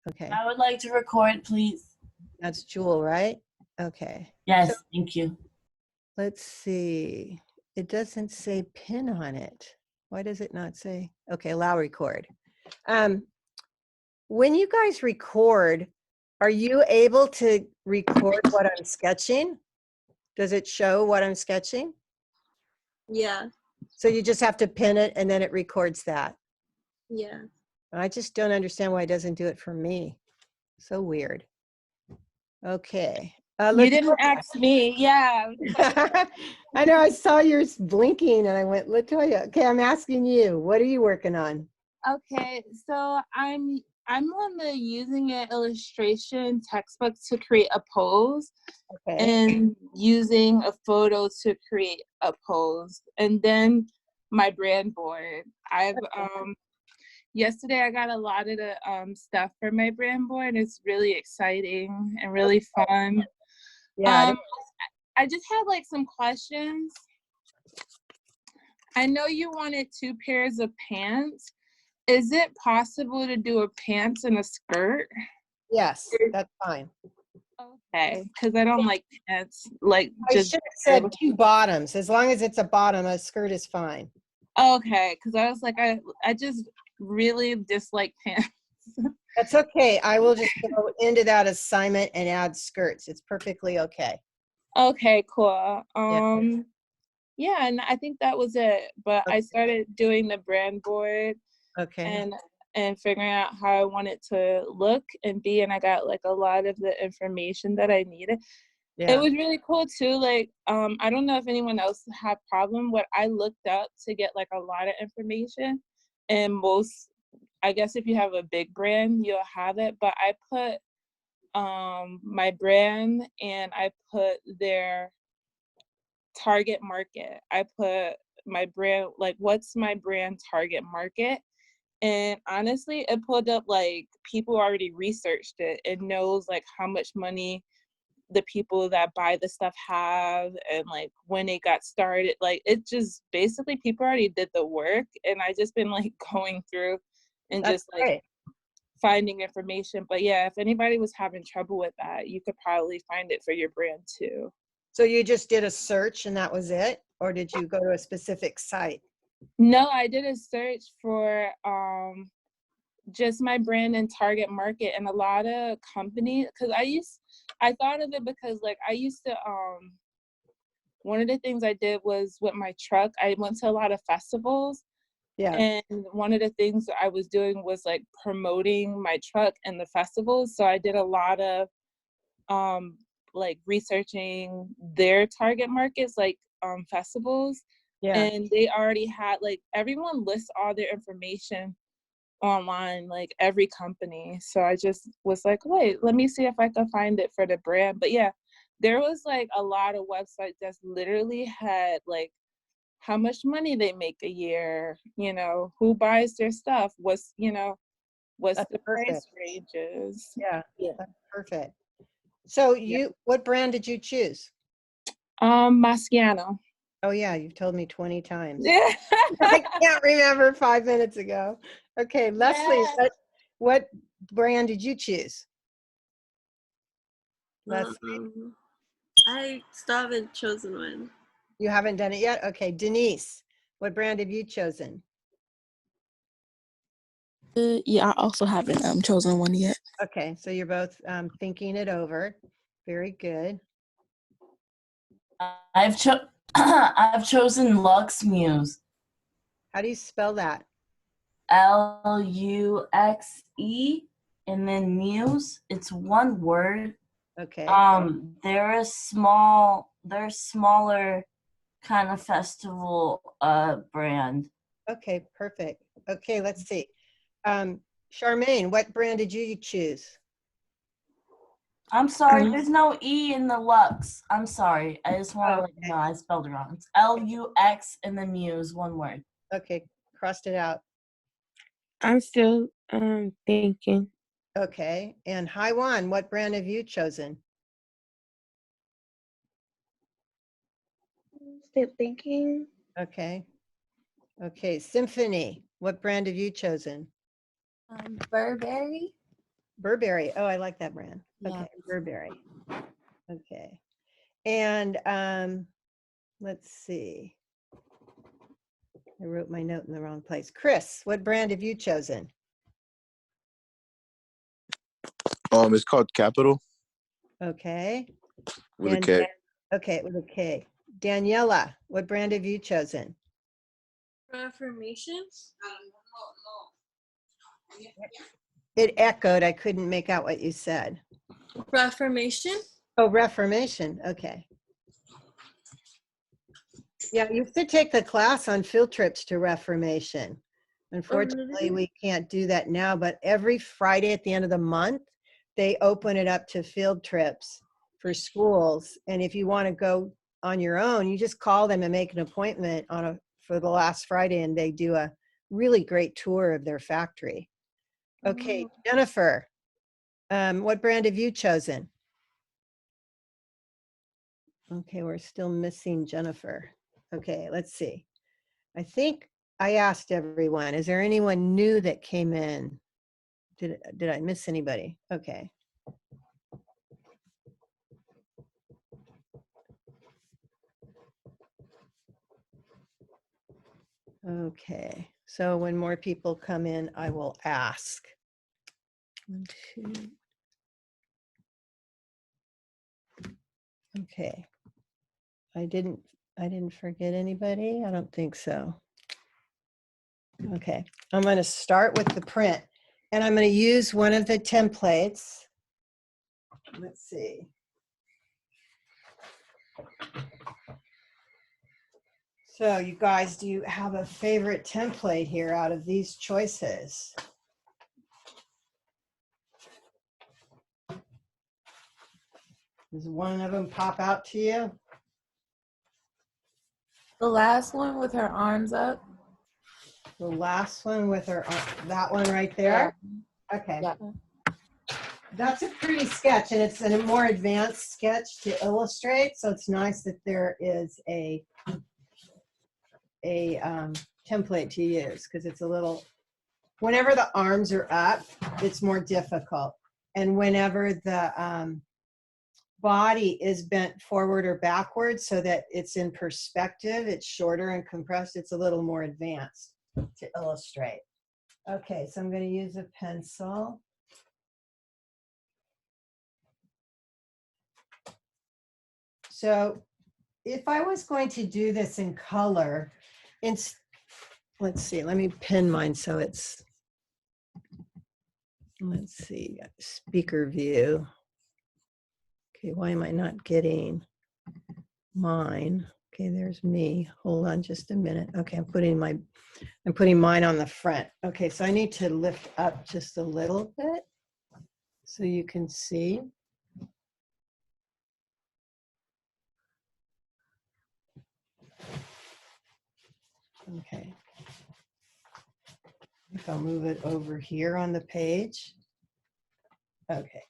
Okay, I would like to record, please. that's Jewel, right? Okay. So Yes, thank you. let's see. It doesn't say pin on it. Why does it not say? Okay, allow record. When you guys record, are you able to record what I'm sketching? Does it show what I'm sketching? Yeah. So you just have to pin it and then it records that. Yeah. I just don't understand why it doesn't do it for me. So weird. Okay. You didn't ask me. Yeah. I know, I saw yours blinking and I went, Latoya. Okay, I'm asking you, what are you working on? Okay, so I'm on the using an illustration textbook to create a pose, Okay. and using a photo to create a pose, and then my brand board. I've yesterday I got a lot of the stuff for my brand board. It's really exciting and really fun. Yeah. I just had like some questions. I know you wanted 2 pairs of pants. Is it possible to do a pants and a skirt? Yes, that's fine. Okay, because I don't like pants. Like I just should have said 2 bottoms. As long as it's a bottom, a skirt is fine. okay, because I was like, I just really dislike pants. That's okay. I will just go into that assignment and add skirts. It's perfectly okay. Okay, cool. Yeah, and I think that was it. But I started doing the brand board Okay. and figuring out how I want it to look and be, and I got like a lot of the information that I needed. Yeah. It was really cool too. Like, I don't know if anyone else had problem. What I looked up to get like a lot of information, and most, I guess if you have a big brand, you'll have it. But I put my brand and I put their target market. I put my brand, like, what's my brand target market? And honestly, it pulled up like people already researched it and knows like how much money the people that buy the stuff have and like when it got started. Like, it just basically people already did the work, and I just been like going through and That's just like great. finding information. But yeah, if anybody was having trouble with that, you could probably find it for your brand too. So you just did a search and that was it? Or did you go to a specific site? No, I did a search for just my brand and target market, and a lot of companies, because I thought of it because like I used to one of the things I did was with my truck, I went to a lot of festivals. Yeah. And one of the things I was doing was like promoting my truck and the festivals. So I did a lot of like researching their target markets, like festivals. Yeah. And they already had like everyone lists all their information online, like every company. So I just was like, wait, let me see if I can find it for the brand. But yeah, there was like a lot of websites that literally had like how much money they make a year, you know, who buys their stuff, what's That's the perfect. price ranges. Yeah. Yeah. That's perfect. So what brand did you choose? Masciano. Oh yeah, you've told me 20 times. Yeah. I can't remember 5 minutes ago. Okay, Leslie, what brand did you choose? Leslie, I still haven't chosen one. you haven't done it yet? Okay, Denise, what brand have you chosen? Yeah, I also haven't chosen one yet. Okay, so you're both thinking it over. Very good. I've chosen Lux Muse. How do you spell that? Luxe, and then Muse. It's one word. Okay. They're smaller kind of festival brand. Okay, perfect. Okay, let's see. Charmaine, what brand did you choose? I'm sorry, there's no E in the Lux. I'm sorry. I just want to let you know I spelled it wrong. It's Lux and then Muse, one word. Okay, crossed it out. I'm still thinking. Okay, and Haiwan, what brand have you chosen? Still thinking. Okay. Okay, Symphony, what brand have you chosen? Burberry. Burberry. Oh, I like that brand. Yeah. Okay, Burberry. Okay. And let's see. I wrote my note in the wrong place. Chris, what brand have you chosen? It's called Capital Okay. with a And K. okay, with a K. Daniela, what brand have you chosen? Affirmations? It echoed. I couldn't make out what you said. Reformation? Oh, Reformation. Okay. Yeah, you used to take the class on field trips to Reformation. Unfortunately, really? we can't do that now, but every Friday at the end of the month, they open it up to field trips for schools. And if you want to go on your own, you just call them and make an appointment for the last Friday, and they do a really great tour of their factory. Okay, Jennifer, what brand have you chosen? Okay, we're still missing Jennifer. Okay, let's see. I think I asked everyone. Is there anyone new that came in? Did I miss anybody? Okay. Okay, so when more people come in, I will ask. 1, 2. Okay. I didn't forget anybody. I don't think so. Okay, I'm going to start with the print, and I'm going to use one of the templates. Let's see. So you guys, do you have a favorite template here out of these choices? Does one of them pop out to you? The last one with her arms up. The last one with her, that one right there? Okay. Yeah. That's a pretty sketch, and it's a more advanced sketch to illustrate, so it's nice that there is a template to use, because it's a little, whenever the arms are up, it's more difficult. And whenever the body is bent forward or backwards so that it's in perspective, it's shorter and compressed, it's a little more advanced to illustrate. Okay, so I'm going to use a pencil. So if I was going to do this in color, let's see, let me pin mine so it's, let's see, speaker view. Okay, why am I not getting mine? Okay, there's me. Hold on just a minute. Okay, I'm putting mine on the front. Okay, so I need to lift up just a little bit so you can see. Okay. I think I'll move it over here on the page. Okay.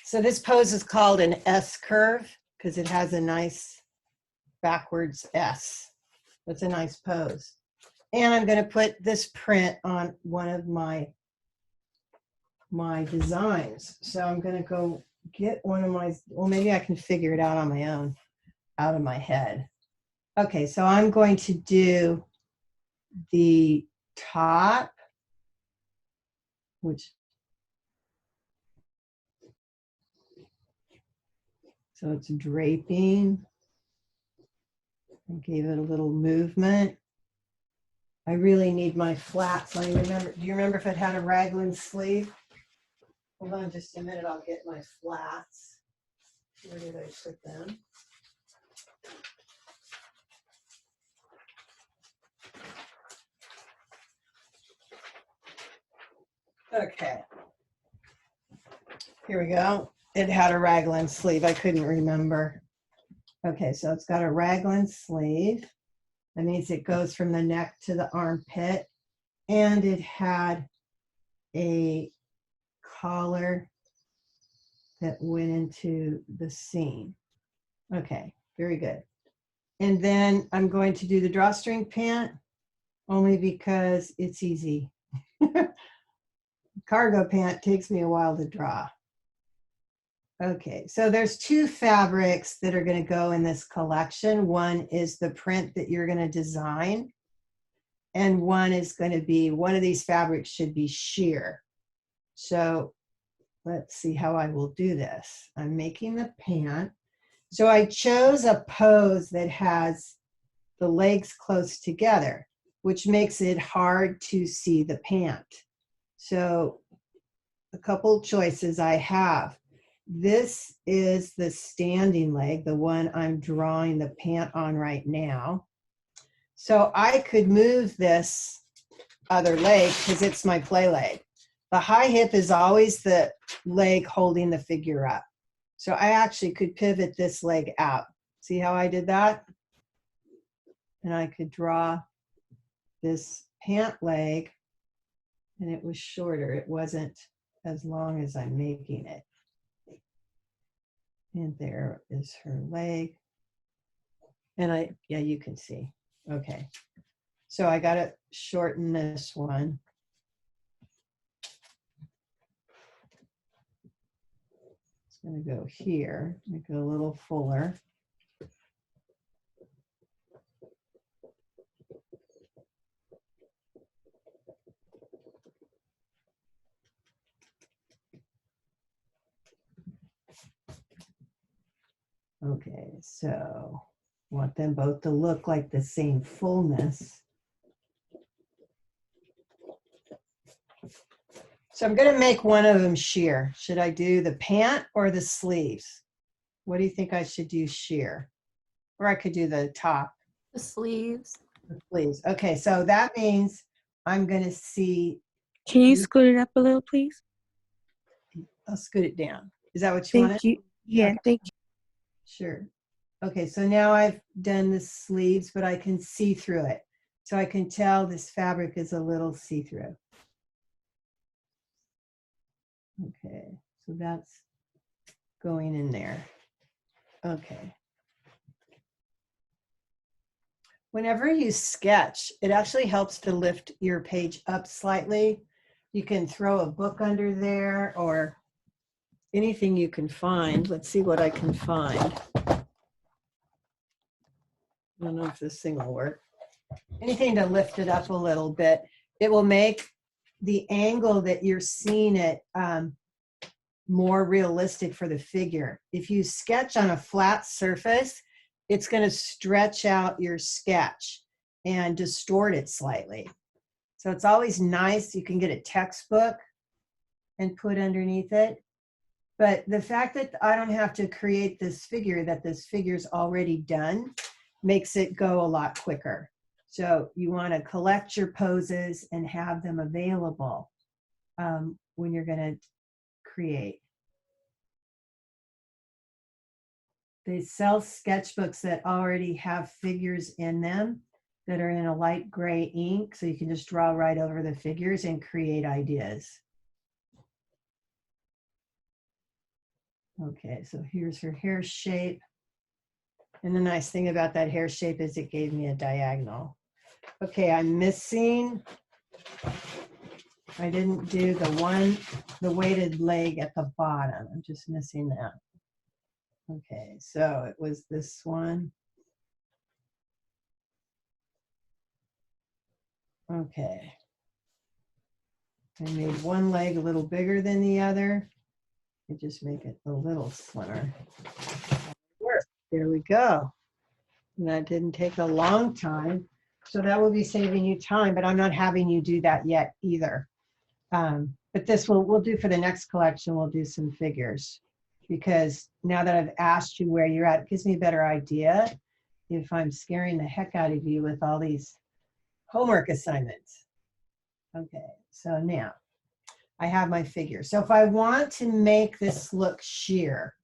So this pose is called an S curve because it has a nice backwards S. That's a nice pose. And I'm going to put this print on one of my designs. So I'm going to go get one of my, well, maybe I can figure it out on my own, out of my head. Okay, so I'm going to do the top, which, so it's draping. I gave it a little movement. I really need my flats. I remember, do you remember if it had a raglan sleeve? Hold on just a minute, I'll get my flats. Where did I put them? Okay. Here we go. It had a raglan sleeve. I couldn't remember. Okay, so it's got a raglan sleeve. That means it goes from the neck to the armpit. And it had a collar that went into the seam. Okay, very good. And then I'm going to do the drawstring pant only because it's easy. cargo pant takes me a while to draw. Okay, so there's two fabrics that are going to go in this collection. One is the print that you're going to design, and one is going to be, one of these fabrics should be sheer. So let's see how I will do this. I'm making the pant. So I chose a pose that has the legs close together, which makes it hard to see the pant. So a couple choices I have. This is the standing leg, the one I'm drawing the pant on right now. So I could move this other leg because it's my play leg. The high hip is always the leg holding the figure up. So I actually could pivot this leg out. See how I did that? And I could draw this pant leg, and it was shorter. It wasn't as long as I'm making it. And there is her leg. And yeah, you can see. Okay. So I got to shorten this one. It's going to go here, make it a little fuller. Okay, so want them both to look like the same fullness. So I'm going to make one of them sheer. Should I do the pant or the sleeves? What do you think I should do sheer? Or I could do the top. The sleeves. The sleeves. Okay, so that means I'm going to see. Can you scoot it up a little, please? I'll scoot it down. Is that what you wanted? Thank you. Yeah, Okay. thank you. Sure. Okay, so now I've done the sleeves, but I can see through it. So I can tell this fabric is a little see-through. Okay, so that's going in there. Okay. Whenever you sketch, it actually helps to lift your page up slightly. You can throw a book under there or anything you can find. Let's see what I can find. I don't know if this thing will work. Anything to lift it up a little bit. It will make the angle that you're seeing it more realistic for the figure. If you sketch on a flat surface, it's going to stretch out your sketch and distort it slightly. So it's always nice. You can get a textbook and put underneath it. But the fact that I don't have to create this figure, that this figure's already done, makes it go a lot quicker. So you want to collect your poses and have them available when you're going to create. They sell sketchbooks that already have figures in them that are in a light gray ink, so you can just draw right over the figures and create ideas. Okay, so here's her hair shape. And the nice thing about that hair shape is it gave me a diagonal. Okay, I'm missing, I didn't do the weighted leg at the bottom. I'm just missing that. Okay, so it was this one. Okay. I made one leg a little bigger than the other. I just make it a little slimmer. There we go. And that didn't take a long time. So that will be saving you time, but I'm not having you do that yet either. But this we'll do for the next collection, we'll do some figures. Because now that I've asked you where you're at, it gives me a better idea if I'm scaring the heck out of you with all these homework assignments. Okay, so now I have my figure. So if I want to make this look sheer,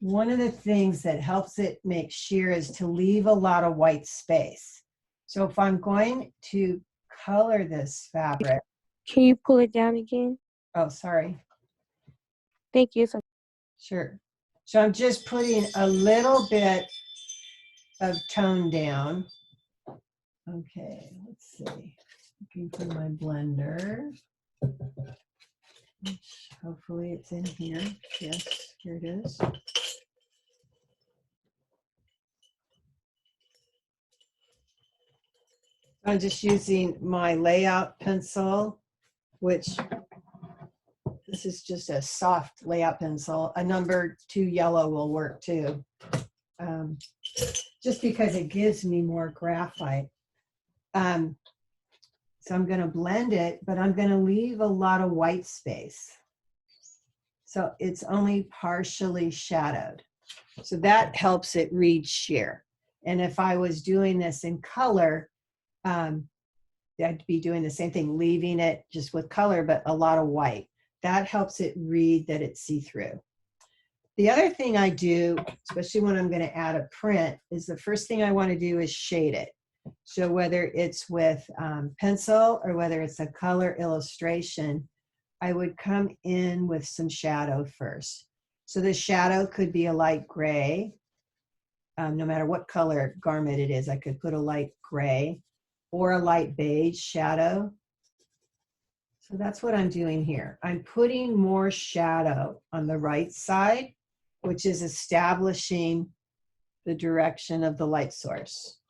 one of the things that helps it make sheer is to leave a lot of white space. So if I'm going to color this fabric. Can you pull it down again? Oh, sorry. Thank you. Sure. So I'm just putting a little bit of tone down. Okay, let's see. Looking for my blender. which hopefully it's in here. Yes, here it is. I'm just using my layout pencil, which this is just a soft layout pencil. A number 2 yellow will work too. Just because it gives me more graphite. So I'm going to blend it, but I'm going to leave a lot of white space. So it's only partially shadowed. So that helps it read sheer. And if I was doing this in color, I'd be doing the same thing, leaving it just with color, but a lot of white. That helps it read that it's see-through. The other thing I do, especially when I'm going to add a print, is the first thing I want to do is shade it. So whether it's with pencil or whether it's a color illustration, I would come in with some shadow first. So the shadow could be a light gray. No matter what color garment it is, I could put a light gray or a light beige shadow. So that's what I'm doing here. I'm putting more shadow on the right side, which is establishing the direction of the light source,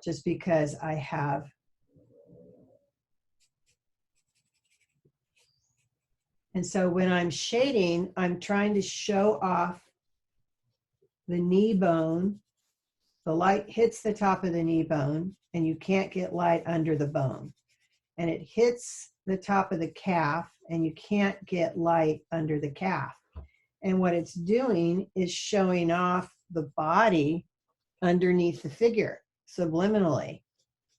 just because I have and so when I'm shading, I'm trying to show off the knee bone. The light hits the top of the knee bone, and you can't get light under the bone. And it hits the top of the calf, and you can't get light under the calf. And what it's doing is showing off the body underneath the figure subliminally.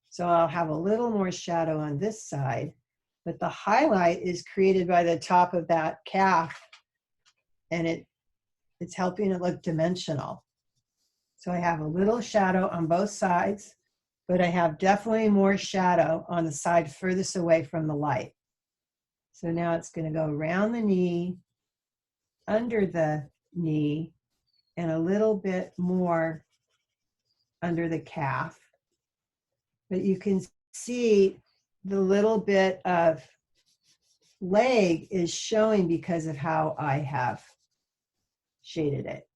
So I'll have a little more shadow on this side, but the highlight is created by the top of that calf, and it's helping it look dimensional. So I have a little shadow on both sides, but I have definitely more shadow on the side furthest away from the light. So now it's going to go around the knee, under the knee, and a little bit more under the calf. But you can see the little bit of leg is showing because of how I have shaded it.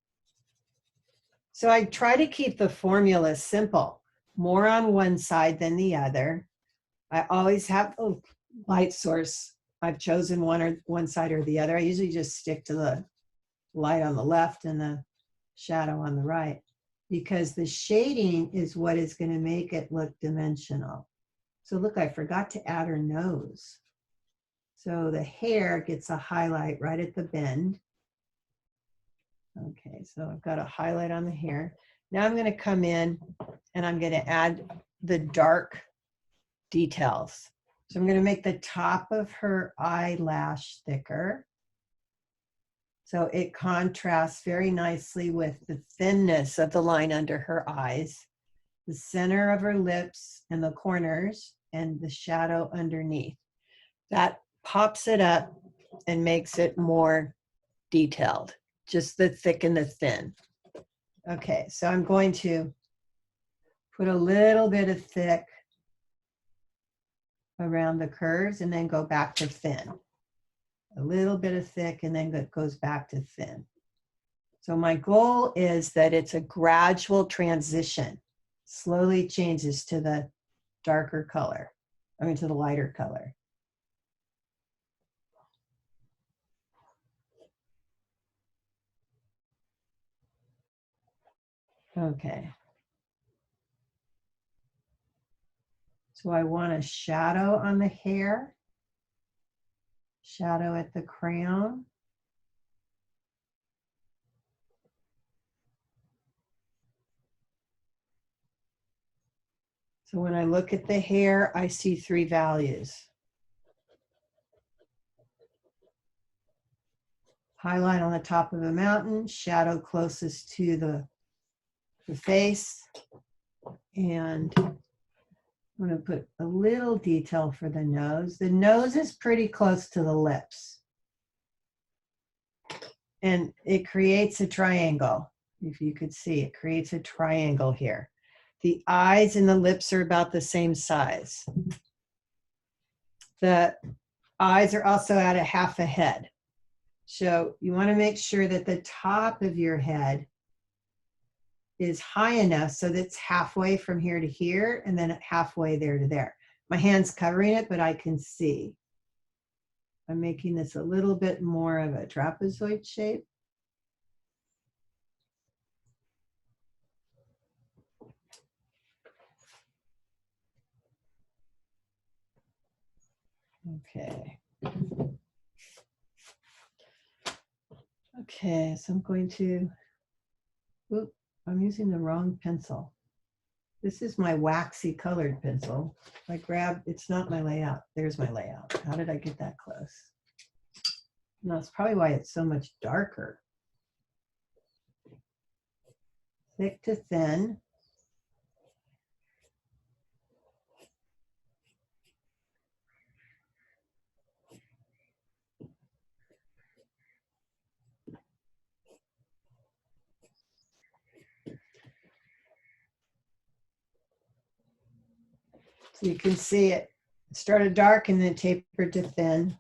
So I try to keep the formula simple, more on one side than the other. I always have a light source. I've chosen one side or the other. I usually just stick to the light on the left and the shadow on the right, because the shading is what is going to make it look dimensional. So look, I forgot to add her nose. So the hair gets a highlight right at the bend. Okay, so I've got a highlight on the hair. Now I'm going to come in and I'm going to add the dark details. So I'm going to make the top of her eyelash thicker. So it contrasts very nicely with the thinness of the line under her eyes, the center of her lips and the corners, and the shadow underneath. That pops it up and makes it more detailed, just the thick and the thin. Okay, so I'm going to put a little bit of thick around the curves and then go back to thin. A little bit of thick and then it goes back to thin. So my goal is that it's a gradual transition, slowly changes to the darker color, to the lighter color. Okay. So I want a shadow on the hair, shadow at the crown. So when I look at the hair, I see 3 values. Highlight on the top of the mountain, shadow closest to the face, and I'm going to put a little detail for the nose. The nose is pretty close to the lips, and it creates a triangle. If you could see, it creates a triangle here. The eyes and the lips are about the same size. The eyes are also at a half a head. So you want to make sure that the top of your head is high enough so that it's halfway from here to here and then halfway there to there. My hand's covering it, but I can see. I'm making this a little bit more of a trapezoid shape. Okay. Okay, so I'm going to, oop, I'm using the wrong pencil. This is my waxy colored pencil. If I grab, it's not my layout. There's my layout. How did I get that close? No, that's probably why it's so much darker. Thick to thin. So you can see it started dark and then tapered to thin.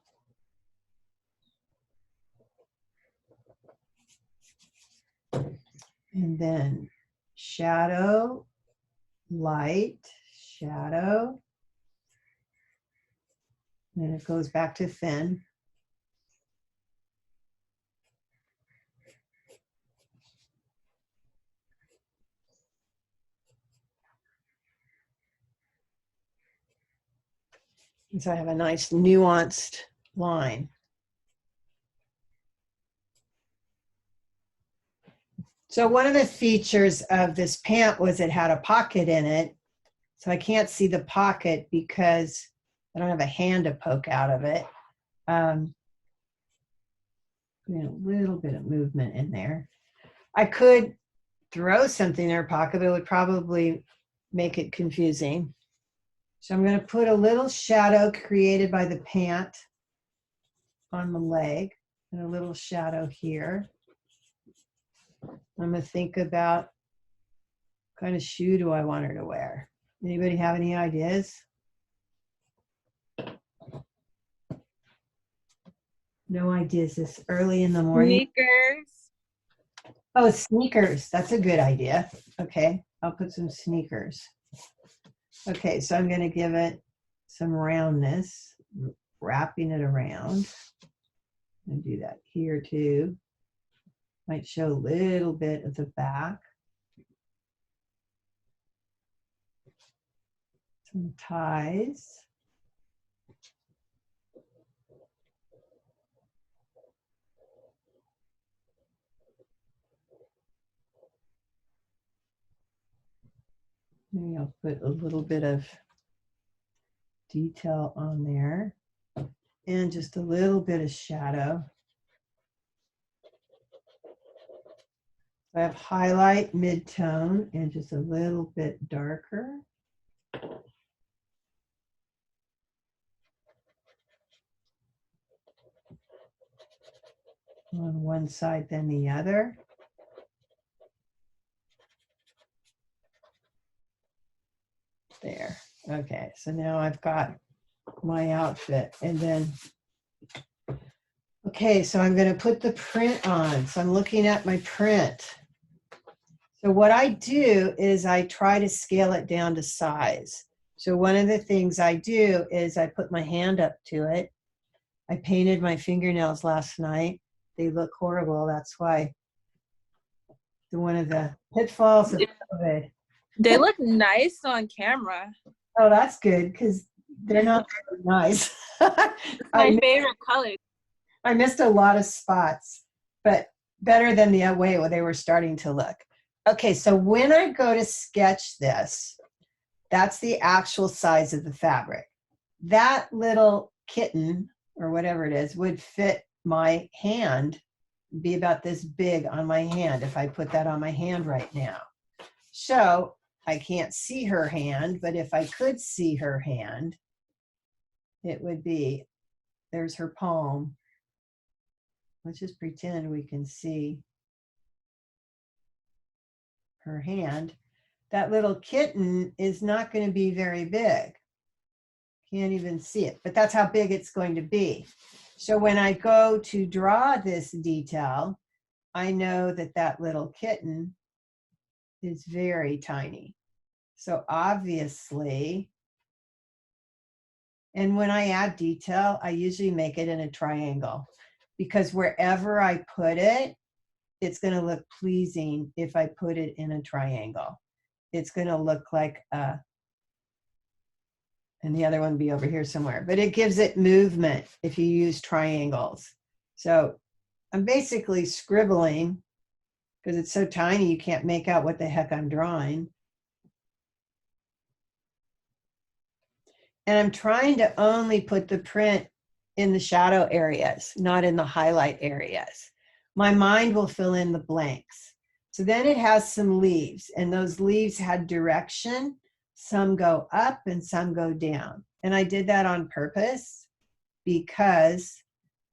And then shadow, light, shadow. And it goes back to thin. And so I have a nice nuanced line. So one of the features of this pant was it had a pocket in it. So I can't see the pocket because I don't have a hand to poke out of it. A little bit of movement in there. I could throw something in her pocket, but it would probably make it confusing. So I'm going to put a little shadow created by the pant on the leg and a little shadow here. I'm going to think about what kind of shoe do I want her to wear. Anybody have any ideas? No ideas this early in the morning. Sneakers. Oh, sneakers. That's a good idea. Okay, I'll put some sneakers. Okay, so I'm going to give it some roundness, wrapping it around. And do that here too. Might show a little bit of the back. Some ties. Maybe I'll put a little bit of detail on there and just a little bit of shadow. I have highlight, mid-tone, and just a little bit darker. On one side than the other. There. Okay, so now I've got my outfit. And then, okay, so I'm going to put the print on. So I'm looking at my print. So what I do is I try to scale it down to size. So one of the things I do is I put my hand up to it. I painted my fingernails last night. They look horrible. That's why one of the pitfalls of COVID. They look nice on camera. Oh, that's good because they're not very nice. It's my favorite color. I missed a lot of spots, but better than the way they were starting to look. Okay, so when I go to sketch this, that's the actual size of the fabric. That little kitten or whatever it is would fit my hand, be about this big on my hand if I put that on my hand right now. So I can't see her hand, but if I could see her hand, it would be, there's her palm. Let's just pretend we can see her hand. That little kitten is not going to be very big. Can't even see it, but that's how big it's going to be. So when I go to draw this detail, I know that that little kitten is very tiny. So obviously, and when I add detail, I usually make it in a triangle because wherever I put it, it's going to look pleasing if I put it in a triangle. It's going to look like a, and the other one be over here somewhere, but it gives it movement if you use triangles. So I'm basically scribbling because it's so tiny you can't make out what the heck I'm drawing. And I'm trying to only put the print in the shadow areas, not in the highlight areas. My mind will fill in the blanks. So then it has some leaves, and those leaves had direction. Some go up and some go down. And I did that on purpose because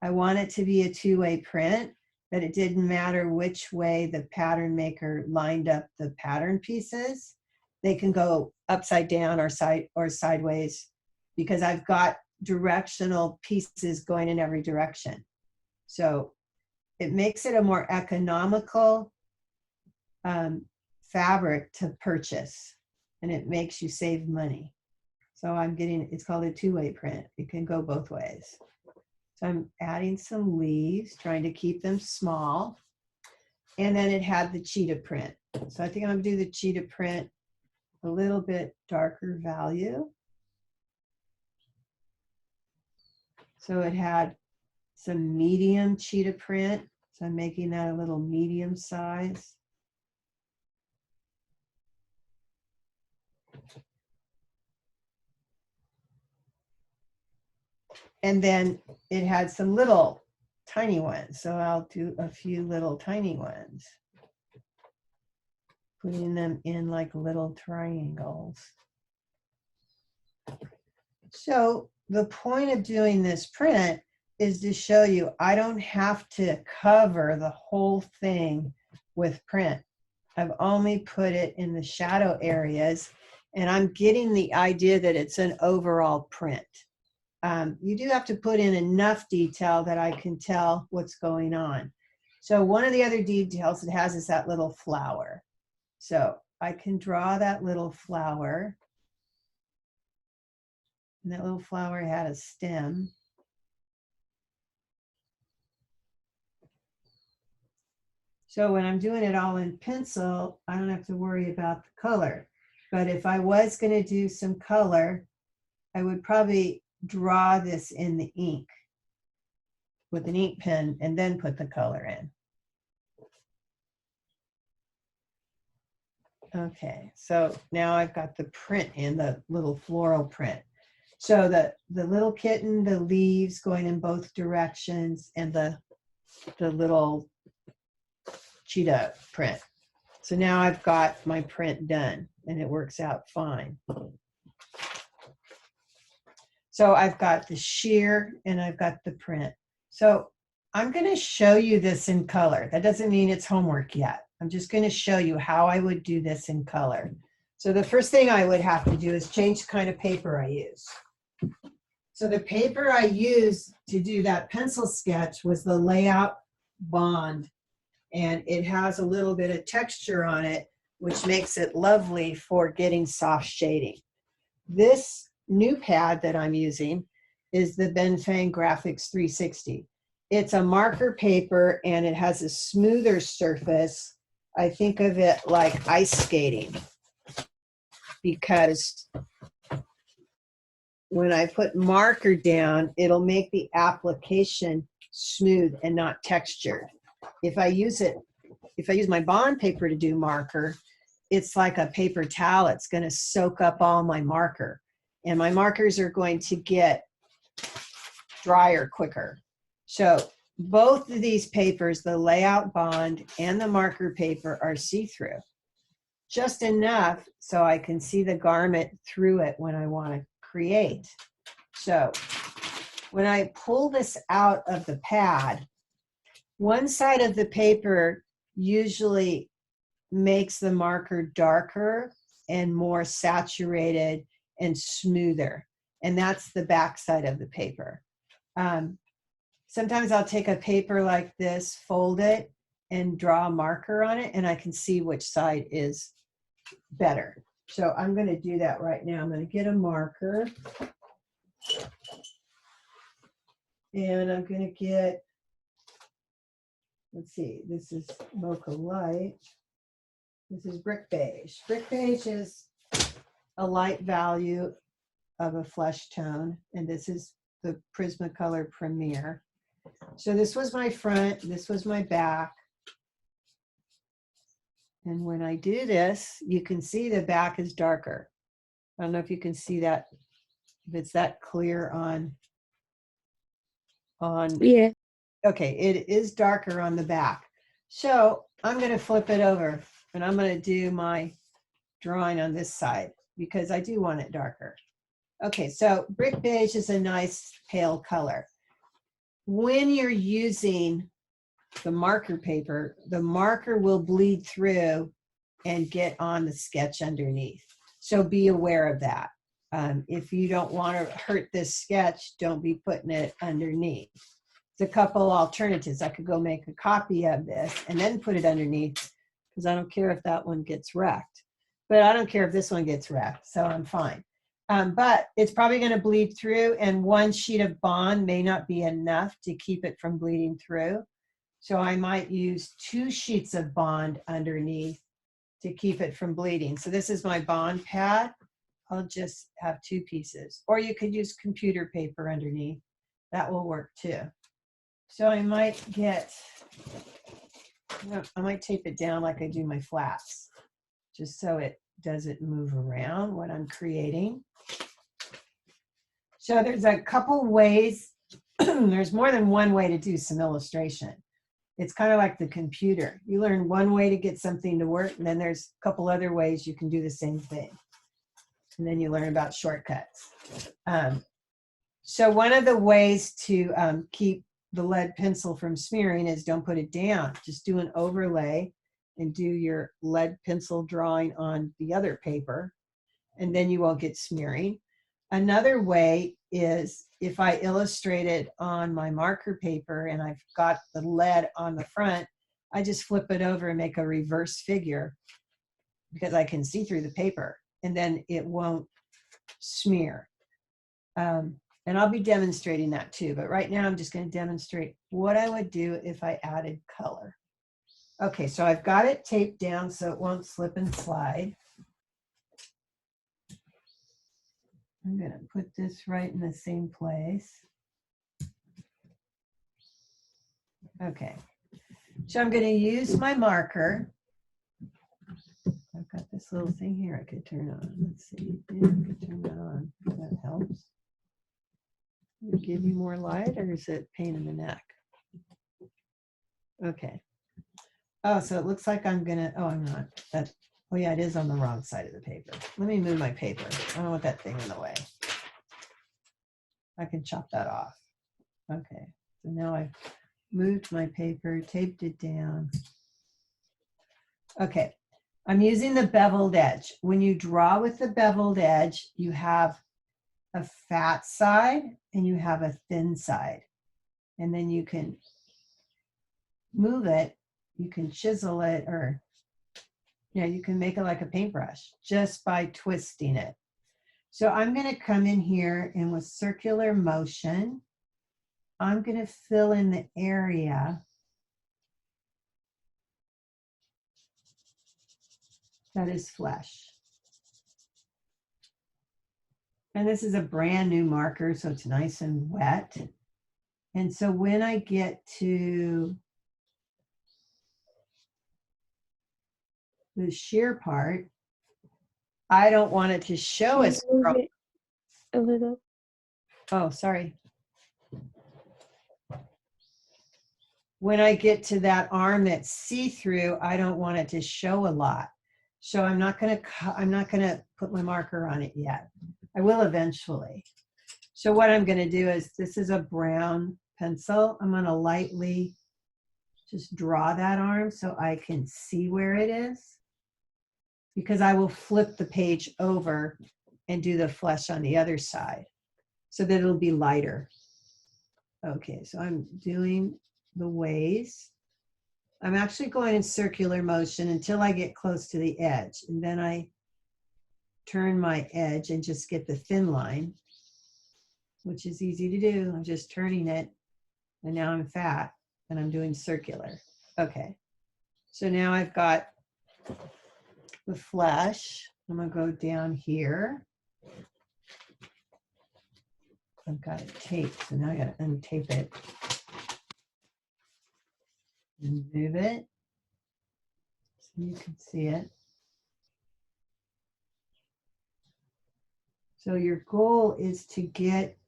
I want it to be a two-way print, that it didn't matter which way the pattern maker lined up the pattern pieces. They can go upside down or sideways because I've got directional pieces going in every direction. So it makes it a more economical fabric to purchase, and it makes you save money. So I'm getting, it's called a two-way print. It can go both ways. So I'm adding some leaves, trying to keep them small. And then it had the cheetah print. So I think I'm gonna do the cheetah print a little bit darker value. So it had some medium cheetah print. So I'm making that a little medium size. And then it had some little tiny ones. So I'll do a few little tiny ones, putting them in like little triangles. So the point of doing this print is to show you I don't have to cover the whole thing with print. I've only put it in the shadow areas, and I'm getting the idea that it's an overall print. You do have to put in enough detail that I can tell what's going on. So one of the other details it has is that little flower. So I can draw that little flower. And that little flower had a stem. So when I'm doing it all in pencil, I don't have to worry about the color. But if I was going to do some color, I would probably draw this in the ink with an ink pen and then put the color in. Okay, so now I've got the print in, the little floral print. So the little kitten, the leaves going in both directions, and the little cheetah print. So now I've got my print done and it works out fine. So I've got the sheer and I've got the print. So I'm going to show you this in color. That doesn't mean it's homework yet. I'm just going to show you how I would do this in color. So the first thing I would have to do is change the kind of paper I use. So the paper I used to do that pencil sketch was the Layout Bond, and it has a little bit of texture on it, which makes it lovely for getting soft shading. This new pad that I'm using is the Benfang Graphics 360. It's a marker paper and it has a smoother surface. I think of it like ice skating, because when I put marker down, it'll make the application smooth and not textured. If I use my bond paper to do marker, it's like a paper towel. It's going to soak up all my marker, and my markers are going to get drier quicker. So both of these papers, the Layout Bond and the marker paper, are see-through. Just enough so I can see the garment through it when I want to create. So when I pull this out of the pad, one side of the paper usually makes the marker darker and more saturated and smoother. and that's the back side of the paper. Sometimes I'll take a paper like this, fold it, and draw a marker on it, and I can see which side is better. So I'm going to do that right now. I'm going to get a marker, and I'm going to get, let's see, this is Mocha Light. This is Brick Beige. Brick Beige is a light value of a flesh tone, and this is the Prismacolor Premier. So this was my front, this was my back. And when I do this, you can see the back is darker. I don't know if you can see that, if it's that clear on, Yeah. okay, it is darker on the back. So I'm gonna flip it over and I'm gonna do my drawing on this side because I do want it darker. Okay, so Brick Beige is a nice pale color. When you're using the marker paper, the marker will bleed through and get on the sketch underneath. So be aware of that. If you don't want to hurt this sketch, don't be putting it underneath. There's a couple alternatives. I could go make a copy of this and then put it underneath because I don't care if that one gets wrecked. But I don't care if this one gets wrecked, so I'm fine. But it's probably going to bleed through, and one sheet of bond may not be enough to keep it from bleeding through. So I might use 2 sheets of bond underneath to keep it from bleeding. So this is my bond pad. I'll just have 2 pieces. Or you could use computer paper underneath. That will work too. So I might get, I might tape it down like I do my flaps, just so it doesn't move around when I'm creating. So there's a couple ways, there's more than one way to do some illustration. It's kind of like the computer. You learn one way to get something to work, and then there's a couple other ways you can do the same thing. And then you learn about shortcuts. So one of the ways to keep the lead pencil from smearing is don't put it down. Just do an overlay and do your lead pencil drawing on the other paper, and then you won't get smearing. Another way is if I illustrate it on my marker paper and I've got the lead on the front, I just flip it over and make a reverse figure because I can see through the paper, and then it won't smear. And I'll be demonstrating that too, but right now I'm just going to demonstrate what I would do if I added color. Okay, so I've got it taped down so it won't slip and slide. I'm going to put this right in the same place. Okay, so I'm going to use my marker. I've got this little thing here I could turn on. Let's see. Yeah, I could turn that on. That helps. Would it give you more light, or is it pain in the neck? Okay. Oh, so it looks like I'm gonna, oh, I'm not. That, oh yeah, it is on the wrong side of the paper. Let me move my paper. I don't want that thing in the way. I can chop that off. Okay, so now I've moved my paper, taped it down. Okay, I'm using the beveled edge. When you draw with the beveled edge, you have a fat side and you have a thin side. And then you can move it, you can chisel it, or you can make it like a paintbrush just by twisting it. So I'm going to come in here and with circular motion, I'm going to fill in the area that is flesh. And this is a brand new marker, so it's nice and wet. And so when I get to the sheer part, I don't want it to show as Move it a little. oh, sorry. When I get to that arm that's see-through, I don't want it to show a lot. So I'm not going to put my marker on it yet. I will eventually. So what I'm going to do is, this is a brown pencil. I'm going to lightly just draw that arm so I can see where it is, because I will flip the page over and do the flesh on the other side. so that it'll be lighter. Okay, so I'm doing the ways. I'm actually going in circular motion until I get close to the edge. And then I turn my edge and just get the thin line, which is easy to do. I'm just turning it. And now I'm fat and I'm doing circular. Okay, so now I've got the flesh. I'm gonna go down here. I've got it taped, so now I gotta untape it and move it so you can see it. So your goal is to get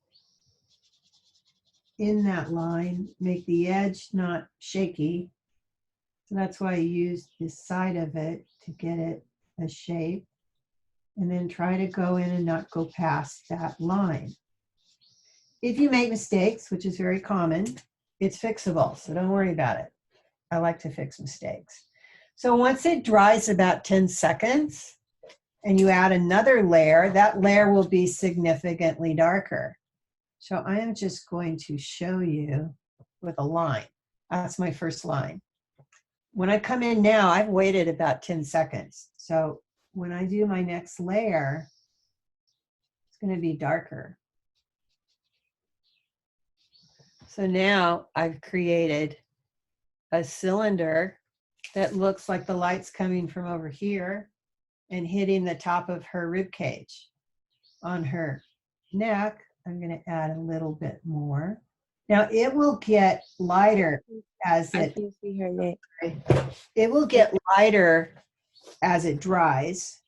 in that line, make the edge not shaky. So that's why I use this side of it to get it a shape. And then try to go in and not go past that line. If you make mistakes, which is very common, it's fixable, so don't worry about it. I like to fix mistakes. So once it dries about 10 seconds and you add another layer, that layer will be significantly darker. So I am just going to show you with a line. That's my first line. When I come in now, I've waited about 10 seconds. So when I do my next layer, it's going to be darker. So now I've created a cylinder that looks like the light's coming from over here and hitting the top of her rib cage. On her neck, I'm going to add a little bit more. Now it will get lighter as I it, can see her neck. it will get lighter as it dries,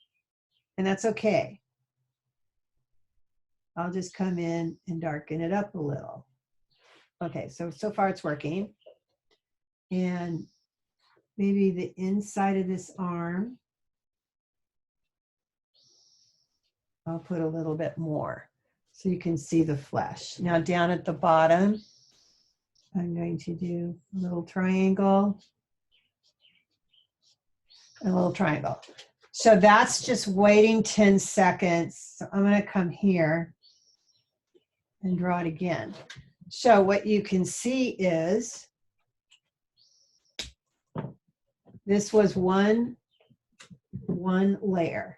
and that's okay. I'll just come in and darken it up a little. Okay, so far it's working. And maybe the inside of this arm, I'll put a little bit more so you can see the flesh. Now down at the bottom, I'm going to do a little triangle, a little triangle. So that's just waiting 10 seconds. So I'm going to come here and draw it again. So what you can see is this was one layer.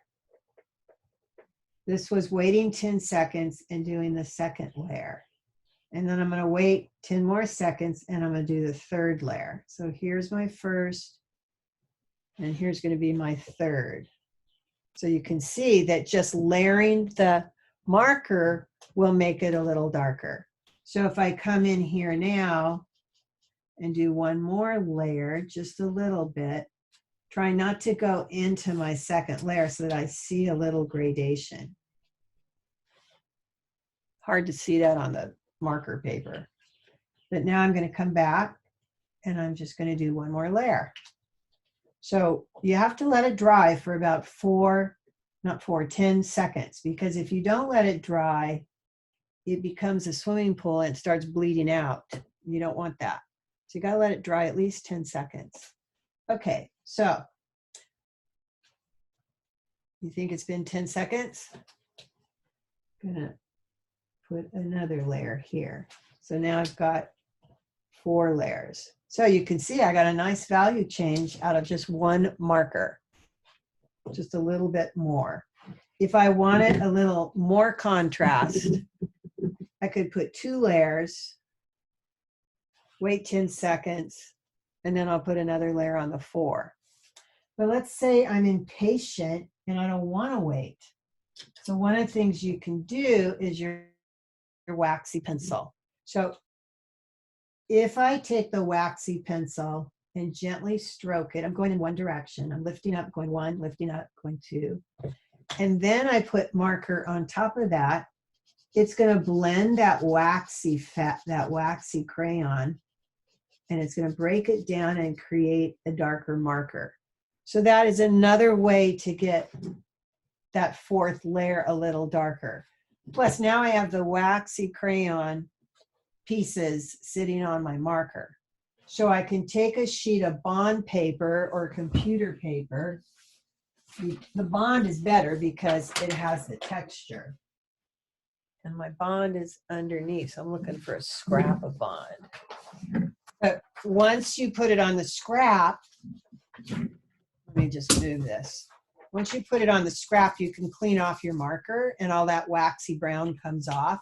This was waiting 10 seconds and doing the second layer. And then I'm going to wait 10 more seconds and I'm going to do the third layer. So here's my first, and here's going to be my third. So you can see that just layering the marker will make it a little darker. So if I come in here now and do one more layer, just a little bit, try not to go into my second layer so that I see a little gradation. Hard to see that on the marker paper. But now I'm going to come back and I'm just going to do one more layer. So you have to let it dry for about 10 seconds, because if you don't let it dry, it becomes a swimming pool and it starts bleeding out. You don't want that. So you got to let it dry at least 10 seconds. Okay, so you think it's been 10 seconds? I'm gonna put another layer here. So now I've got 4 layers. So you can see I got a nice value change out of just one marker, just a little bit more. If I wanted a little more contrast, I could put 2 layers, wait 10 seconds, and then I'll put another layer on the 4. But let's say I'm impatient and I don't want to wait. So one of the things you can do is your waxy pencil. So if I take the waxy pencil and gently stroke it, I'm going in one direction. I'm lifting up, going 1, lifting up, going 2. And then I put marker on top of that. It's going to blend that waxy crayon, and it's going to break it down and create a darker marker. So that is another way to get that 4th layer a little darker. Plus now I have the waxy crayon pieces sitting on my marker. So I can take a sheet of bond paper or computer paper. The bond is better because it has the texture. And my bond is underneath, so I'm looking for a scrap of bond. But once you put it on the scrap, let me just move this. Once you put it on the scrap, you can clean off your marker and all that waxy brown comes off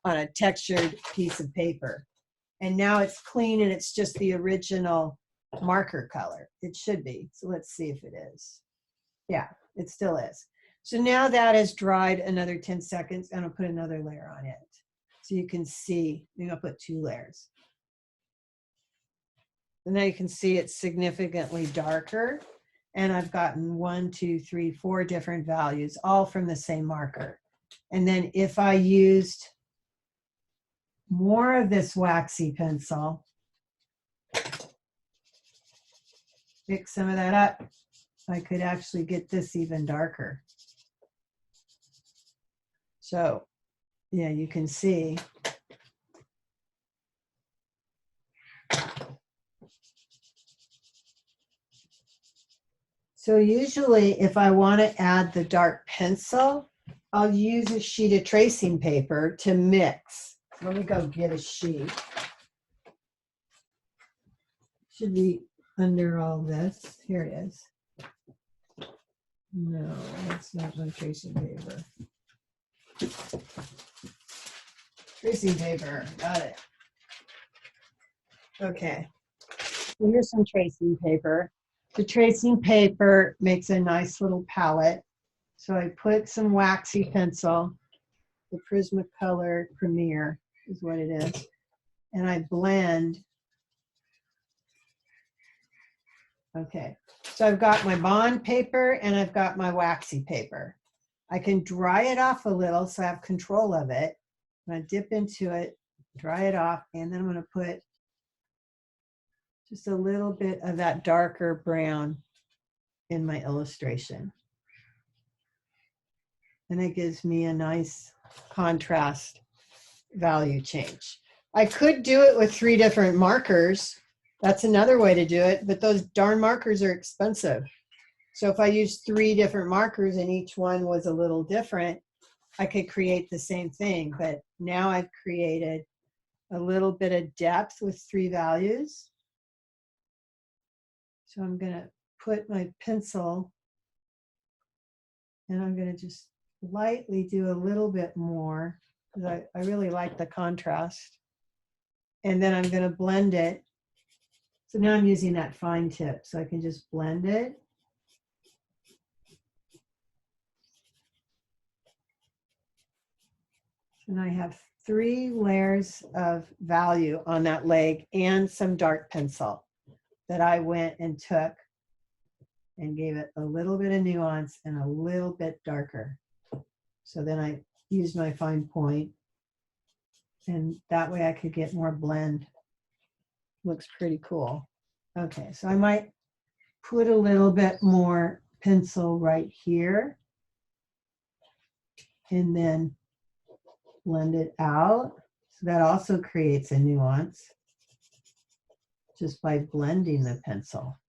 on a textured piece of paper. And now it's clean and it's just the original marker color. It should be. So let's see if it is. Yeah, it still is. So now that has dried another 10 seconds and I'll put another layer on it. So you can see, maybe I'll put 2 layers. And now you can see it's significantly darker. And I've gotten 1, 2, 3, 4 different values, all from the same marker. And then if I used more of this waxy pencil, mix some of that up, I could actually get this even darker. So, yeah, you can see. So usually if I want to add the dark pencil, I'll use a sheet of tracing paper to mix. Let me go get a sheet. Should be under all this. Here it is. No, that's not my tracing paper. Tracing paper, got it. Okay, so here's some tracing paper. The tracing paper makes a nice little palette. So I put some waxy pencil, the Prismacolor Premier is what it is, and I blend. Okay, so I've got my bond paper and I've got my waxy paper. I can dry it off a little so I have control of it. I'm gonna dip into it, dry it off, and then I'm gonna put just a little bit of that darker brown in my illustration. And it gives me a nice contrast value change. I could do it with 3 different markers. That's another way to do it, but those darn markers are expensive. So if I use 3 different markers and each one was a little different, I could create the same thing. But now I've created a little bit of depth with 3 values. So I'm gonna put my pencil and I'm gonna just lightly do a little bit more because I really like the contrast. And then I'm gonna blend it. So now I'm using that fine tip so I can just blend it. And I have 3 layers of value on that leg and some dark pencil that I went and took and gave it a little bit of nuance and a little bit darker. So then I used my fine point and that way I could get more blend. Looks pretty cool. Okay, so I might put a little bit more pencil right here and then blend it out. So that also creates a nuance just by blending the pencil.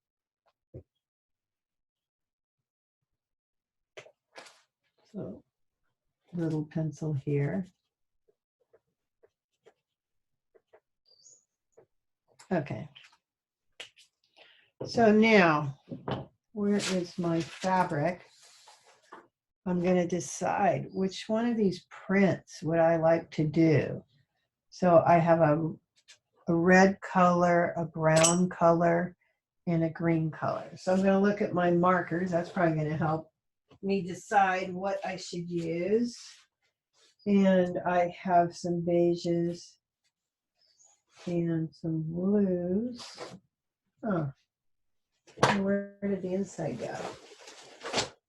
So little pencil here. Okay. So now, where is my fabric? I'm going to decide which one of these prints would I like to do. So I have a red color, a brown color, and a green color. So I'm going to look at my markers. That's probably going to help me decide what I should use. And I have some beiges and some blues. Oh, where did the inside go?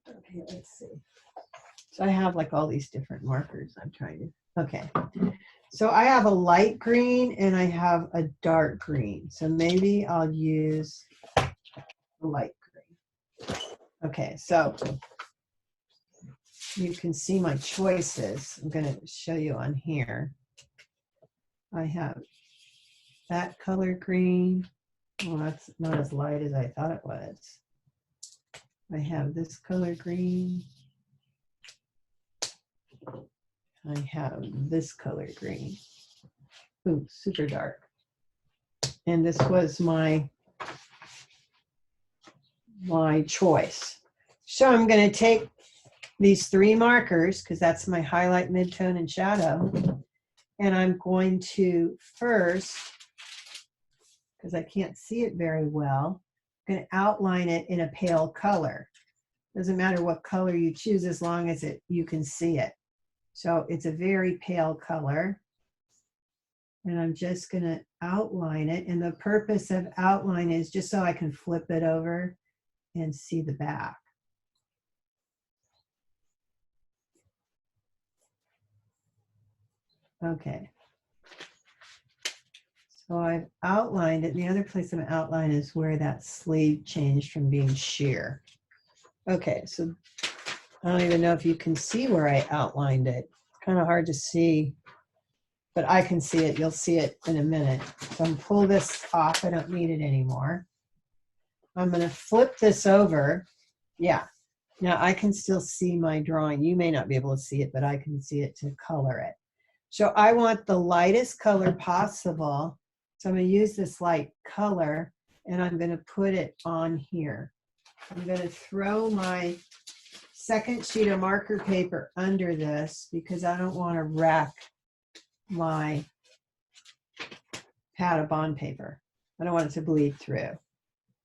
Okay, let's see. So I have like all these different markers I'm trying to, okay. So I have a light green and I have a dark green. So maybe I'll use the light green. Okay, so you can see my choices. I'm gonna show you on here. I have that color green. Well, that's not as light as I thought it was. I have this color green. I have this color green. Ooh, super dark. And this was my choice. So I'm going to take these 3 markers, because that's my highlight, midtone, and shadow. And I'm going to first, because I can't see it very well, I'm going to outline it in a pale color. Doesn't matter what color you choose as long as you can see it. So it's a very pale color. And I'm just going to outline it. And the purpose of outline is just so I can flip it over and see the back. Okay. So I've outlined it. The other place I'm outlining is where that sleeve changed from being sheer. Okay, so I don't even know if you can see where I outlined it. It's kind of hard to see, but I can see it. You'll see it in a minute. So I'm pull this off. I don't need it anymore. I'm going to flip this over. Yeah. Now I can still see my drawing. You may not be able to see it, but I can see it to color it. So I want the lightest color possible. So I'm going to use this light color and I'm going to put it on here. I'm going to throw my second sheet of marker paper under this because I don't want to wreck my pad of bond paper. I don't want it to bleed through.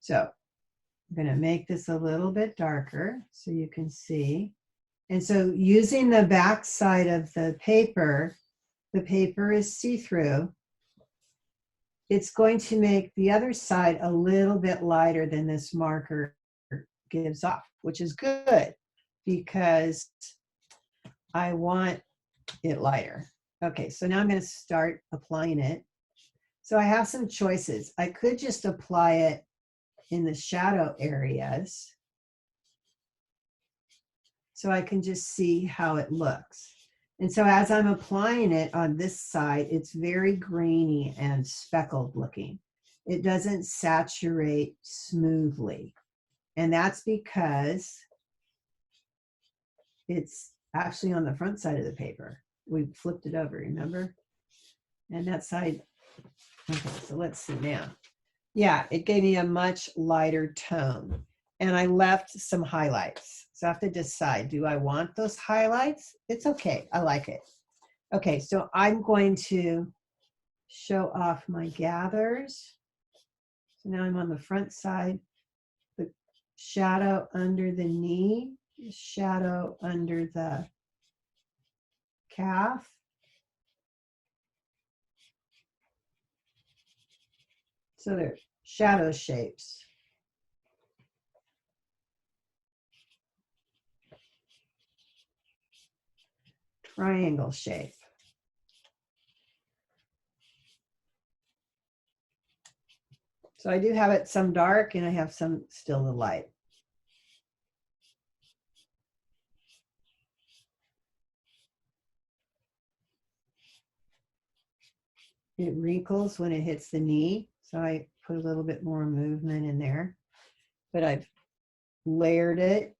So I'm going to make this a little bit darker so you can see. And so using the back side of the paper is see-through. It's going to make the other side a little bit lighter than this marker gives off, which is good because I want it lighter. Okay, so now I'm going to start applying it. So I have some choices. I could just apply it in the shadow areas so I can just see how it looks. And so as I'm applying it on this side, it's very grainy and speckled looking. It doesn't saturate smoothly. And that's because it's actually on the front side of the paper. We flipped it over, remember? And that side, okay, so let's see now. Yeah, it gave me a much lighter tone. And I left some highlights. So I have to decide, do I want those highlights? It's okay, I like it. Okay, so I'm going to show off my gathers. So now I'm on the front side, the shadow under the knee, shadow under the calf. So they're shadow shapes. Triangle shape. So I do have it some dark and I have some still the light. It wrinkles when it hits the knee. So I put a little bit more movement in there, but I've layered it.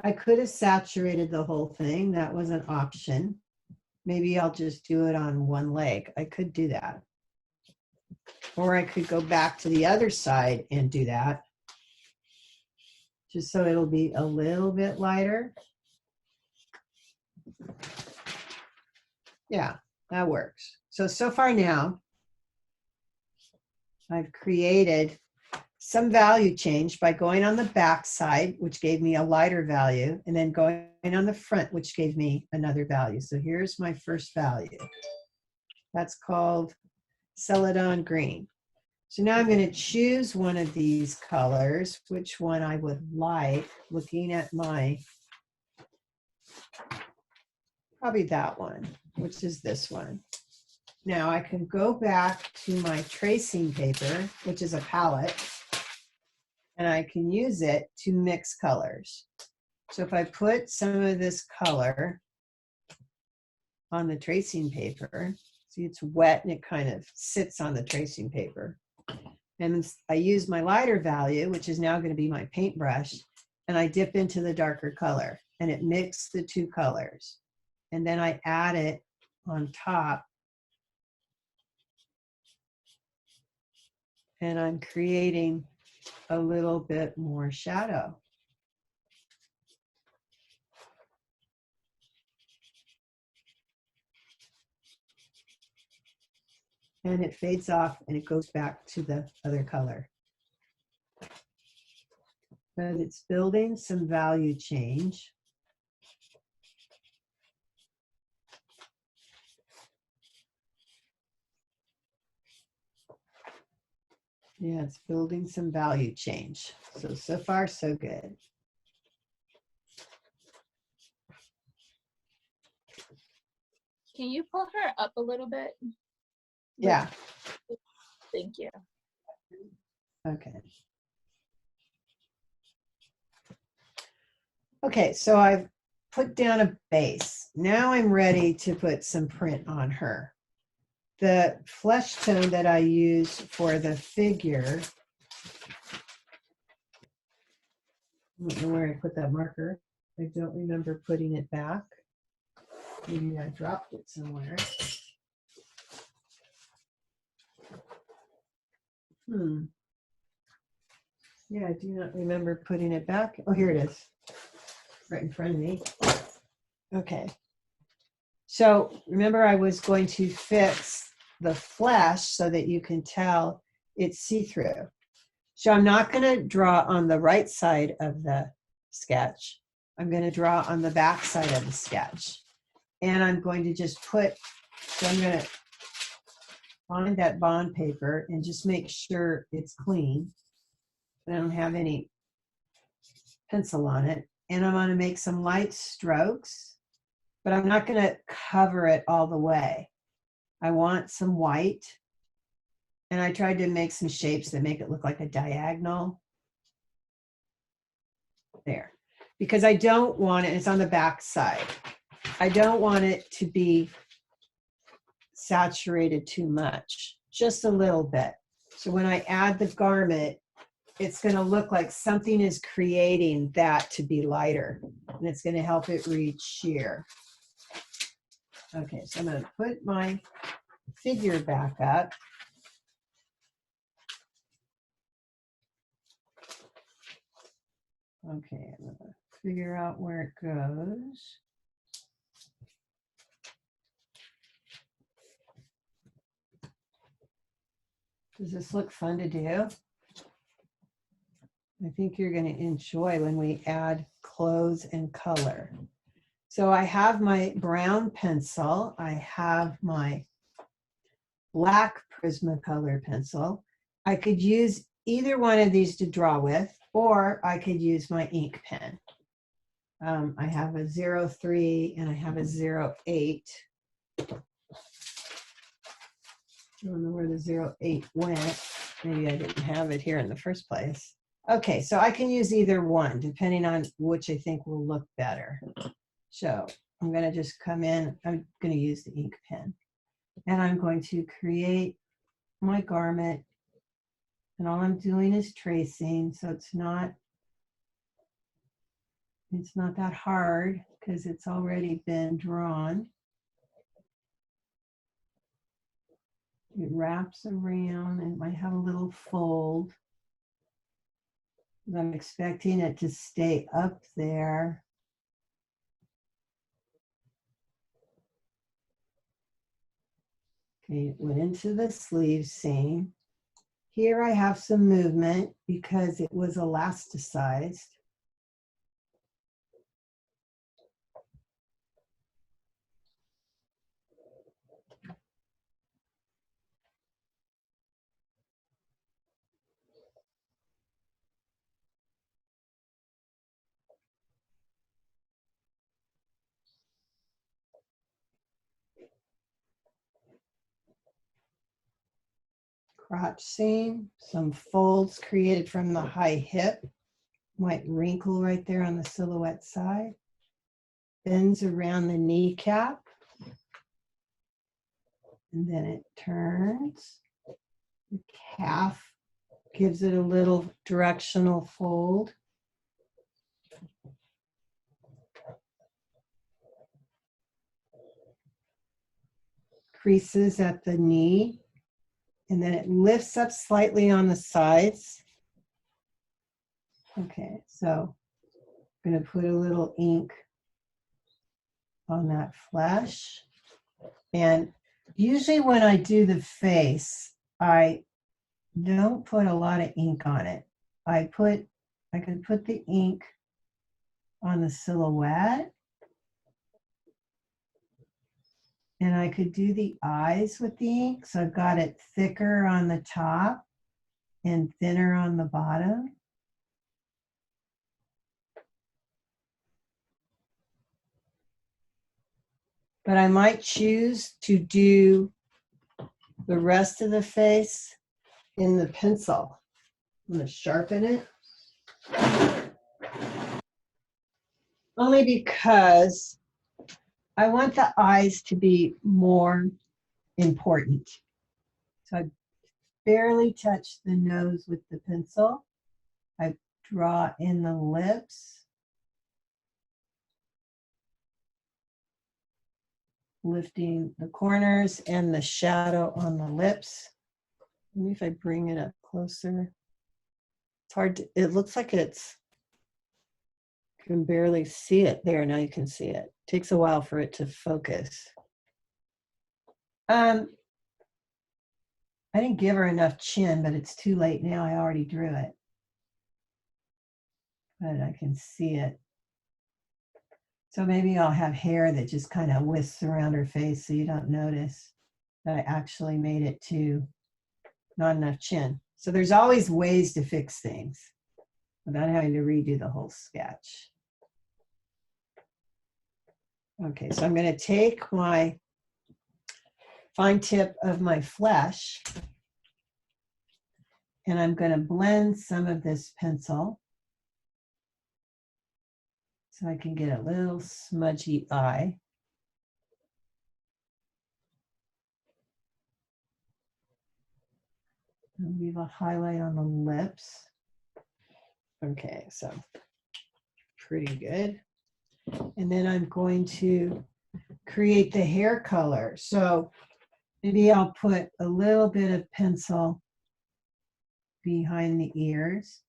I could have saturated the whole thing. That was an option. Maybe I'll just do it on one leg. I could do that. Or I could go back to the other side and do that. Just so it'll be a little bit lighter. Yeah, that works. So far now, I've created some value change by going on the back side, which gave me a lighter value, and then going on the front, which gave me another value. So here's my first value. That's called Celadon Green. So now I'm going to choose one of these colors, which one I would like, looking at my, probably that one, which is this one. Now I can go back to my tracing paper, which is a palette, and I can use it to mix colors. So if I put some of this color on the tracing paper, see it's wet and it kind of sits on the tracing paper. And I use my lighter value, which is now going to be my paintbrush, and I dip into the darker color, and it mixed the two colors. And then I add it on top, and I'm creating a little bit more shadow. And it fades off and it goes back to the other color. But it's building some value change. Yeah, it's building some value change. So far, so good. Can you pull her up a little bit? Yeah, Thank you. okay. Okay, so I've put down a base. Now I'm ready to put some print on her. The flesh tone that I use for the figure, I don't know where I put that marker. I don't remember putting it back. Maybe I dropped it somewhere. Yeah, I do not remember putting it back. Oh, here it is, right in front of me. Okay. So remember, I was going to fix the flesh so that you can tell it's see-through. So I'm not going to draw on the right side of the sketch. I'm going to draw on the back side of the sketch. And I'm going to just put, so I'm going to find that bond paper and just make sure it's clean. I don't have any pencil on it. And I'm going to make some light strokes, but I'm not going to cover it all the way. I want some white. And I tried to make some shapes that make it look like a diagonal. There. Because I don't want it, it's on the back side. I don't want it to be saturated too much, just a little bit. So when I add the garment, it's going to look like something is creating that to be lighter, and it's going to help it reach sheer. Okay, so I'm going to put my figure back up. Okay, I'm going to figure out where it goes. Does this look fun to do? I think you're going to enjoy when we add clothes and color. So I have my brown pencil. I have my black Prismacolor pencil. I could use either one of these to draw with, or I could use my ink pen. I have a 03 and I have a 08. I don't know where the 08 went. Maybe I didn't have it here in the first place. Okay, so I can use either one depending on which I think will look better. So I'm going to just come in. I'm going to use the ink pen. And I'm going to create my garment. And all I'm doing is tracing. So it's not that hard because it's already been drawn. It wraps around and might have a little fold. I'm expecting it to stay up there. Okay, it went into the sleeve seam. Here I have some movement because it was elasticized. Crotch seam, some folds created from the high hip, might wrinkle right there on the silhouette side, bends around the kneecap, and then it turns. The calf gives it a little directional fold. creases at the knee, and then it lifts up slightly on the sides. Okay, so I'm going to put a little ink on that flesh. And usually when I do the face, I don't put a lot of ink on it. I can put the ink on the silhouette. And I could do the eyes with the ink. So I've got it thicker on the top and thinner on the bottom. But I might choose to do the rest of the face in the pencil. I'm going to sharpen it. Only because I want the eyes to be more important. So I barely touch the nose with the pencil. I draw in the lips. Lifting the corners and the shadow on the lips. Maybe if I bring it up closer. It's hard to, it looks like it's, you can barely see it there. Now you can see it. Takes a while for it to focus. I didn't give her enough chin, but it's too late now. I already drew it. But I can see it. So maybe I'll have hair that just kind of whisks around her face so you don't notice that I actually made it to not enough chin. So there's always ways to fix things without having to redo the whole sketch. Okay, so I'm going to take my fine tip of my flesh and I'm going to blend some of this pencil so I can get a little smudgy eye. And leave a highlight on the lips. Okay, so pretty good. And then I'm going to create the hair color. So maybe I'll put a little bit of pencil behind the ears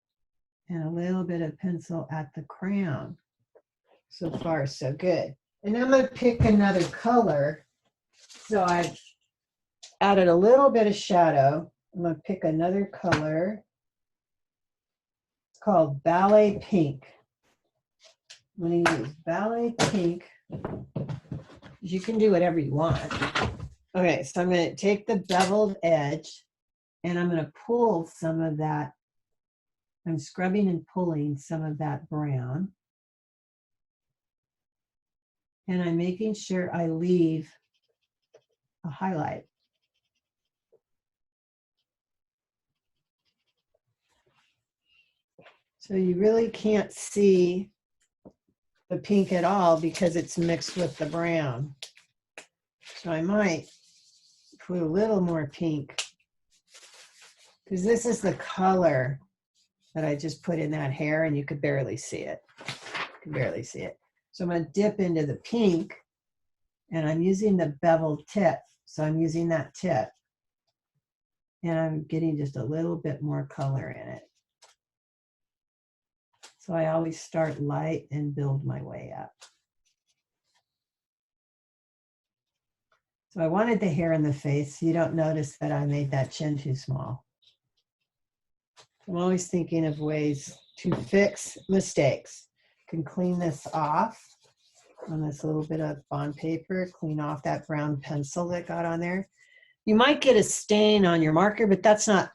and a little bit of pencil at the crown. So far, so good. And I'm going to pick another color. So I've added a little bit of shadow. I'm going to pick another color. It's called Ballet Pink. I'm going to use Ballet Pink. You can do whatever you want. Okay, so I'm going to take the beveled edge and I'm going to pull some of that. I'm scrubbing and pulling some of that brown. And I'm making sure I leave a highlight. So you really can't see the pink at all because it's mixed with the brown. So I might put a little more pink because this is the color that I just put in that hair and you could barely see it. You can barely see it. So I'm going to dip into the pink and I'm using the beveled tip. So I'm using that tip and I'm getting just a little bit more color in it. So I always start light and build my way up. So I wanted the hair in the face so you don't notice that I made that chin too small. I'm always thinking of ways to fix mistakes. Can clean this off on this little bit of bond paper, clean off that brown pencil that got on there. You might get a stain on your marker, but that's not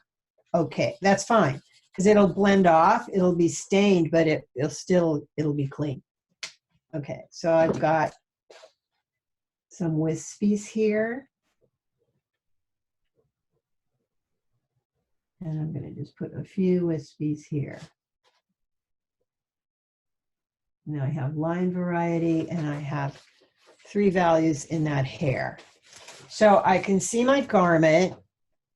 okay. That's fine because it'll blend off. It'll be stained, but it'll be clean. Okay, so I've got some wispies here. And I'm going to just put a few wispies here. Now I have line variety and I have 3 values in that hair. So I can see my garment,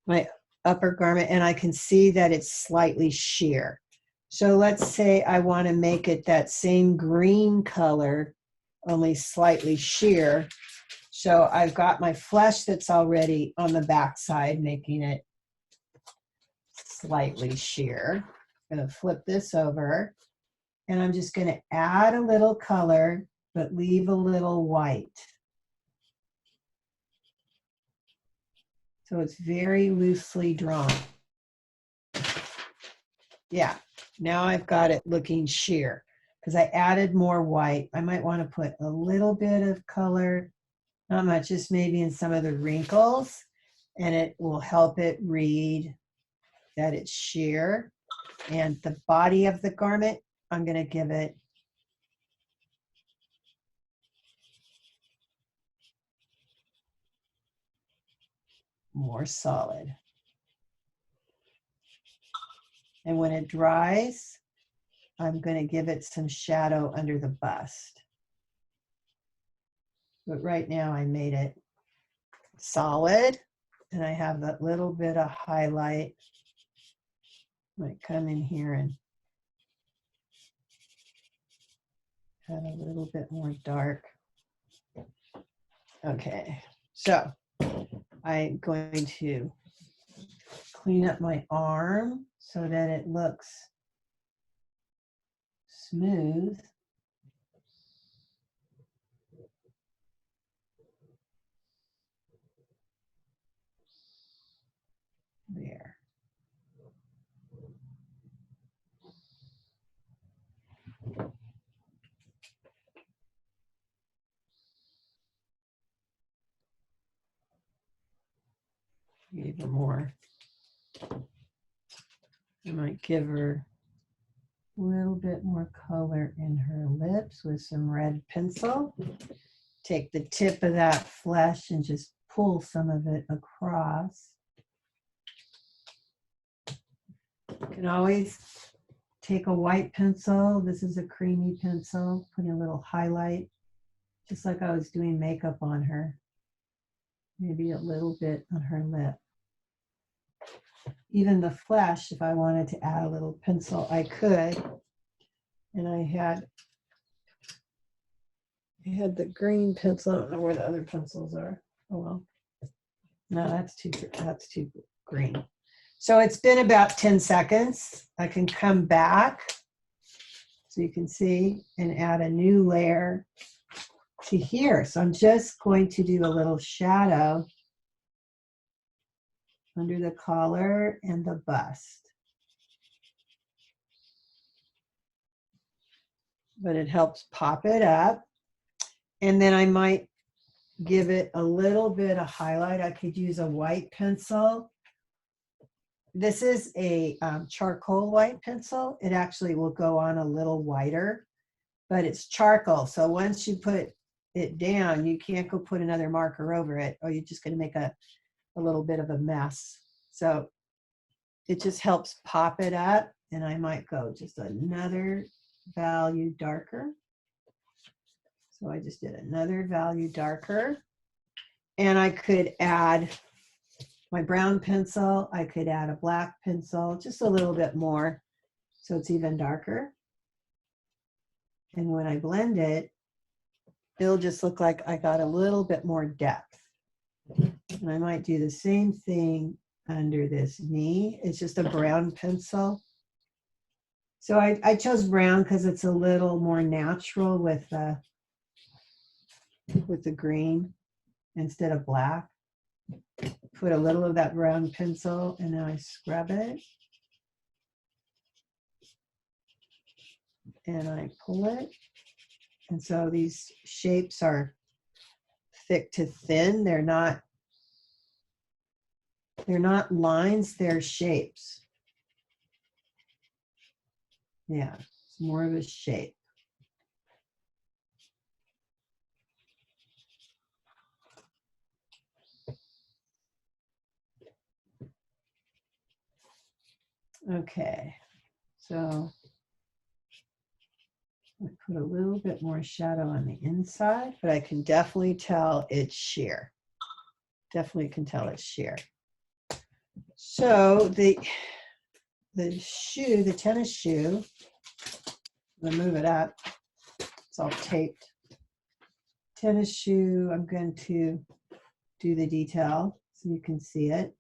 my upper garment, and I can see that it's slightly sheer. So let's say I want to make it that same green color, only slightly sheer. So I've got my flesh that's already on the back side, making it slightly sheer. I'm going to flip this over, and I'm just going to add a little color, but leave a little white. So it's very loosely drawn. Yeah, now I've got it looking sheer because I added more white. I might want to put a little bit of color, not much, just maybe in some of the wrinkles, and it will help it read that it's sheer. And the body of the garment, I'm going to give it more solid. And when it dries, I'm going to give it some shadow under the bust. But right now I made it solid, and I have that little bit of highlight. Might come in here and add a little bit more dark. Okay, so I'm going to clean up my arm so that it looks smooth. There. Even more. I might give her a little bit more color in her lips with some red pencil. Take the tip of that flesh and just pull some of it across. You can always take a white pencil. This is a creamy pencil, putting a little highlight, just like I was doing makeup on her. Maybe a little bit on her lip. Even the flesh, if I wanted to add a little pencil, I could. And I had the green pencil. I don't know where the other pencils are. Oh well. No, that's too green. So it's been about 10 seconds. I can come back so you can see and add a new layer to here. So I'm just going to do a little shadow under the collar and the bust. But it helps pop it up. And then I might give it a little bit of highlight. I could use a white pencil. This is a charcoal white pencil. It actually will go on a little whiter, but it's charcoal. So once you put it down, you can't go put another marker over it, or you're just going to make a little bit of a mess. So it just helps pop it up. And I might go just another value darker. So I just did another value darker. And I could add my brown pencil. I could add a black pencil, just a little bit more, so it's even darker. And when I blend it, it'll just look like I got a little bit more depth. And I might do the same thing under this knee. It's just a brown pencil. So I chose brown because it's a little more natural with the green instead of black. Put a little of that brown pencil and then I scrub it. And I pull it. And so these shapes are thick to thin. They're not lines, they're shapes. Yeah, it's more of a shape. Okay, so I put a little bit more shadow on the inside, but I can definitely tell it's sheer. Definitely can tell it's sheer. So the shoe, the tennis shoe, I'm gonna move it up. It's all taped tennis shoe, I'm going to do the detail so you can see it.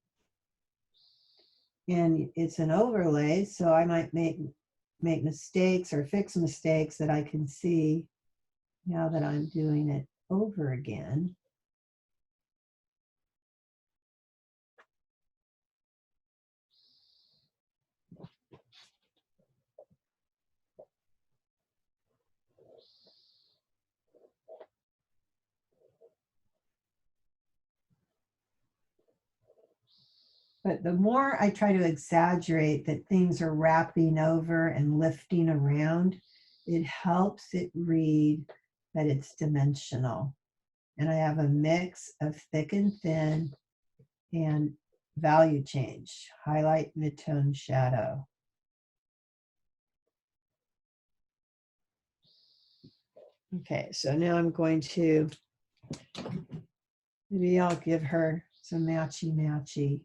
And it's an overlay, so I might make mistakes or fix mistakes that I can see now that I'm doing it over again. But the more I try to exaggerate that things are wrapping over and lifting around, it helps it read that it's dimensional. And I have a mix of thick and thin and value change, highlight, midtone, shadow. Okay, so now I'm going to, maybe I'll give her some matchy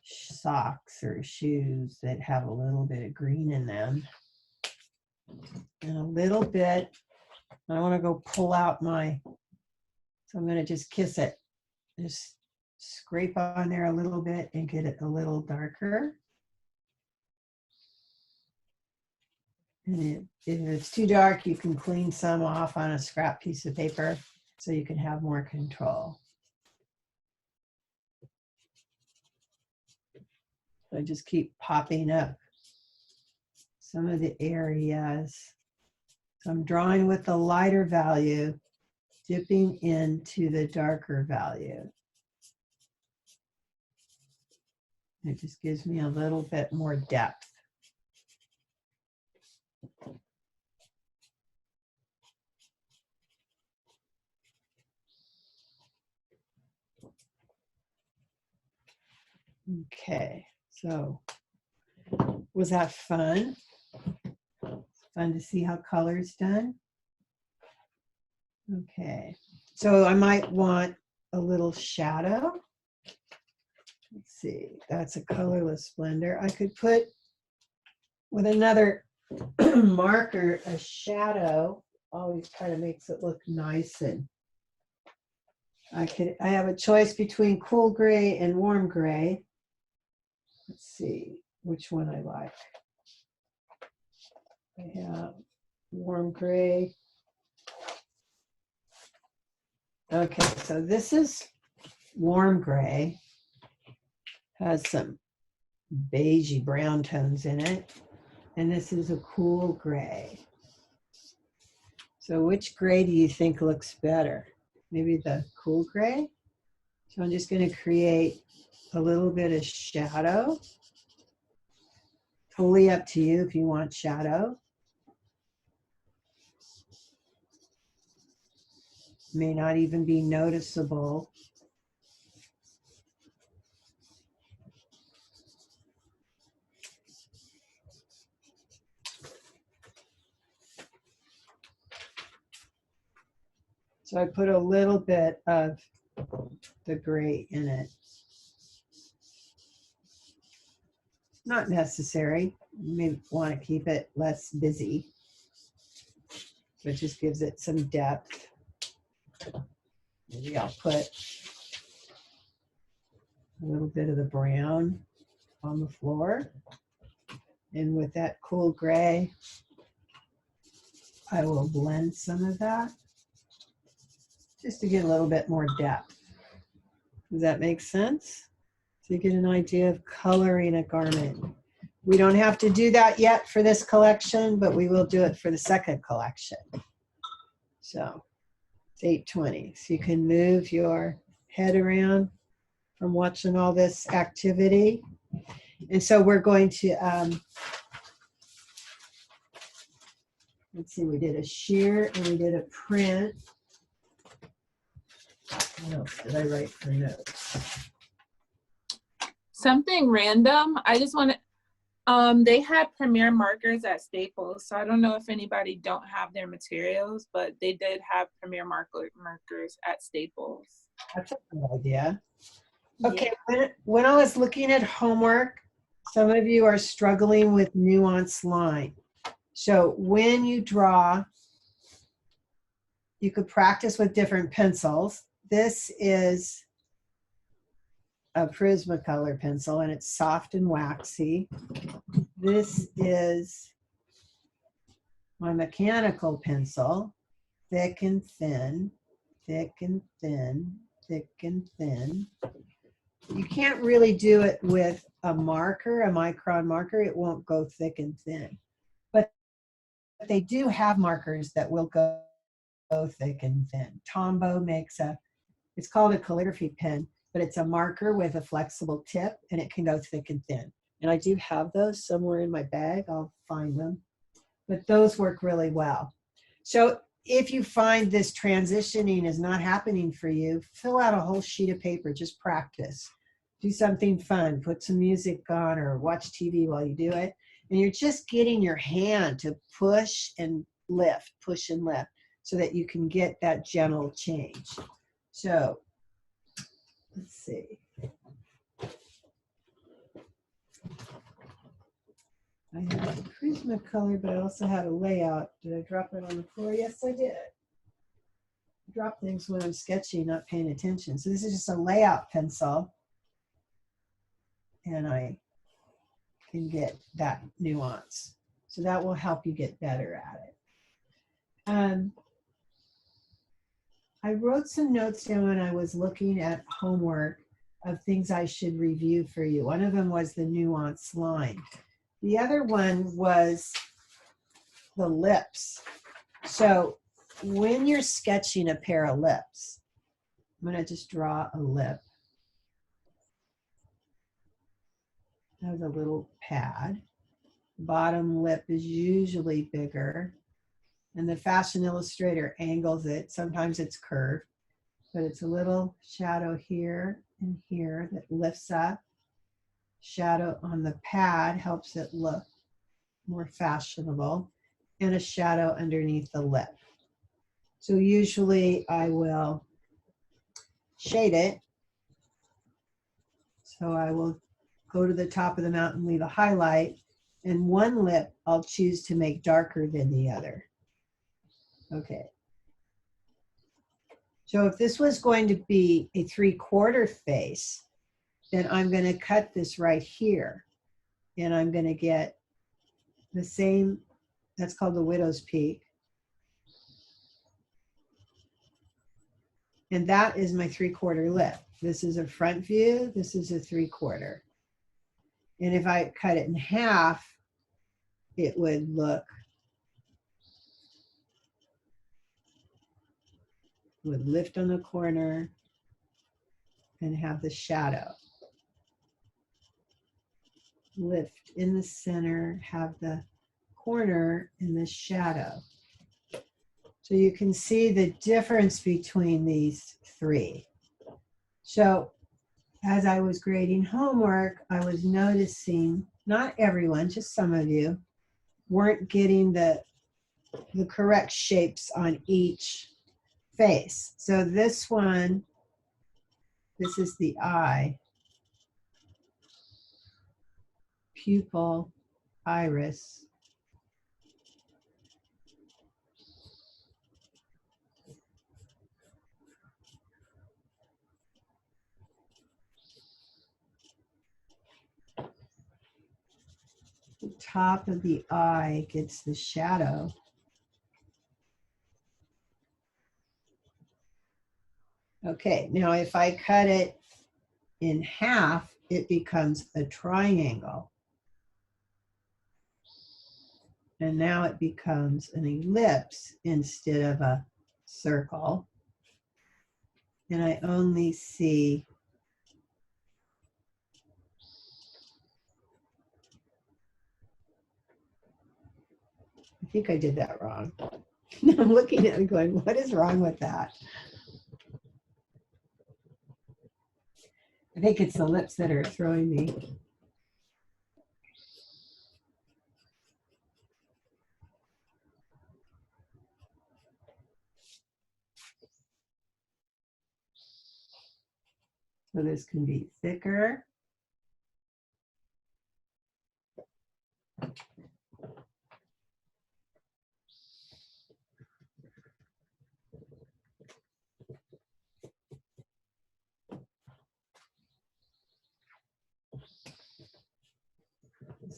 socks or shoes that have a little bit of green in them. And a little bit, I want to go pull out my, so I'm going to just kiss it. Just scrape on there a little bit and get it a little darker. And if it's too dark, you can clean some off on a scrap piece of paper so you can have more control. So I just keep popping up some of the areas. So I'm drawing with the lighter value, dipping into the darker value. It just gives me a little bit more depth. Okay, so was that fun? Fun to see how color's done? Okay, so I might want a little shadow. Let's see, that's a colorless blender. I could put with another marker a shadow, always kind of makes it look nice. And I have a choice between cool gray and warm gray. Let's see which one I like. I have warm gray. Okay, so this is warm gray. Has some beigey brown tones in it. And this is a cool gray. So which gray do you think looks better? Maybe the cool gray? So I'm just going to create a little bit of shadow. Totally up to you if you want shadow. May not even be noticeable. So I put a little bit of the gray in it. Not necessary. You may want to keep it less busy. So it just gives it some depth. Maybe I'll put a little bit of the brown on the floor. And with that cool gray, I will blend some of that just to get a little bit more depth. Does that make sense? So you get an idea of coloring a garment. We don't have to do that yet for this collection, but we will do it for the second collection. So it's 8:20. So you can move your head around from watching all this activity. And so we're going to, let's see, we did a sheer and we did a print. What else did I write for notes? Something random. I just want to, they had Premier markers at Staples. So I don't know if anybody don't have their materials, but they did have Premier markers at Staples. That's a good idea. Okay, when I was looking at homework, some of you are struggling with nuance line. So when you draw you could practice with different pencils. This is a Prismacolor pencil and it's soft and waxy. This is my mechanical pencil, thick and thin, thick and thin, thick and thin. You can't really do it with a marker, a micron marker. It won't go thick and thin. But they do have markers that will go thick and thin. Tombow makes it's called a calligraphy pen, but it's a marker with a flexible tip and it can go thick and thin. And I do have those somewhere in my bag. I'll find them. But those work really well. So if you find this transitioning is not happening for you, fill out a whole sheet of paper, just practice. Do something fun, put some music on or watch TV while you do it. And you're just getting your hand to push and lift so that you can get that gentle change. So let's see. I had a Prismacolor, but I also had a layout. Did I drop it on the floor? Yes, I did. I drop things when I'm sketching, not paying attention. So this is just a layout pencil. And I can get that nuance. So that will help you get better at it. I wrote some notes down when I was looking at homework of things I should review for you. One of them was the nuance line. The other one was the lips. So when you're sketching a pair of lips, I'm going to just draw a lip. I have a little pad. Bottom lip is usually bigger. And the Fashion Illustrator angles it. Sometimes it's curved, but it's a little shadow here and here that lifts up. Shadow on the pad helps it look more fashionable, and a shadow underneath the lip. So usually I will shade it. So I will go to the top of the mountain, leave a highlight, and one lip I'll choose to make darker than the other. Okay. So if this was going to be a 3/4 face, then I'm going to cut this right here. And I'm going to get the same, that's called the widow's peak. And that is my 3/4 lip. This is a front view, this is a 3/4. And if I cut it in half, it would look, would lift on the corner and have the shadow. Lift in the center, have the corner and the shadow. So you can see the difference between these three. So as I was grading homework, I was noticing, not everyone, just some of you, weren't getting the correct shapes on each face. So this one, this is the eye, pupil, iris. The top of the eye gets the shadow. Okay, now if I cut it in half, it becomes a triangle. And now it becomes an ellipse instead of a circle. And I only see I think I did that wrong. I'm looking at it going, what is wrong with that? I think it's the lips that are throwing me. So this can be thicker.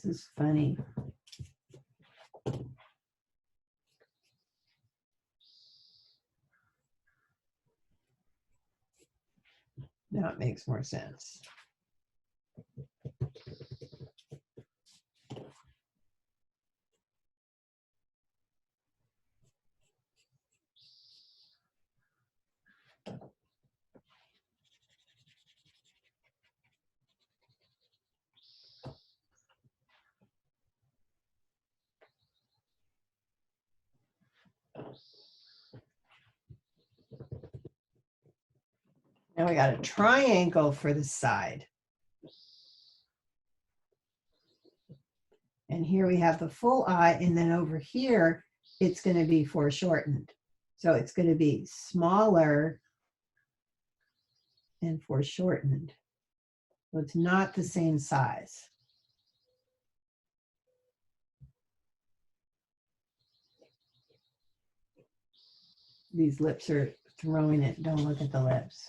This is funny. Now it makes more sense. Now we got a triangle for the side. And here we have the full eye, and then over here, it's going to be foreshortened. So it's going to be smaller and foreshortened. So it's not the same size. These lips are throwing it. Don't look at the lips.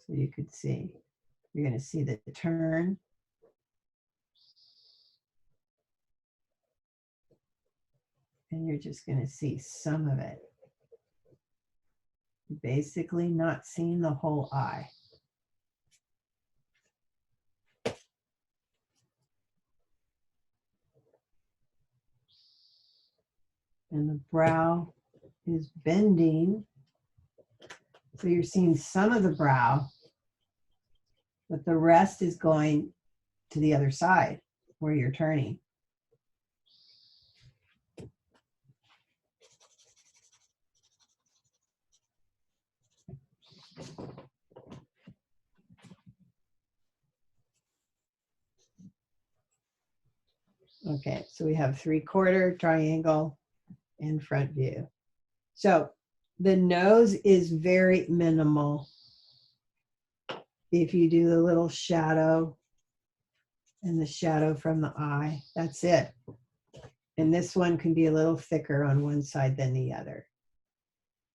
So you could see. You're going to see the turn. And you're just going to see some of it. Basically not seeing the whole eye. And the brow is bending. So you're seeing some of the brow, but the rest is going to the other side where you're turning. Okay, so we have 3/4, triangle, and front view. So the nose is very minimal. If you do the little shadow and the shadow from the eye, that's it. And this one can be a little thicker on one side than the other.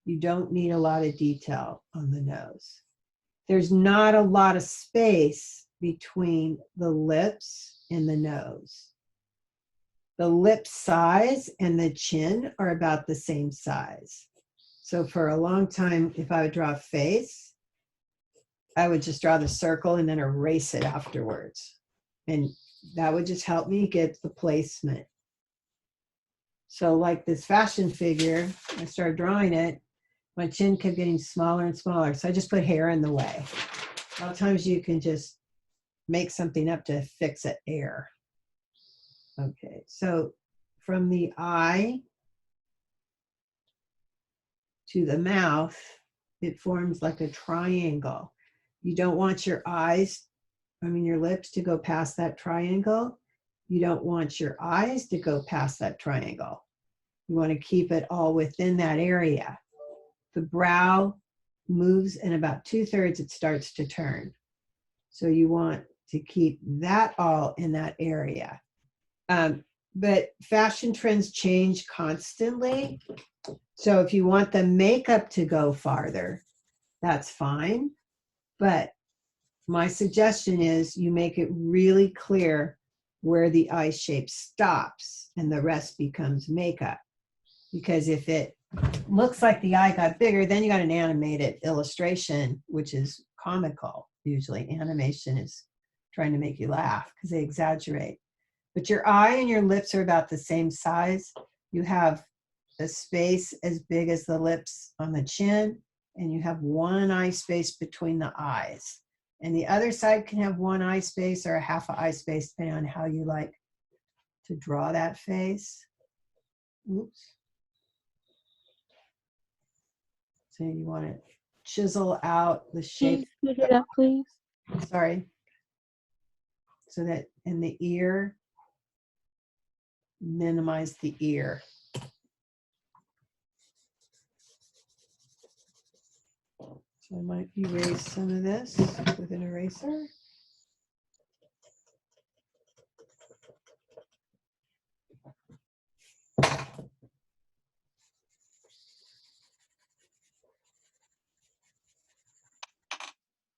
You don't need a lot of detail on the nose. There's not a lot of space between the lips and the nose. The lip size and the chin are about the same size. So for a long time, if I would draw a face, I would just draw the circle and then erase it afterwards. And that would just help me get the placement. So like this fashion figure, I started drawing it, my chin kept getting smaller and smaller. So I just put hair in the way. A lot of times you can just make something up to fix it air. Okay, so from the eye to the mouth, it forms like a triangle. You don't want your your lips to go past that triangle. You don't want your eyes to go past that triangle. You want to keep it all within that area. The brow moves and about 2/3 it starts to turn. So you want to keep that all in that area. But fashion trends change constantly. So if you want the makeup to go farther, that's fine. But my suggestion is you make it really clear where the eye shape stops and the rest becomes makeup. Because if it looks like the eye got bigger, then you got an animated illustration, which is comical. Usually animation is trying to make you laugh because they exaggerate. But your eye and your lips are about the same size. You have a space as big as the lips on the chin, and you have one eye space between the eyes. And the other side can have one eye space or a half an eye space, depending on how you like to draw that face. Oops. So you want to chisel out the Can shape. you speed it up, please? Sorry. So that in the ear, minimize the ear. So I might erase some of this with an eraser.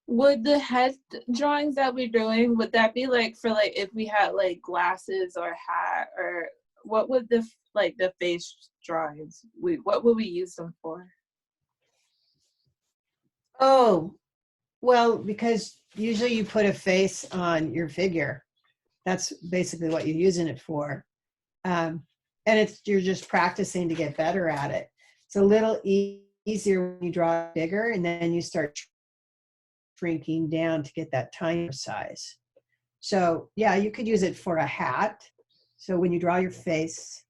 Would the head drawings that we're doing, would that be like for like if we had like glasses or hat, or what would the like the face drawings, what would we use them for? Oh, well, because usually you put a face on your figure. That's basically what you're using it for. And you're just practicing to get better at it. It's a little easier when you draw bigger and then you start shrinking down to get that tinier size. So yeah, you could use it for a hat. So when you draw your face,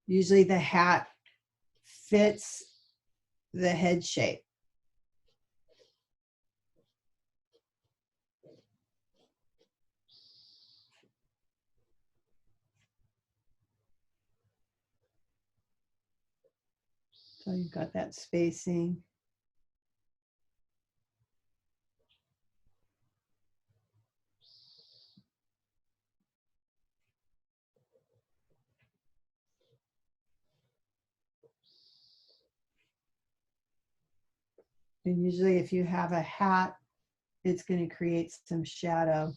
usually the hat fits the head shape. So you've got that spacing. And usually if you have a hat, it's going to create some shadow.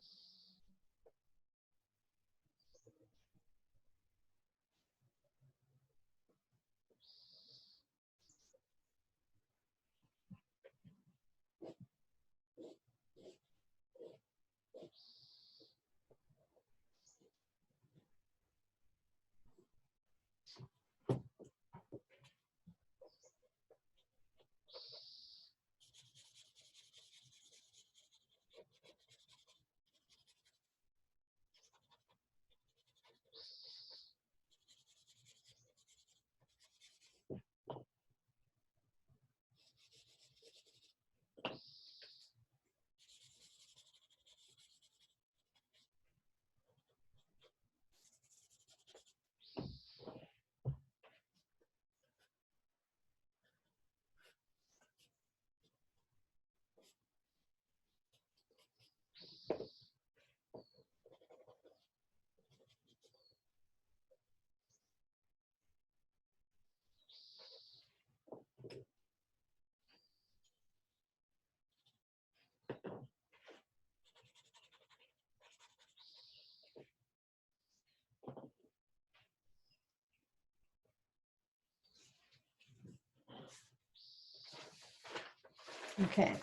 Okay,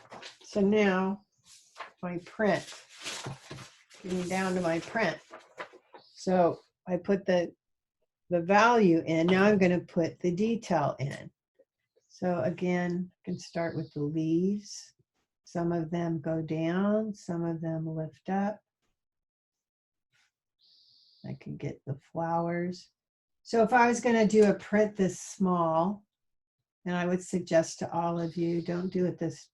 so now my print, getting down to my print. So I put the value in. Now I'm going to put the detail in. So again, I can start with the leaves. Some of them go down, some of them lift up. I can get the flowers. So if I was going to do a print this small, and I would suggest to all of you, don't do it this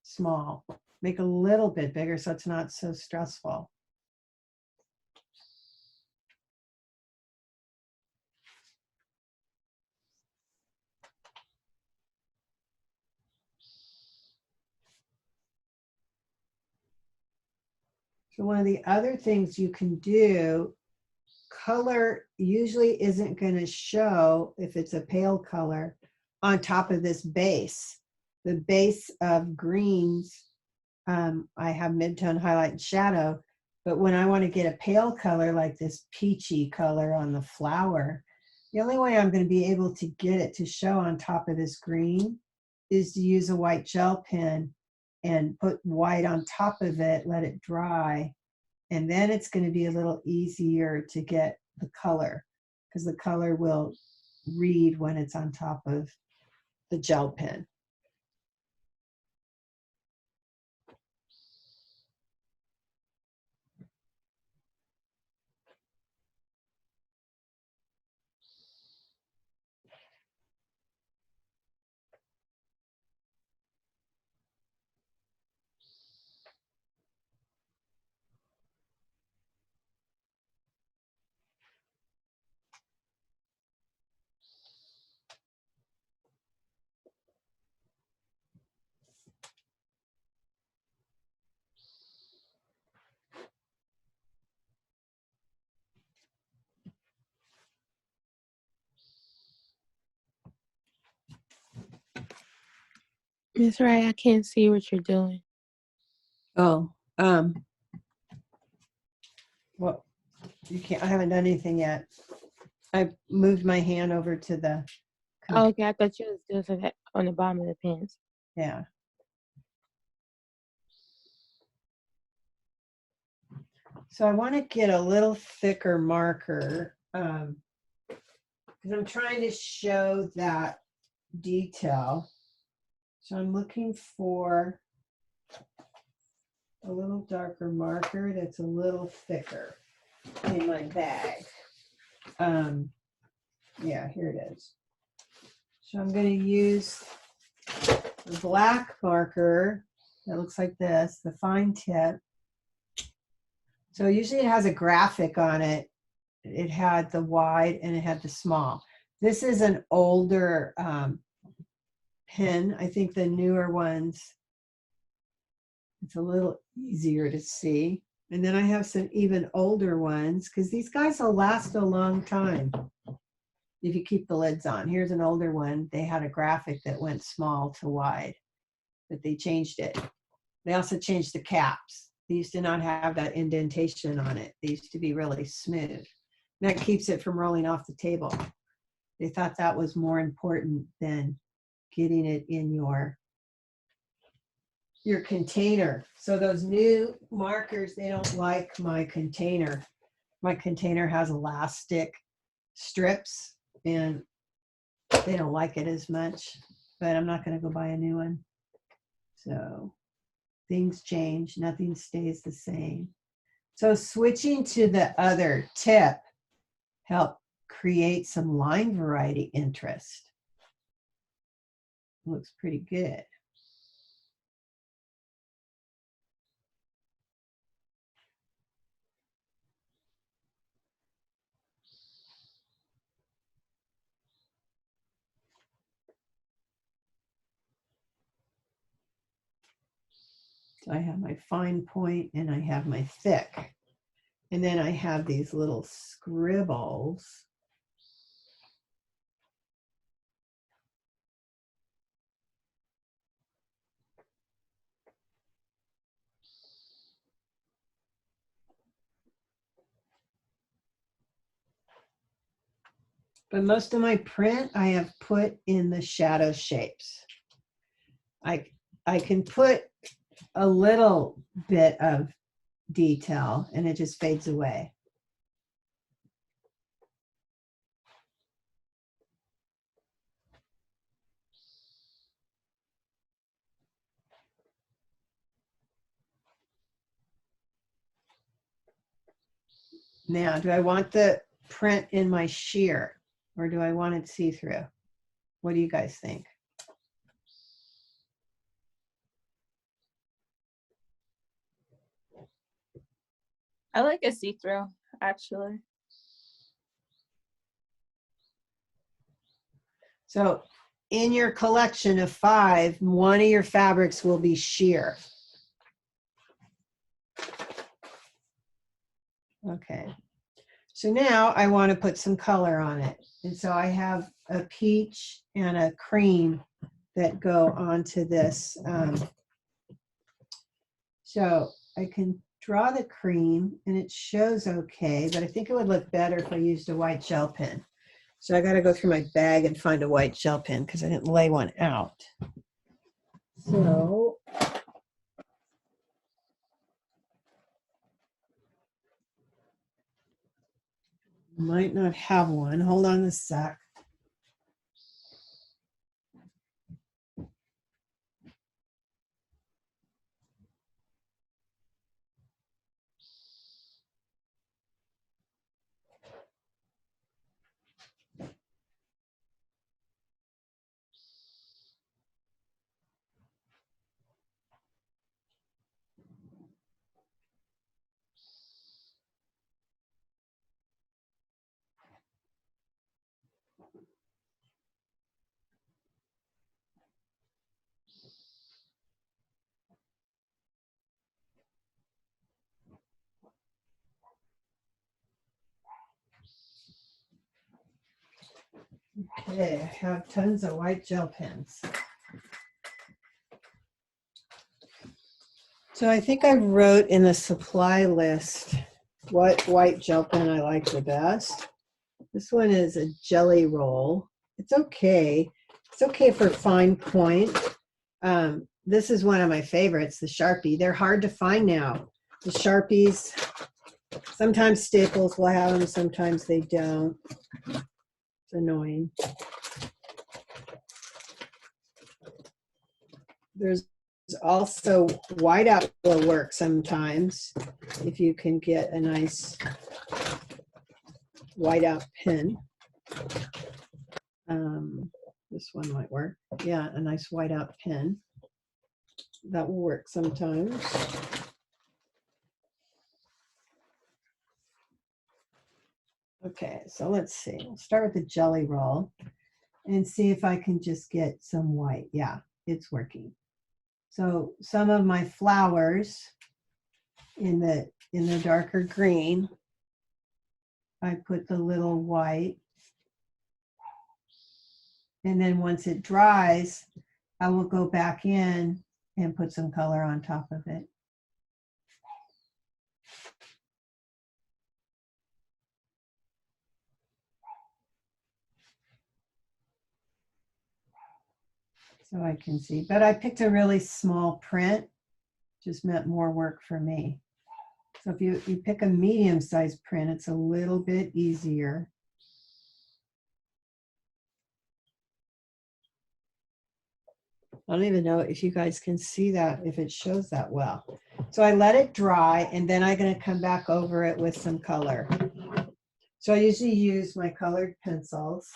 small. Make a little bit bigger so it's not so stressful. So one of the other things you can do, color usually isn't going to show if it's a pale color on top of this base. The base of greens, I have midtone, highlight, and shadow, but when I want to get a pale color like this peachy color on the flower, the only way I'm going to be able to get it to show on top of this green is to use a white gel pen and put white on top of it, let it dry, and then it's going to be a little easier to get the color because the color will read when it's on top of the gel pen. Miss Wright, I can't see what you're doing. Oh, well, you can't, I haven't done anything yet. I moved my hand over to the, Oh, okay, I thought you was doing something on the bottom of the pants. yeah. So I want to get a little thicker marker, because I'm trying to show that detail. So I'm looking for a little darker marker that's a little thicker in my bag. Yeah, here it is. So I'm going to use the black marker that looks like this, the fine tip. So usually it has a graphic on it. It had the wide and it had the small. This is an older pen. I think the newer ones, it's a little easier to see. And then I have some even older ones because these guys will last a long time if you keep the lids on. Here's an older one. They had a graphic that went small to wide, but they changed it. They also changed the caps. They used to not have that indentation on it. They used to be really smooth. And that keeps it from rolling off the table. They thought that was more important than getting it in your container. So those new markers, they don't like my container. My container has elastic strips and they don't like it as much, but I'm not going to go buy a new one. So things change, nothing stays the same. So switching to the other tip helped create some line variety interest. Looks pretty good. So I have my fine point and I have my thick. And then I have these little scribbles. But most of my print I have put in the shadow shapes. I can put a little bit of detail and it just fades away. Now, do I want the print in my sheer or do I want it see-through? What do you guys think? I like a see-through, actually. So in your collection of 5, one of your fabrics will be sheer. Okay. So now I want to put some color on it. And so I have a peach and a cream that go onto this. So I can draw the cream and it shows okay, but I think it would look better if I used a white gel pen. So I got to go through my bag and find a white gel pen because I didn't lay one out. So might not have one. Hold on a sec. Okay, I have tons of white gel pens. So I think I wrote in the supply list what white gel pen I like the best. This one is a Jelly Roll. It's okay. It's okay for fine point. This is one of my favorites, the Sharpie. They're hard to find now. The Sharpies, sometimes Staples will have them, sometimes they don't. It's annoying. There's also whiteout will work sometimes if you can get a nice whiteout pen. This one might work. Yeah, a nice whiteout pen. That will work sometimes. Okay, so let's see. We'll start with the Jelly Roll and see if I can just get some white. Yeah, it's working. So some of my flowers in the darker green, I put the little white. And then once it dries, I will go back in and put some color on top of it. So I can see, but I picked a really small print, just meant more work for me. So if you pick a medium-sized print, it's a little bit easier. I don't even know if you guys can see that, if it shows that well. So I let it dry, and then I'm going to come back over it with some color. So I usually use my colored pencils.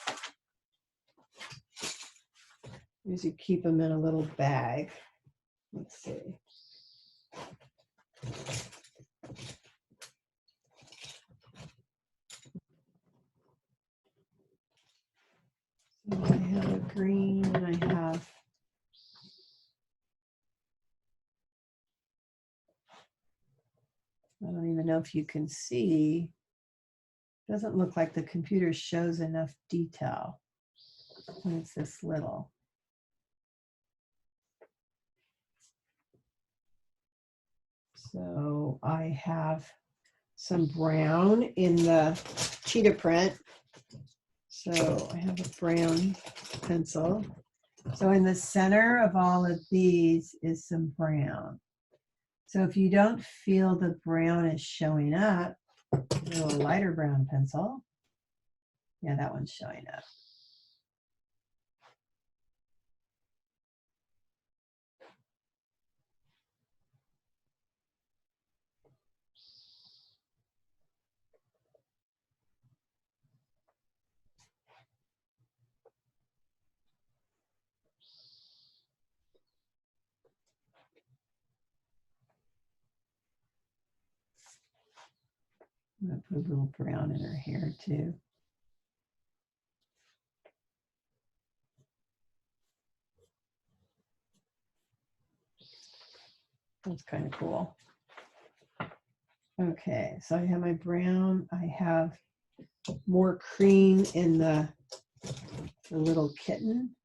Usually keep them in a little bag. Let's see. So I have a green and I have I don't even know if you can see. Doesn't look like the computer shows enough detail when it's this little. So I have some brown in the cheetah print. So I have a brown pencil. So in the center of all of these is some brown. So if you don't feel the brown is showing up, a little lighter brown pencil. Yeah, that one's showing up. I'm going to put a little brown in her hair too. That's kind of cool. Okay, so I have my brown. I have more cream in the little kitten.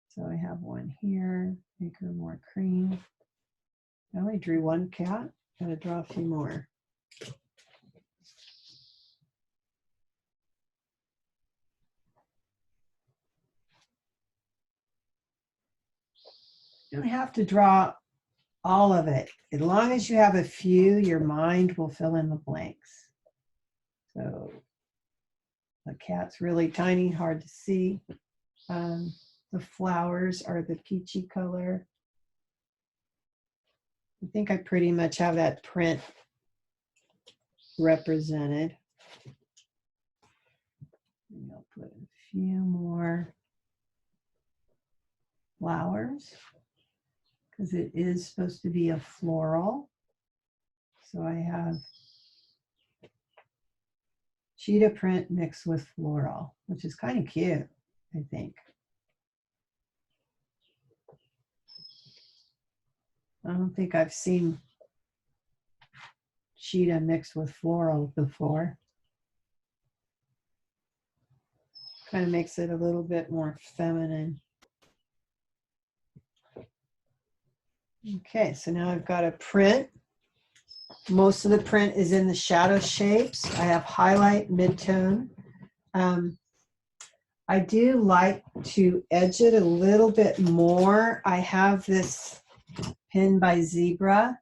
So I have one here, make her more cream. I only drew one cat. Gotta draw a few more. You don't have to draw all of it. As long as you have a few, your mind will fill in the blanks. So the cat's really tiny, hard to see. The flowers are the peachy color. I think I pretty much have that print represented. And I'll put a few more flowers because it is supposed to be a floral. So I have cheetah print mixed with floral, which is kind of cute, I think. I don't think I've seen cheetah mixed with floral before. Kind of makes it a little bit more feminine. Okay, so now I've got a print. Most of the print is in the shadow shapes. I have highlight, midtone. I do like to edge it a little bit more. I have this pen by Zebra.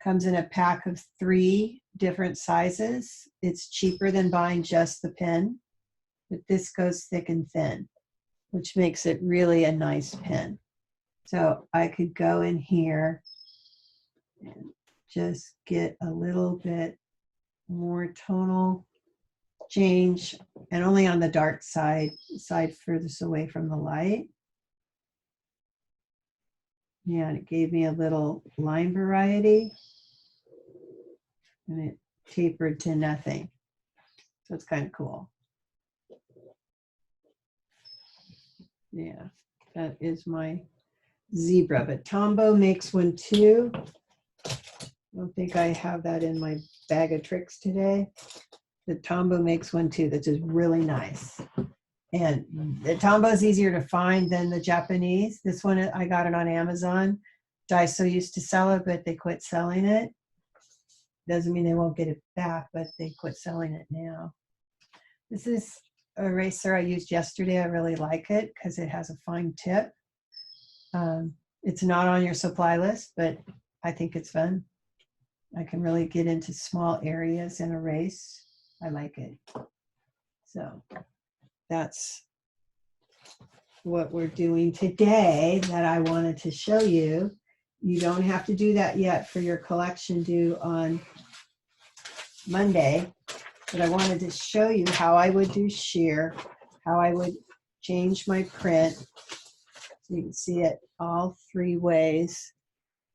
Comes in a pack of 3 different sizes. It's cheaper than buying just the pen, but this goes thick and thin, which makes it really a nice pen. So I could go in here and just get a little bit more tonal change, and only on the dark side furthest away from the light. Yeah, and it gave me a little line variety, and it tapered to nothing. So it's kind of cool. Yeah, that is my Zebra, but Tombow makes one too. I don't think I have that in my bag of tricks today. The Tombow makes one too that's just really nice. And the Tombow is easier to find than the Japanese. This one, I got it on Amazon. Daiso used to sell it, but they quit selling it. Doesn't mean they won't get it back, but they quit selling it now. This is a eraser I used yesterday. I really like it because it has a fine tip. It's not on your supply list, but I think it's fun. I can really get into small areas and erase. I like it. So that's what we're doing today that I wanted to show you. You don't have to do that yet for your collection due on Monday, but I wanted to show you how I would do sheer, how I would change my print. So you can see it all 3 ways.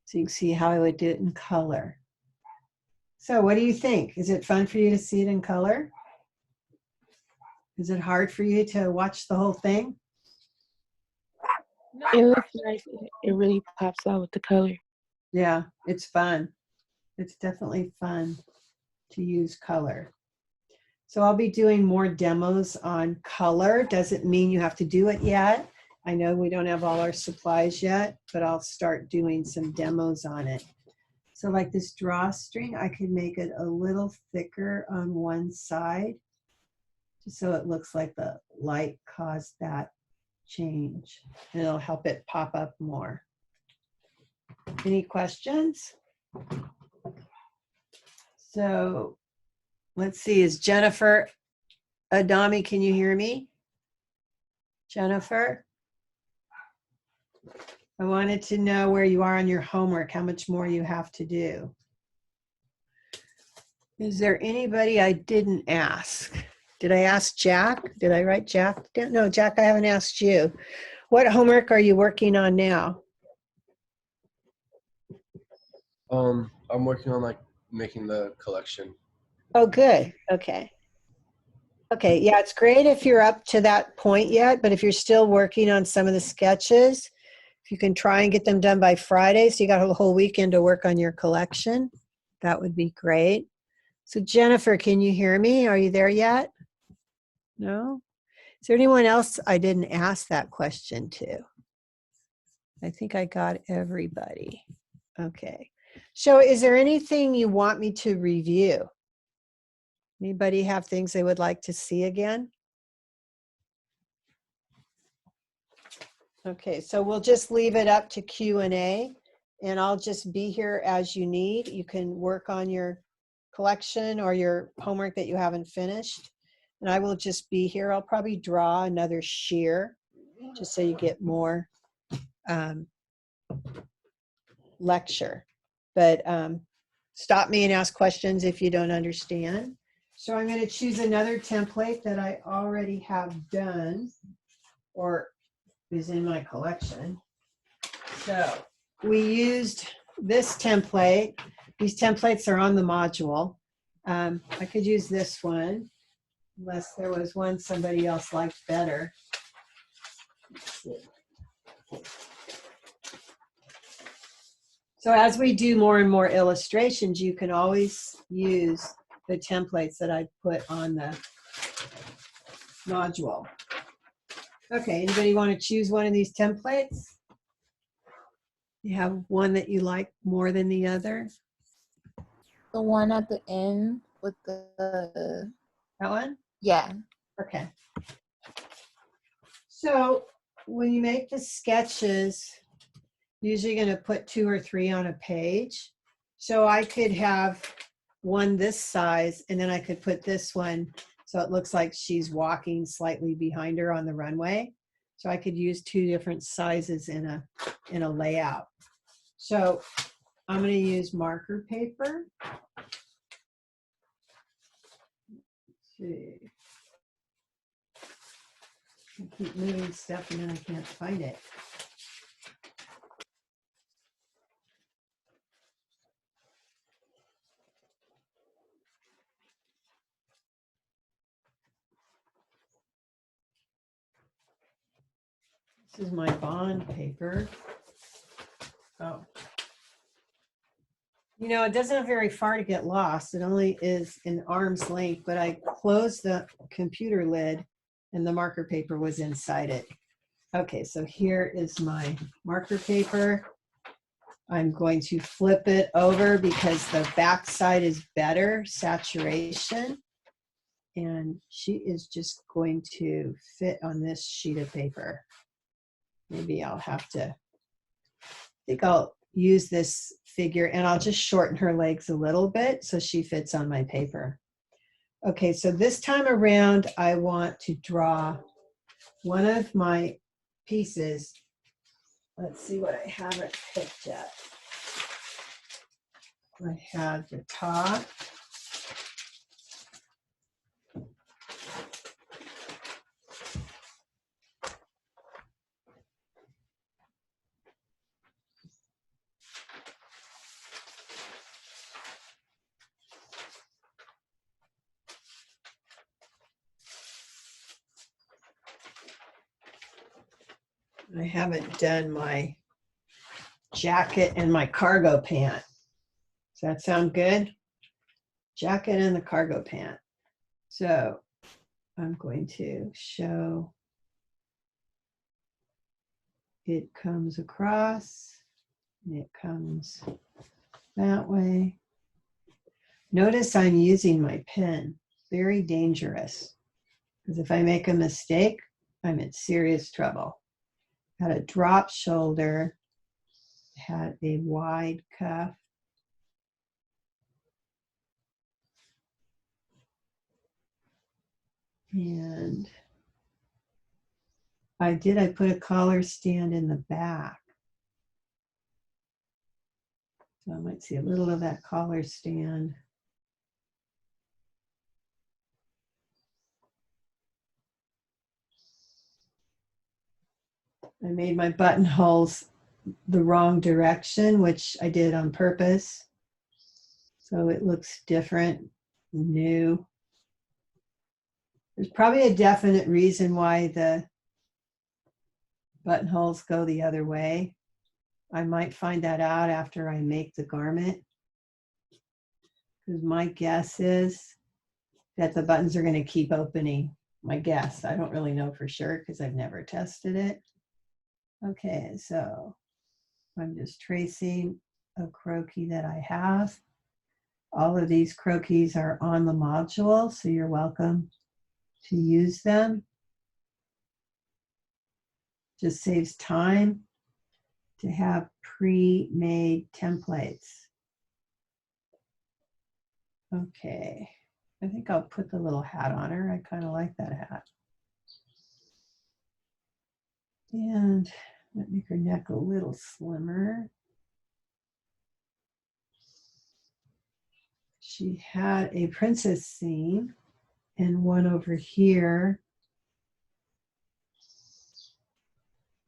So you can see how I would do it in color. So what do you think? Is it fun for you to see it in color? Is it hard for you to watch the whole thing? It looks nice. It really pops out with the color. Yeah, it's fun. It's definitely fun to use color. So I'll be doing more demos on color. Doesn't mean you have to do it yet. I know we don't have all our supplies yet, but I'll start doing some demos on it. So like this drawstring, I could make it a little thicker on one side, just so it looks like the light caused that change. And it'll help it pop up more. Any questions? So let's see, is Jennifer Adami, can you hear me? Jennifer? I wanted to know where you are on your homework, how much more you have to do. Is there anybody I didn't ask? Did I ask Jack? Did I write Jack down? No, Jack, I haven't asked you. What homework are you working on now? I'm working on like making the collection. Oh, good. Okay. Okay. Yeah, it's great if you're up to that point yet, but if you're still working on some of the sketches, if you can try and get them done by Friday, so you got a whole weekend to work on your collection, that would be great. So Jennifer, can you hear me? Are you there yet? No? Is there anyone else I didn't ask that question to? I think I got everybody. Okay. So is there anything you want me to review? Anybody have things they would like to see again? Okay, so we'll just leave it up to Q&A, and I'll just be here as you need. You can work on your collection or your homework that you haven't finished, and I will just be here. I'll probably draw another sheer just so you get more lecture. But stop me and ask questions if you don't understand. So I'm going to choose another template that I already have done or is in my collection. So we used this template. These templates are on the module. I could use this one unless there was one somebody else liked better. Let's see. So as we do more and more illustrations, you can always use the templates that I put on the module. Okay, anybody want to choose one of these templates? You have one that you like more than the other? The one at the end with the That one? yeah. Okay. So when you make the sketches, usually going to put 2 or 3 on a page. So I could have one this size, and then I could put this one so it looks like she's walking slightly behind her on the runway. So I could use 2 different sizes in a layout. So I'm going to use marker paper. Let's see. I keep moving stuff and then I can't find it. This is my bond paper. Oh. You know, it doesn't have very far to get lost. It only is an arm's length, but I closed the computer lid and the marker paper was inside it. Okay, so here is my marker paper. I'm going to flip it over because the back side is better saturation. And she is just going to fit on this sheet of paper. Maybe I'll have to, I think I'll use this figure and I'll just shorten her legs a little bit so she fits on my paper. Okay, so this time around, I want to draw one of my pieces. Let's see what I haven't picked yet. I have the top. I haven't done my jacket and my cargo pant. Does that sound good? Jacket and the cargo pant. So I'm going to show it comes across and it comes that way. Notice I'm using my pen. Very dangerous. Because if I make a mistake, I'm in serious trouble. Had a drop shoulder, had a wide cuff. And I put a collar stand in the back. So I might see a little of that collar stand. I made my buttonholes the wrong direction, which I did on purpose. So it looks different, new. There's probably a definite reason why the buttonholes go the other way. I might find that out after I make the garment. Because my guess is that the buttons are going to keep opening. My guess. I don't really know for sure because I've never tested it. Okay, so I'm just tracing a croquis that I have. All of these croquis are on the module, so you're welcome to use them. Just saves time to have pre-made templates. Okay, I think I'll put the little hat on her. I kind of like that hat. And let me make her neck a little slimmer. She had a princess seam and one over here.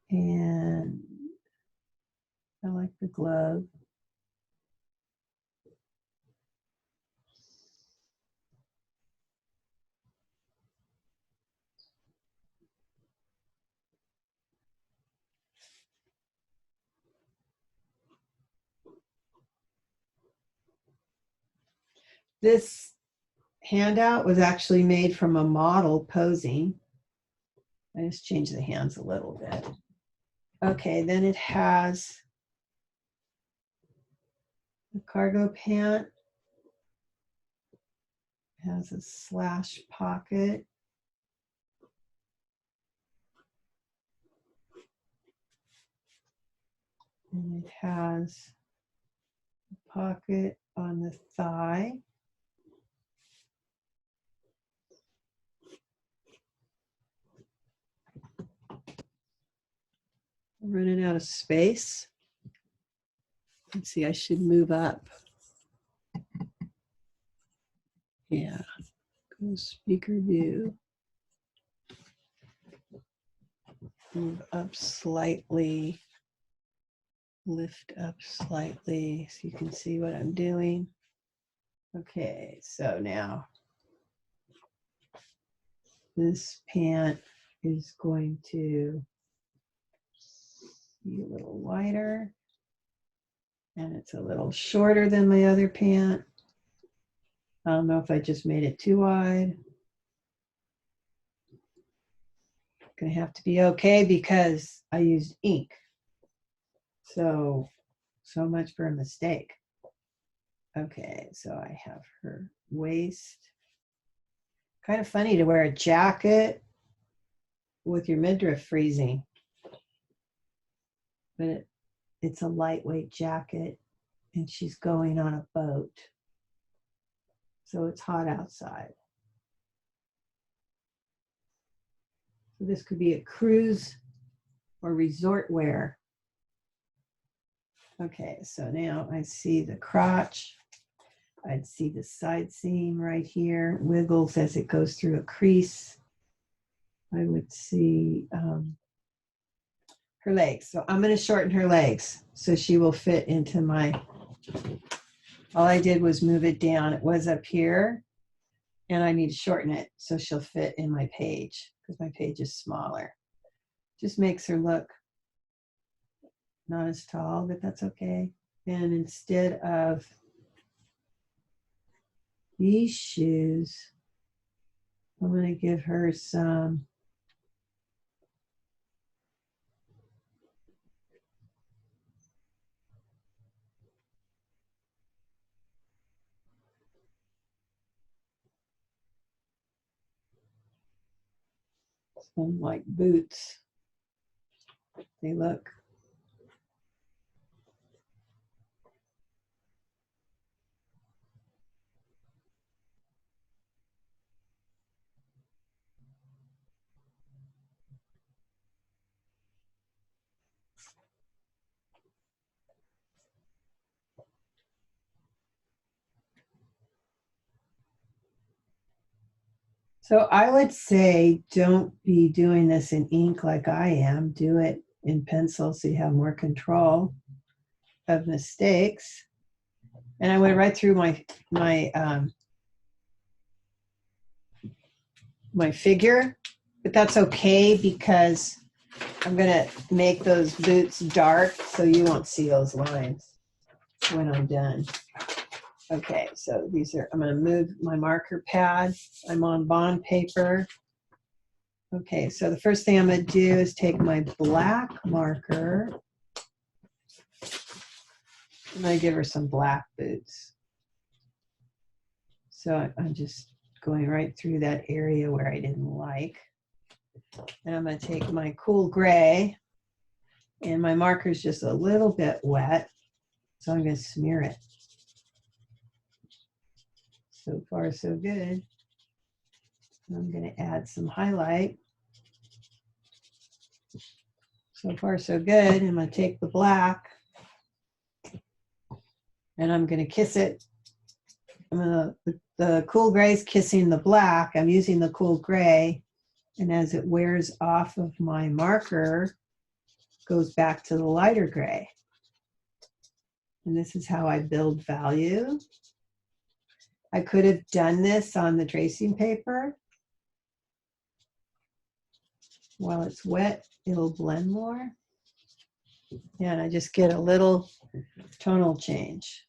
And I like the glove. This handout was actually made from a model posing. I just changed the hands a little bit. Okay, then it has The cargo pant has a slash pocket. And it has a pocket on the thigh. I'm running out of space. Let's see, I should move up. Yeah, go speaker view. Move up slightly. Lift up slightly so you can see what I'm doing. Okay, so now this pant is going to be a little wider, and it's a little shorter than my other pant. I don't know if I just made it too wide. Gonna have to be okay because I used ink. So much for a mistake. Okay, so I have her waist. Kind of funny to wear a jacket with your midriff freezing. But it's a lightweight jacket and she's going on a boat. So it's hot outside. So this could be a cruise or resort wear. Okay, so now I see the crotch. I'd see the side seam right here, wiggles as it goes through a crease. I would see her legs. So I'm going to shorten her legs so she will fit into my, all I did was move it down. It was up here and I need to shorten it so she'll fit in my page because my page is smaller. Just makes her look not as tall, but that's okay. And instead of these shoes, I'm going to give her some like boots. They look so I would say don't be doing this in ink like I am. Do it in pencil so you have more control of mistakes. And I went right through my figure, but that's okay because I'm gonna make those boots dark so you won't see those lines when I'm done. Okay, so these are, I'm gonna move my marker pad. I'm on bond paper. Okay, so the first thing I'm gonna do is take my black marker. I'm gonna give her some black boots. So I'm just going right through that area where I didn't like. And I'm gonna take my cool gray, and my marker's just a little bit wet, so I'm gonna smear it. So far, so good. I'm gonna add some highlight. So far, so good. I'm gonna take the black, and I'm gonna kiss it. The cool gray is kissing the black. I'm using the cool gray, and as it wears off of my marker, goes back to the lighter gray. And this is how I build value. I could have done this on the tracing paper. While it's wet, it'll blend more. And I just get a little tonal change.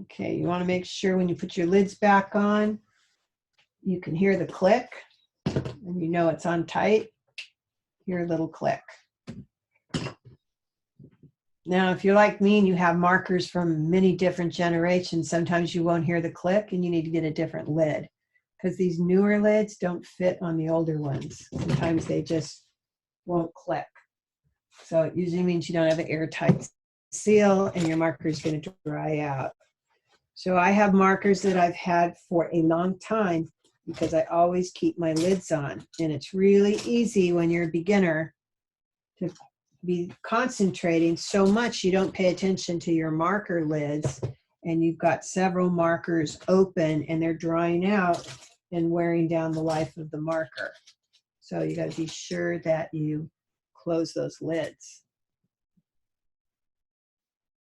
Okay, you want to make sure when you put your lids back on, you can hear the click and you know it's on tight. Hear a little click. Now, if you're like me and you have markers from many different generations, sometimes you won't hear the click and you need to get a different lid because these newer lids don't fit on the older ones. Sometimes they just won't click. So it usually means you don't have an airtight seal and your marker is going to dry out. So I have markers that I've had for a long time because I always keep my lids on. And it's really easy when you're a beginner to be concentrating so much you don't pay attention to your marker lids and you've got several markers open and they're drying out and wearing down the life of the marker. So you got to be sure that you close those lids.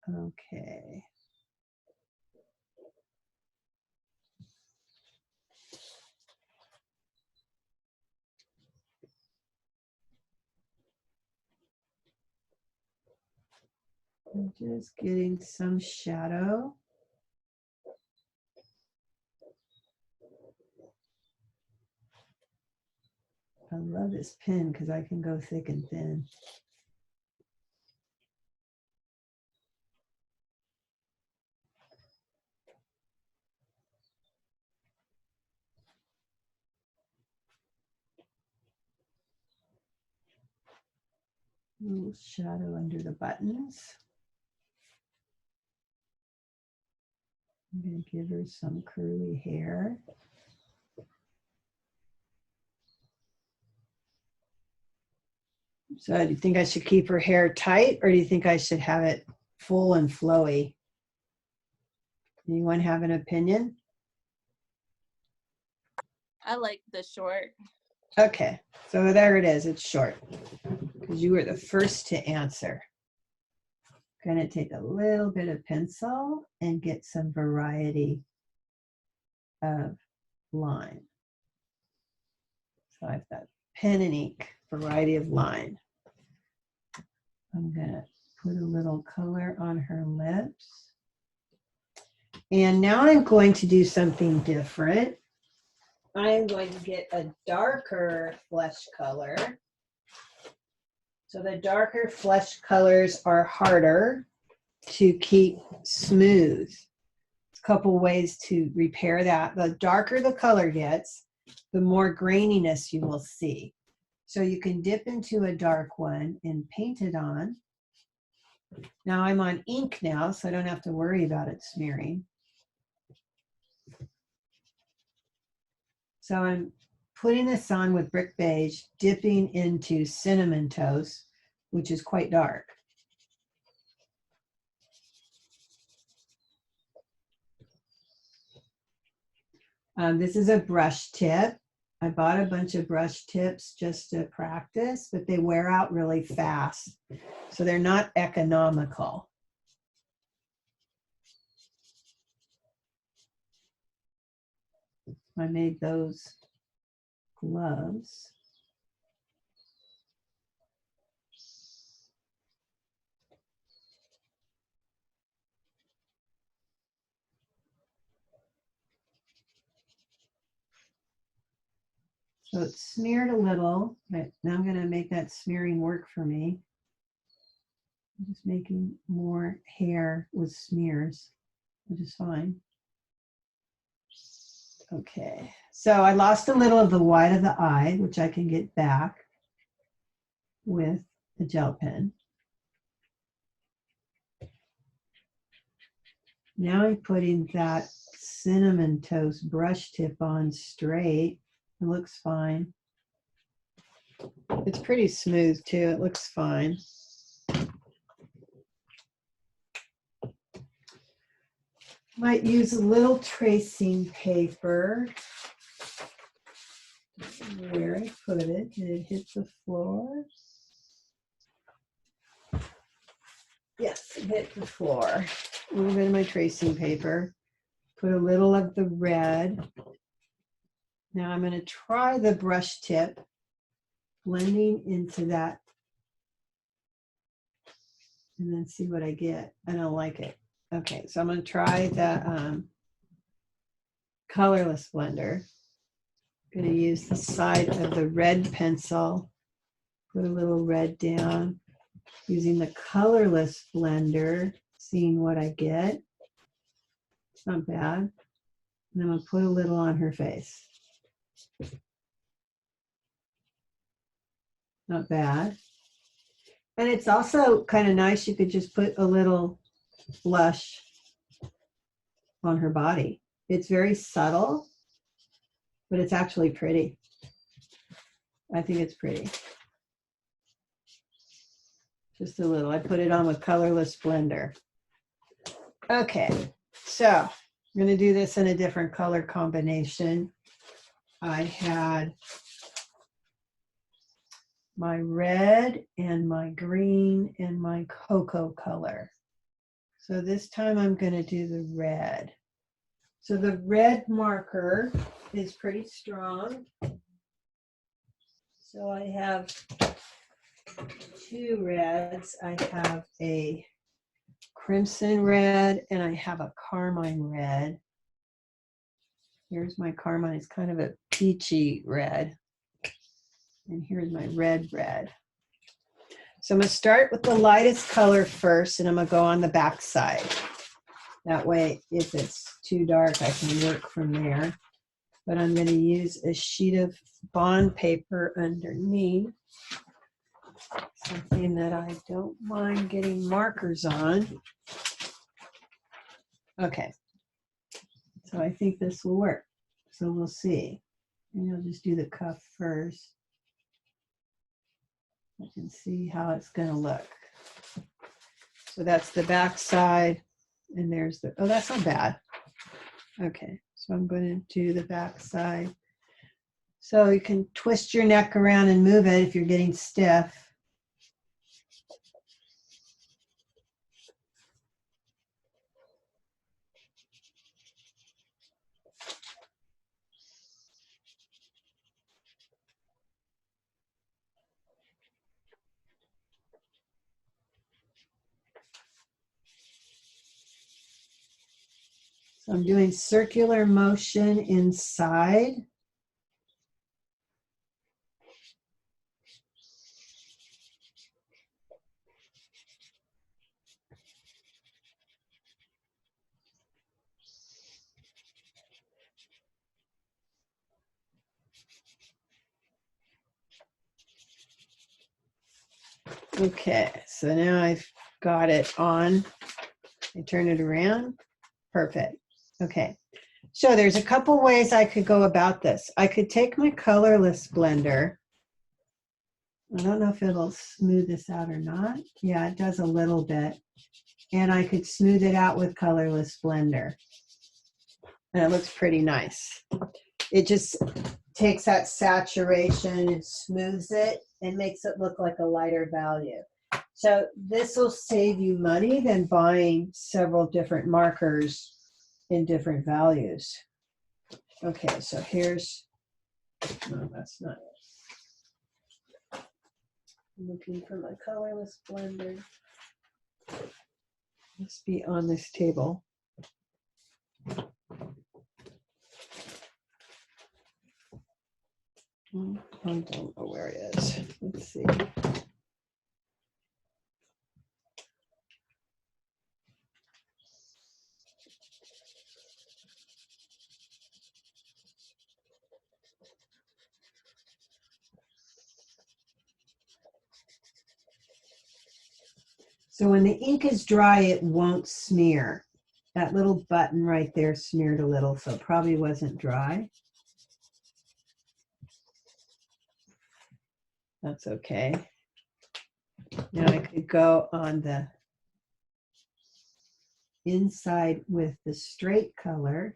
Okay. I'm just getting some shadow. I love this pen because I can go thick and thin. A little shadow under the buttons. I'm going to give her some curly hair. So do you think I should keep her hair tight or do you think I should have it full and flowy? Anyone have an opinion? I like the short. Okay, so there it is. It's short because you were the first to answer. Going to take a little bit of pencil and get some variety of line. So I've got pen and ink, variety of line. I'm going to put a little color on her lips. And now I'm going to do something different. I'm going to get a darker flesh color. So the darker flesh colors are harder to keep smooth. A couple ways to repair that. The darker the color gets, the more graininess you will see. So you can dip into a dark one and paint it on. Now I'm on ink now, so I don't have to worry about it smearing. So I'm putting this on with Brick Beige, dipping into Cinnamon Toast, which is quite dark. This is a brush tip. I bought a bunch of brush tips just to practice, but they wear out really fast. So they're not economical. I made those gloves. So it's smeared a little, but now I'm going to make that smearing work for me. I'm just making more hair with smears, which is fine. Okay, so I lost a little of the white of the eye, which I can get back with the gel pen. Now I'm putting that Cinnamon Toast brush tip on straight. It looks fine. It's pretty smooth too. It looks fine. Might use a little tracing paper. Where I put it, did it hit the floor? Yes, it hit the floor. A little bit of my tracing paper. Put a little of the red. Now I'm going to try the brush tip, blending into that, and then see what I get. I don't like it. Okay, so I'm going to try the colorless blender. I'm going to use the side of the red pencil, put a little red down, using the colorless blender, seeing what I get. It's not bad. And I'm going to put a little on her face. Not bad. And it's also kind of nice. You could just put a little blush on her body. It's very subtle, but it's actually pretty. I think it's pretty. Just a little. I put it on with colorless blender. Okay, so I'm going to do this in a different color combination. I had my red and my green and my cocoa color. So this time I'm going to do the red. So the red marker is pretty strong. So I have two reds. I have a crimson red and I have a carmine red. Here's my carmine. It's kind of a peachy red. And here's my red. So I'm going to start with the lightest color first, and I'm going to go on the back side. That way, if it's too dark, I can work from there. But I'm going to use a sheet of bond paper underneath, something that I don't mind getting markers on. Okay, so I think this will work. So we'll see. And I'll just do the cuff first. You can see how it's going to look. So that's the back side, and there's the, oh, that's not bad. Okay, so I'm going to do the back side. So you can twist your neck around and move it if you're getting stiff. So I'm doing circular motion inside. Okay, so now I've got it on. I turn it around. Perfect. Okay, so there's a couple ways I could go about this. I could take my colorless blender. I don't know if it'll smooth this out or not. Yeah, it does a little bit. And I could smooth it out with colorless blender. And it looks pretty nice. It just takes that saturation and smooths it and makes it look like a lighter value. So this will save you money than buying several different markers in different values. Okay, so here's, no, that's not it. I'm looking for my colorless blender. Must be on this table. I don't know where it is. Let's see. So when the ink is dry, it won't smear. That little button right there smeared a little, so it probably wasn't dry. That's okay. Now I could go on the inside with the straight color.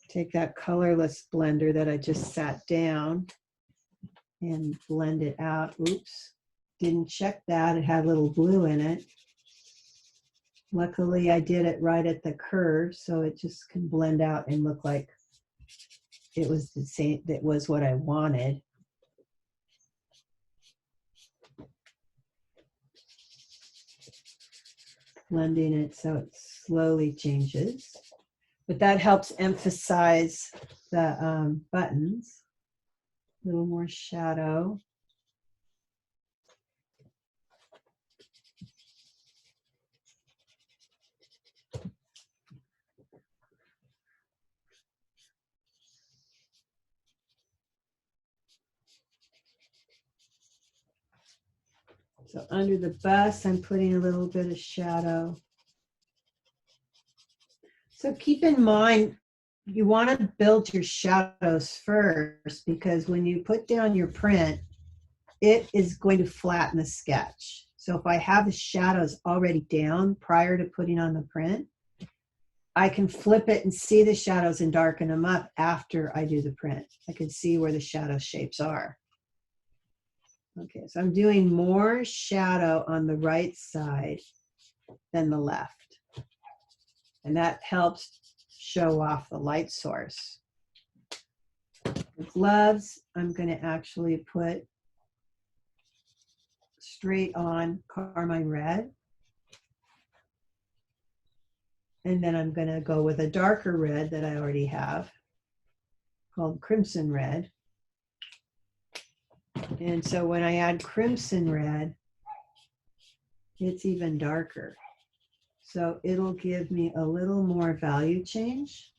Take that colorless blender that I just sat down and blend it out. Oops, didn't check that. It had a little blue in it. Luckily, I did it right at the curve, so it just can blend out and look like it was the same, that was what I wanted. blending it so it slowly changes. But that helps emphasize the buttons. A little more shadow. So under the bust, I'm putting a little bit of shadow. So keep in mind, you want to build your shadows first, because when you put down your print, it is going to flatten the sketch. So if I have the shadows already down prior to putting on the print, I can flip it and see the shadows and darken them up after I do the print. I can see where the shadow shapes are. Okay, so I'm doing more shadow on the right side than the left. And that helps show off the light source. The gloves, I'm going to actually put straight on carmine red. And then I'm going to go with a darker red that I already have called crimson red. And so when I add crimson red, it's even darker. So it'll give me a little more value change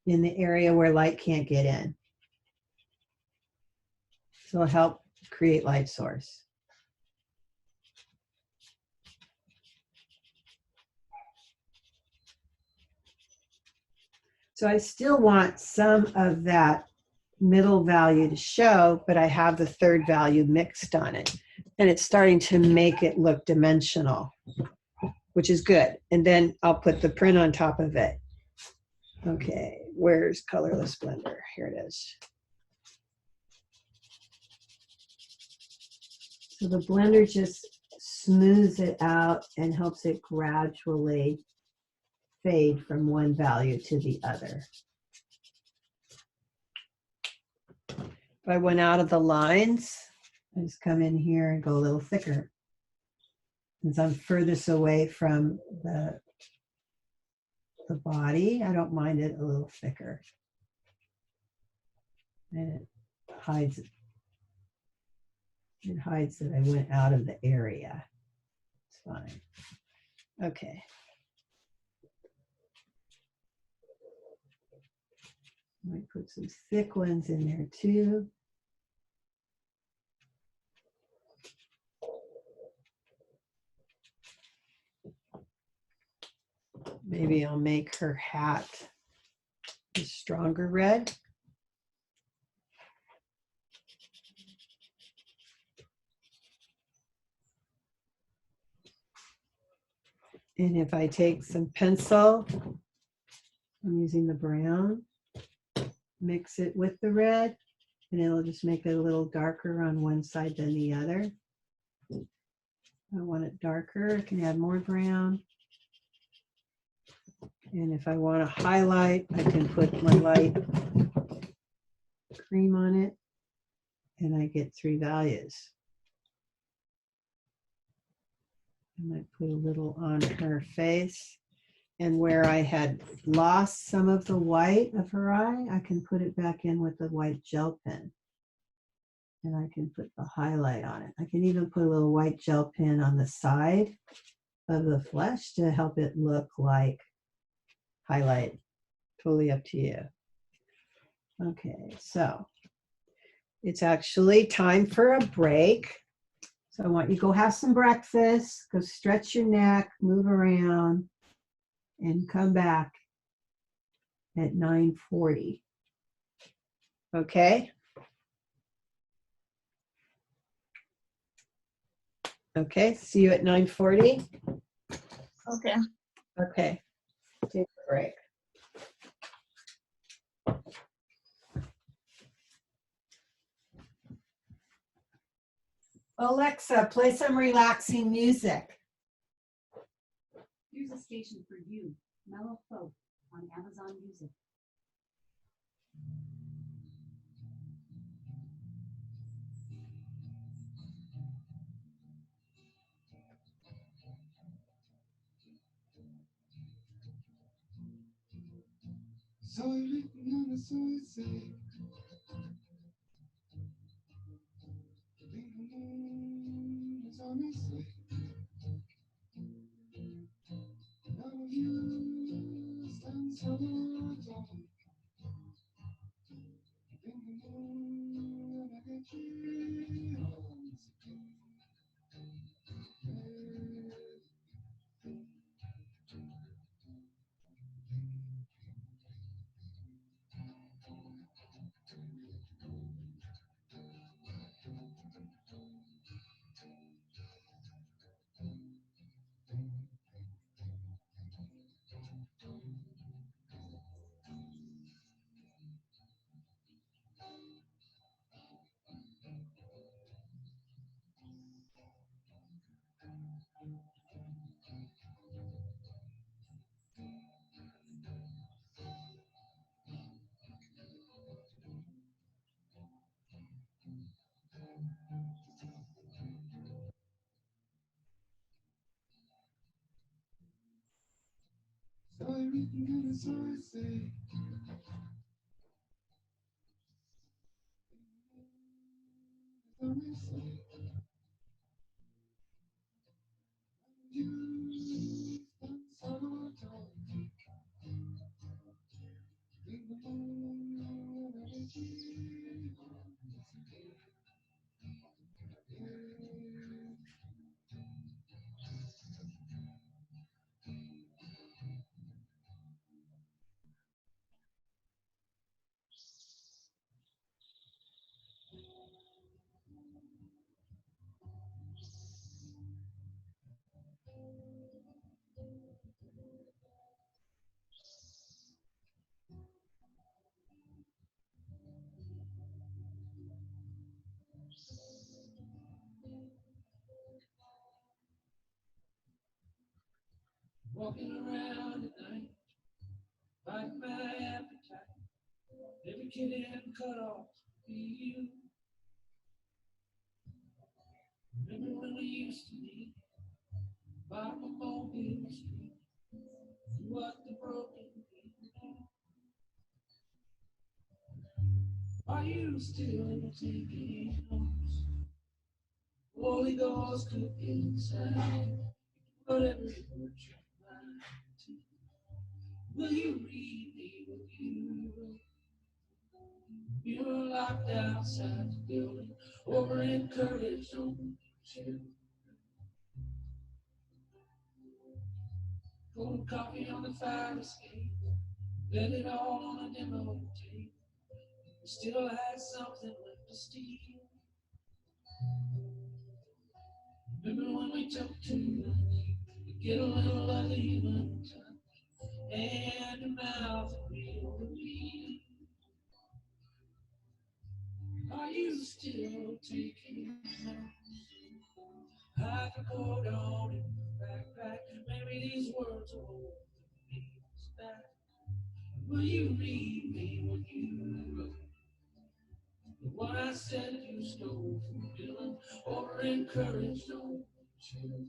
in the area where light can't get in. So it'll help create light source. So I still want some of that middle value to show, but I have the third value mixed on it. And it's starting to make it look dimensional, which is good. And then I'll put the print on top of it. Okay, where's Colorless Blender? Here it is. So the blender just smooths it out and helps it gradually fade from one value to the other. If I went out of the lines, I just come in here and go a little thicker. Since I'm furthest away from the body, I don't mind it a little thicker. And it hides it. It hides that I went out of the area. It's fine. Okay. I might put some thick ones in there too. Maybe I'll make her hat a stronger red. And if I take some pencil, I'm using the brown, mix it with the red, and it'll just make it a little darker on one side than the other. I want it darker, I can add more brown. And if I want to highlight, I can put my light cream on it, and I get 3 values. I might put a little on her face. And where I had lost some of the white of her eye, I can put it back in with the white gel pen. And I can put the highlight on it. I can even put a little white gel pen on the side of the flesh to help it look like highlight. Totally up to you. Okay, so it's actually time for a break. So I want you to go have some breakfast, go stretch your neck, move around, and come back at 9:40. Okay? Okay, see you at 9:40. Okay. Okay, take a break. Alexa, play some relaxing music. Here's a station for you, Mellow Folk on Amazon Music. Walking around at night, fighting my appetite. Every kid in cut off for you. Remember when we used to meet by the mobile street? What the broken people do. Are you still taking notes? Holy Ghost could inside. Whatever you put your mind to. Will you read me what you wrote? You were locked outside the building, over encouraged on you. Cold coffee on the fire escape, let it all on a demo tape. We still had something left to steal. Remember when we took too much to get a little uneven touch, and your mouth real reveal. Are you still taking notes? I could go down in the backpack. Maybe these words will hold the feelings back. Will you read me what you wrote? The one I said you stole from Dylan, or encouraged on you.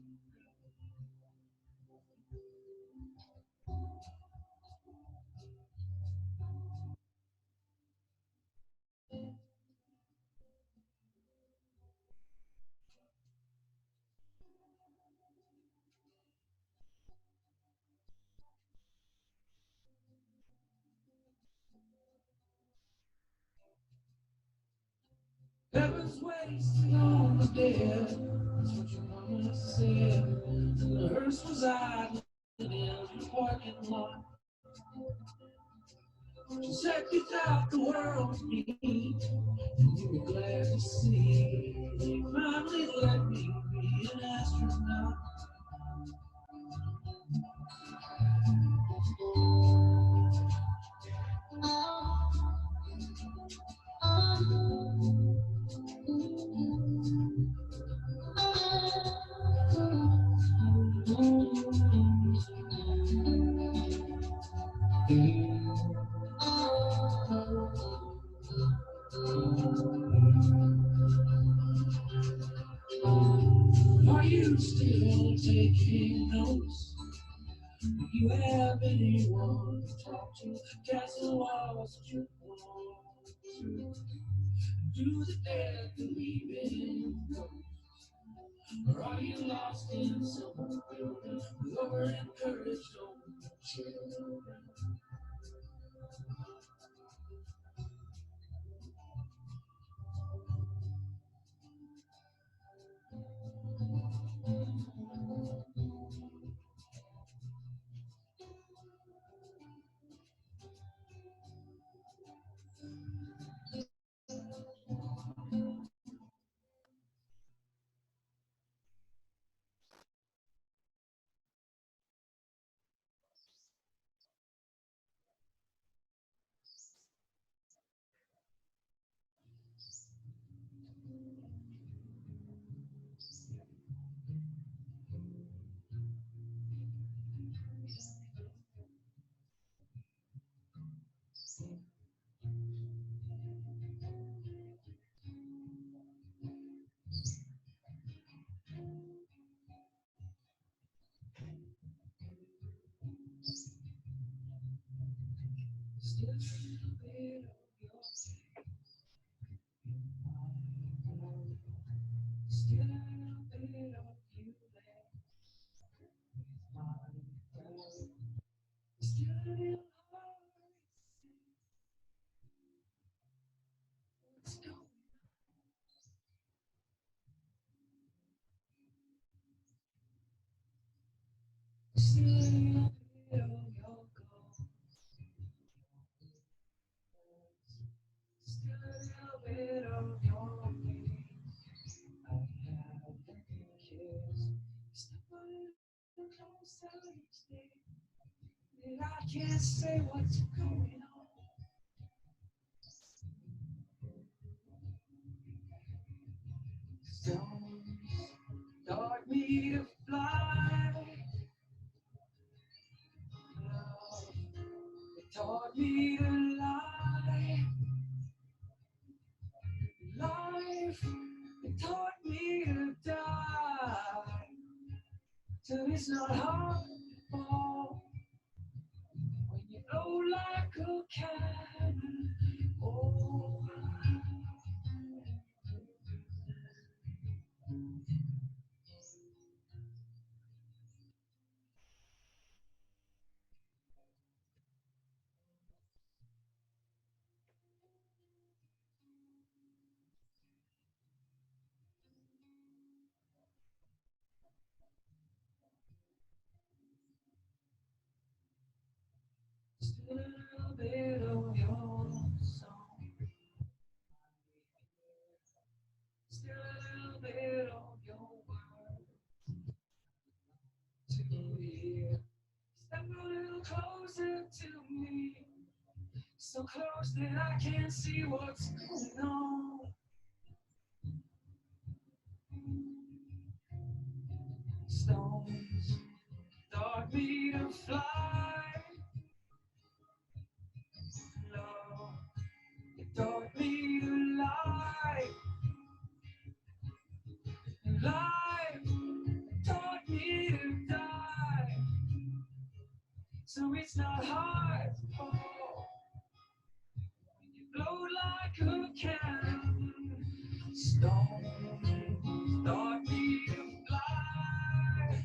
Heaven's wasting on the dead. That's what your mama said. And the hearse was idling in the parking lot. She said you thought the world was me, and you were glad to see. They finally let me be an astronaut. Are you still taking notes? Do you have anyone to talk to? Castle walls that you want to. Do the dead believe in ghosts? Or are you lost in some building with over-encouraged old children? Still a bit of your still a bit of you there. Still a little hard to say what's going on. Still a little bit of your ghost. Still a little bit of your face. I haven't kissed. Step a little closer each day. And I can't say what's going on. Stones taught me to fly. Love, it taught me to lie. Life, it taught me to die. So it's not hard to fall when you blow like a cannon. Oh, still a little bit of your song. Still a little bit of your word to hear. Step a little closer to me, so close that I can't see what's going on. Stones taught me to fly. Love, it taught me to lie. And life, it taught me to die. So it's not hard to fall when you blow like a cannon. Stones taught me to fly.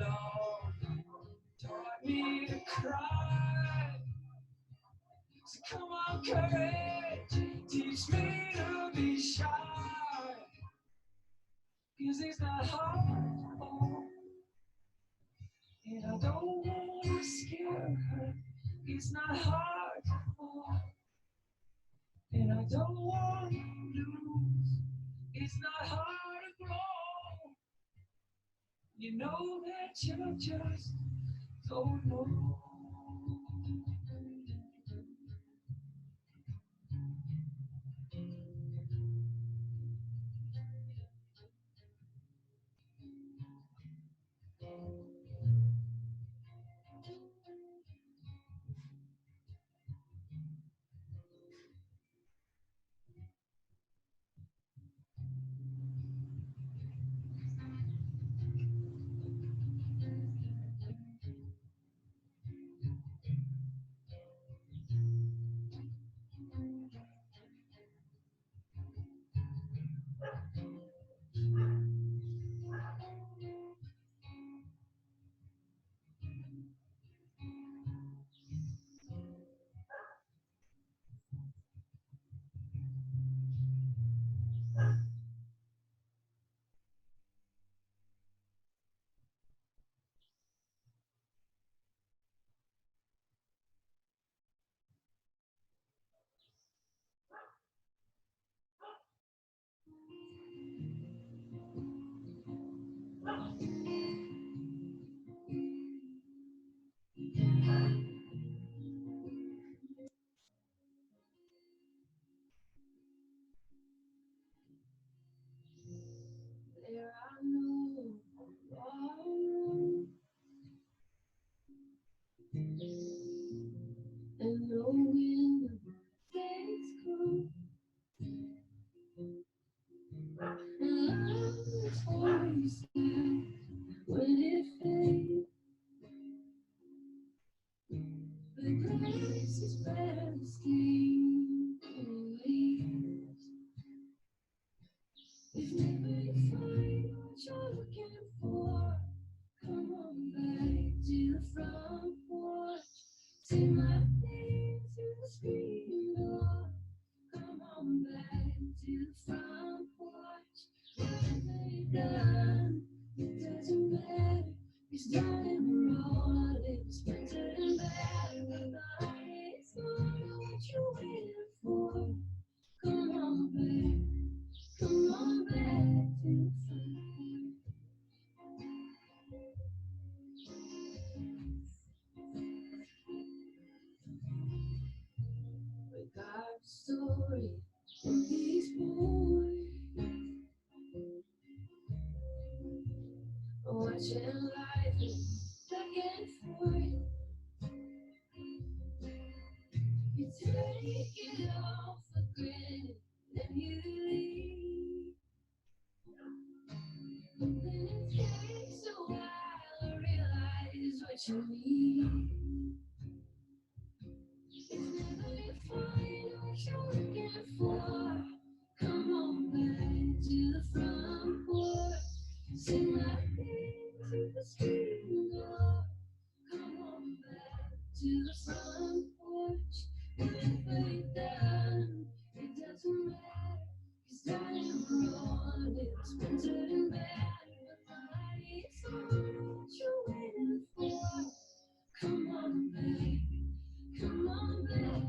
Love taught me to cry. So come on, courage, teach me to be shy. 'Cause it's not hard, and I don't want to scare her. It's not hard, and I don't want to lose. It's not hard to grow. You know that you just don't know. darling, raw lips, printed in bed. It's not what you're waiting for. Come on back, come on back to the fire. We got a story in these boys, watching life back and forth. You take it all for granted, then you leave. And then it takes a while to realize what you need. It's never you find what you're looking for. Come on back to the front porch. Sing my name to the street door. Come on back to the front porch. Whatever you've done, it doesn't matter. 'Cause darling, we're all it's printed in bed. But my lights on, what you're waiting for. Come on back, come on back.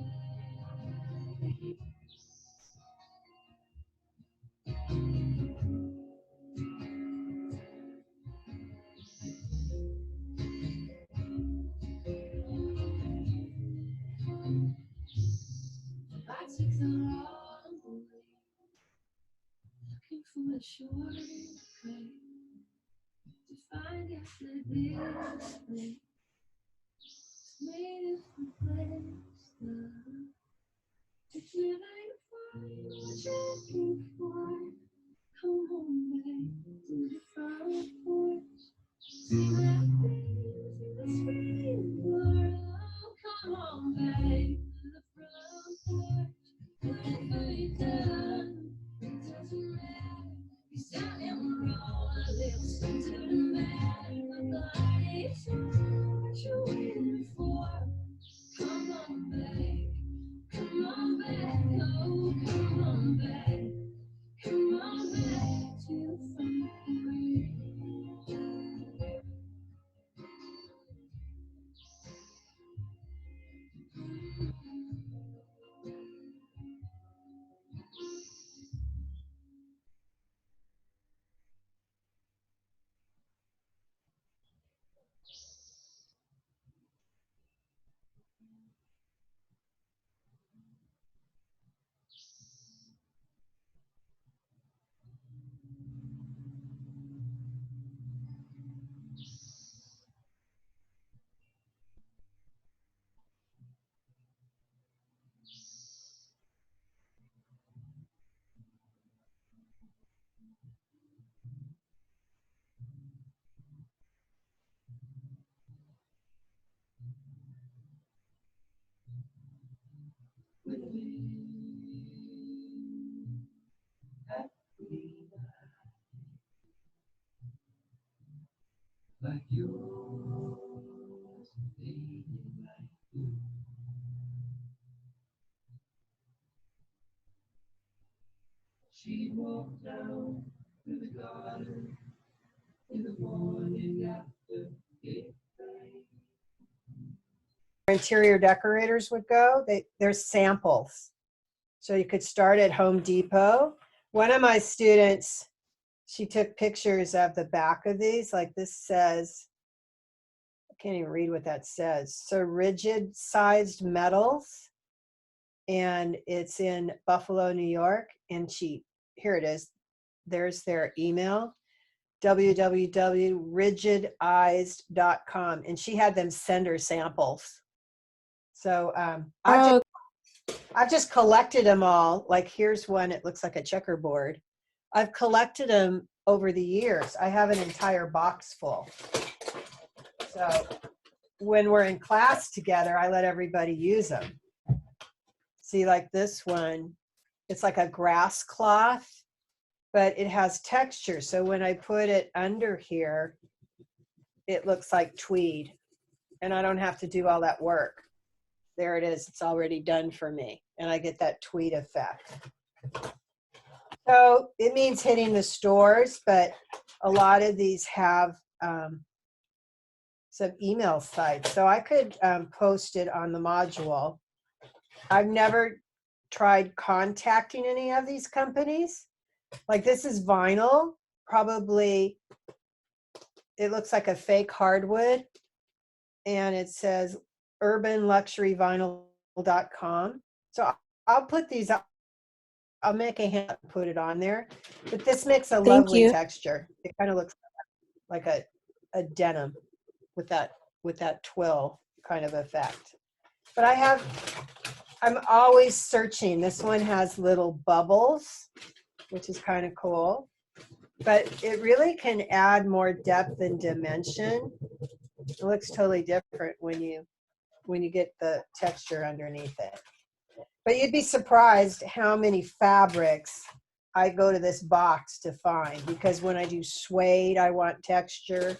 I took the wrong way, looking for a shortcut to find out that this place is made of the place love. It's never you find what you're looking for. Come on back to the front porch. See that things in the spring world. Come on back to the front porch. Whatever you've done, it doesn't matter. 'Cause darling, we're all a little stunted and mad. But the lights on, what you're waiting for. Come on back, come on back, oh, come on back. Come on back to the front porch. With me, happy like yours, baby, like you. She walked down to the garden in the morning after it rained. Interior decorators would go. There's samples. So you could start at Home Depot. One of my students, she took pictures of the back of these. Like this says, I can't even read what that says. So rigid sized metals. And it's in Buffalo, New York. And here it is. There's their email, www.rigidized.com. And she had them send her samples. So I've just collected them all. Like here's one, it looks like a checkerboard. I've collected them over the years. I have an entire box full. So when we're in class together, I let everybody use them. See, like this one, it's like a grass cloth, but it has texture. So when I put it under here, it looks like tweed and I don't have to do all that work. There it is. It's already done for me. And I get that tweed effect. So it means hitting the stores, but a lot of these have some email sites. So I could post it on the module. I've never tried contacting any of these companies. Like this is vinyl, probably it looks like a fake hardwood, and it says urbanluxuryvinyl.com. So I'll put these up. I'll make a hand and put it on there. But this makes a Thank lovely you. texture. It kind of looks like a denim with that twill kind of effect. But I'm always searching. This one has little bubbles, which is kind of cool. But it really can add more depth and dimension. It looks totally different when you get the texture underneath it. But you'd be surprised how many fabrics I go to this box to find, because when I do suede, I want texture.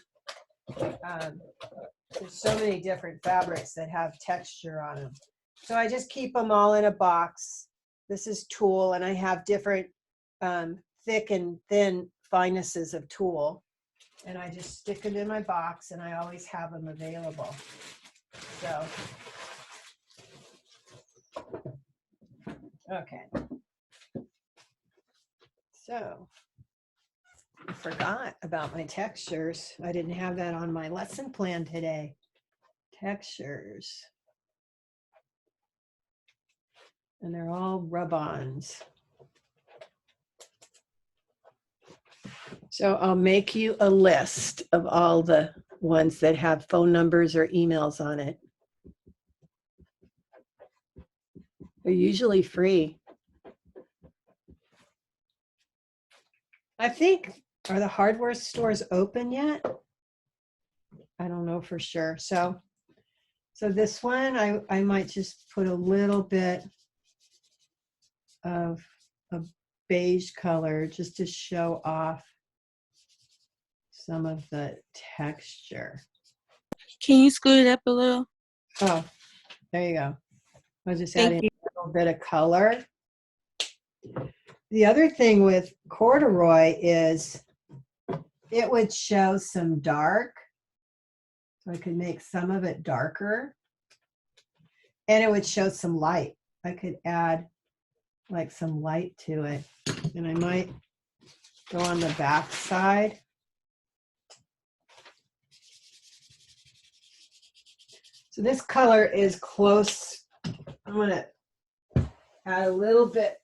There's so many different fabrics that have texture on them. So I just keep them all in a box. This is tulle, and I have different thick and thin finenesses of tulle. And I just stick them in my box, and I always have them available. So, okay. So, I forgot about my textures. I didn't have that on my lesson plan today. Textures. And they're all rub-ons. So I'll make you a list of all the ones that have phone numbers or emails on it. They're usually free. I think, are the hardware stores open yet? I don't know for sure. So this one, I might just put a little bit of a beige color just to show off some of the texture. Can you scoot it up a little? Oh, there you go. I was just Thank adding you. a little bit of color. The other thing with corduroy is it would show some dark. So I could make some of it darker. And it would show some light. I could add like some light to it. And I might go on the back side. So this color is close. I'm going to add a little bit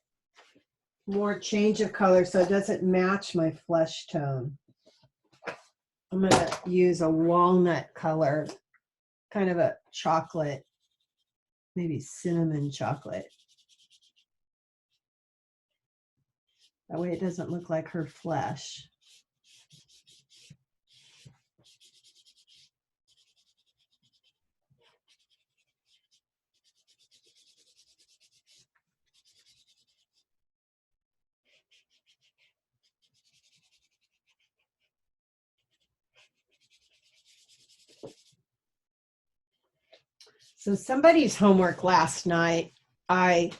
more change of color so it doesn't match my flesh tone. I'm going to use a walnut color, kind of a chocolate, maybe cinnamon chocolate. That way it doesn't look like her flesh. So somebody's homework last night, I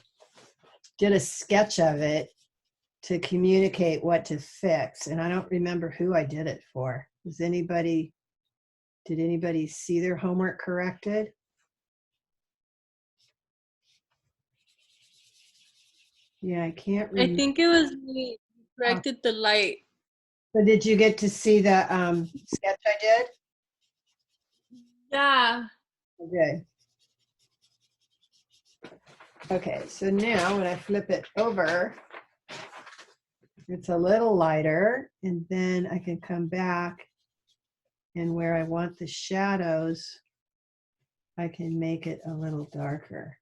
did a sketch of it to communicate what to fix, and I don't remember who I did it for. Did anybody see their homework corrected? Yeah, I can't remember. I think it was me. Corrected the light. So did you get to see the sketch I did? Yeah. Okay. Okay, so now when I flip it over, it's a little lighter, and then I can come back, and where I want the shadows, I can make it a little darker.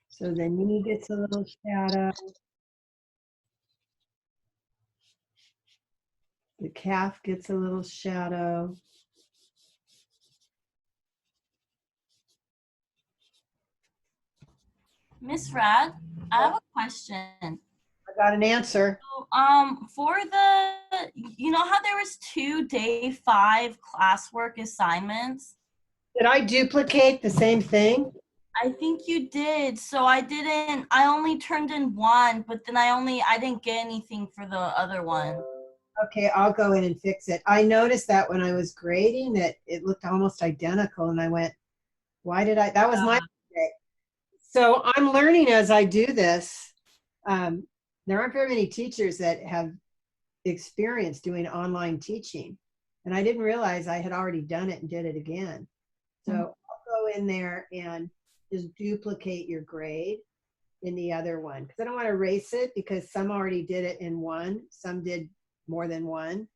So the knee gets a little shadow. The calf gets a little shadow. Miss Rad, I have a question. I got an answer. So, for the, you know how there was 2 day 5 classwork assignments? Did I duplicate the same thing? I think you did. So I only turned in one, but then I didn't get anything for the other one. Okay, I'll go in and fix it. I noticed that when I was grading that it looked almost identical and I went, why did that was my mistake. So I'm learning as I do this. There aren't very many teachers that have experience doing online teaching. And I didn't realize I had already done it and did it again. So I'll go in there and just duplicate your grade in the other one. Because I don't want to erase it because some already did it in one. Some did more than one.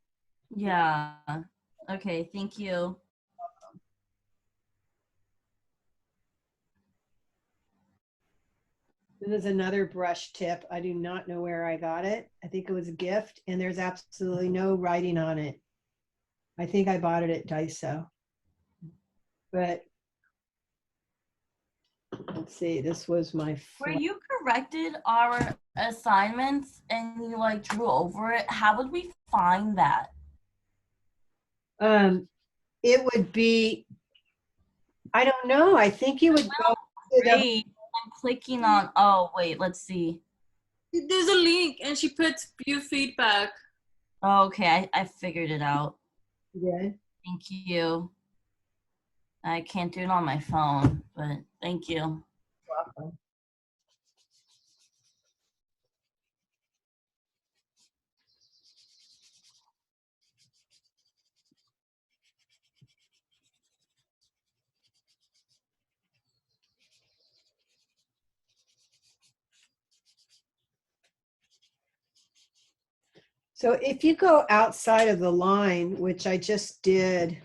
Yeah. Okay, thank you. This is another brush tip. I do not know where I got it. I think it was a gift and there's absolutely no writing on it. I think I bought it at Daiso. But let's see, this was my Where you corrected our assignments and you like drew over it, how would we find that? it would be, I don't know. I think you would go to the, Great. I'm clicking on, oh, wait, let's see. There's a link and she puts view feedback. Oh, okay, I figured it out. yeah. Thank you. I can't do it on my phone, but thank you. Welcome. So if you go outside of the line, which I just did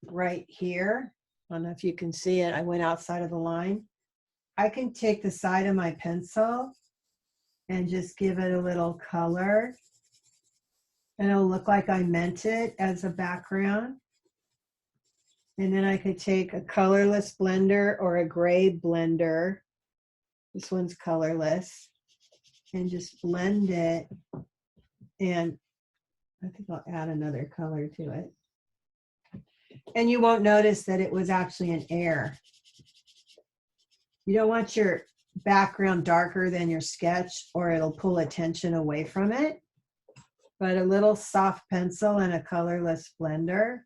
right here, I don't know if you can see it, I went outside of the line. I can take the side of my pencil and just give it a little color. And it'll look like I meant it as a background. And then I could take a colorless blender or a gray blender. This one's colorless. And just blend it. And I think I'll add another color to it. And you won't notice that it was actually an error. You don't want your background darker than your sketch or it'll pull attention away from it. But a little soft pencil and a colorless blender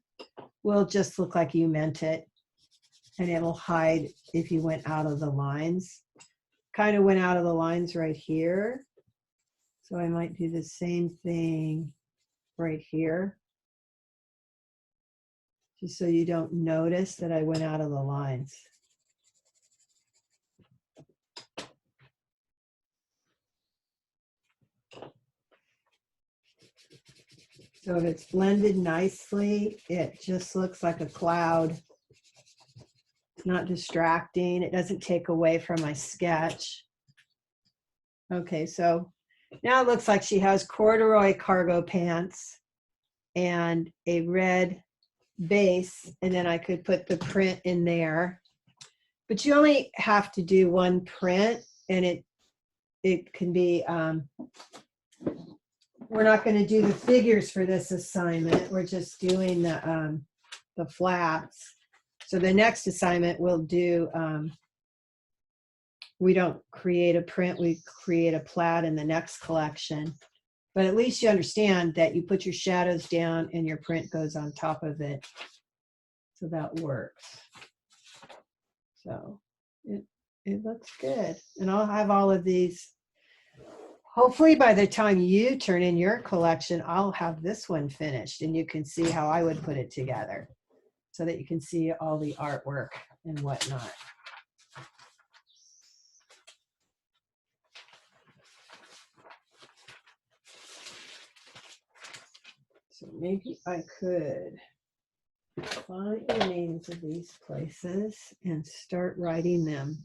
will just look like you meant it. And it'll hide if you went out of the lines. Kind of went out of the lines right here. So I might do the same thing right here. Just so you don't notice that I went out of the lines. So if it's blended nicely, it just looks like a cloud. It's not distracting. It doesn't take away from my sketch. Okay, so now it looks like she has corduroy cargo pants and a red base, and then I could put the print in there. But you only have to do one print, and it can be, we're not going to do the figures for this assignment. We're just doing the flats. So the next assignment we'll do, we don't create a print, we create a plat in the next collection. But at least you understand that you put your shadows down and your print goes on top of it. So that works. So it looks good. And I'll have all of these. Hopefully by the time you turn in your collection, I'll have this one finished and you can see how I would put it together so that you can see all the artwork and whatnot. So maybe I could find the names of these places and start writing them.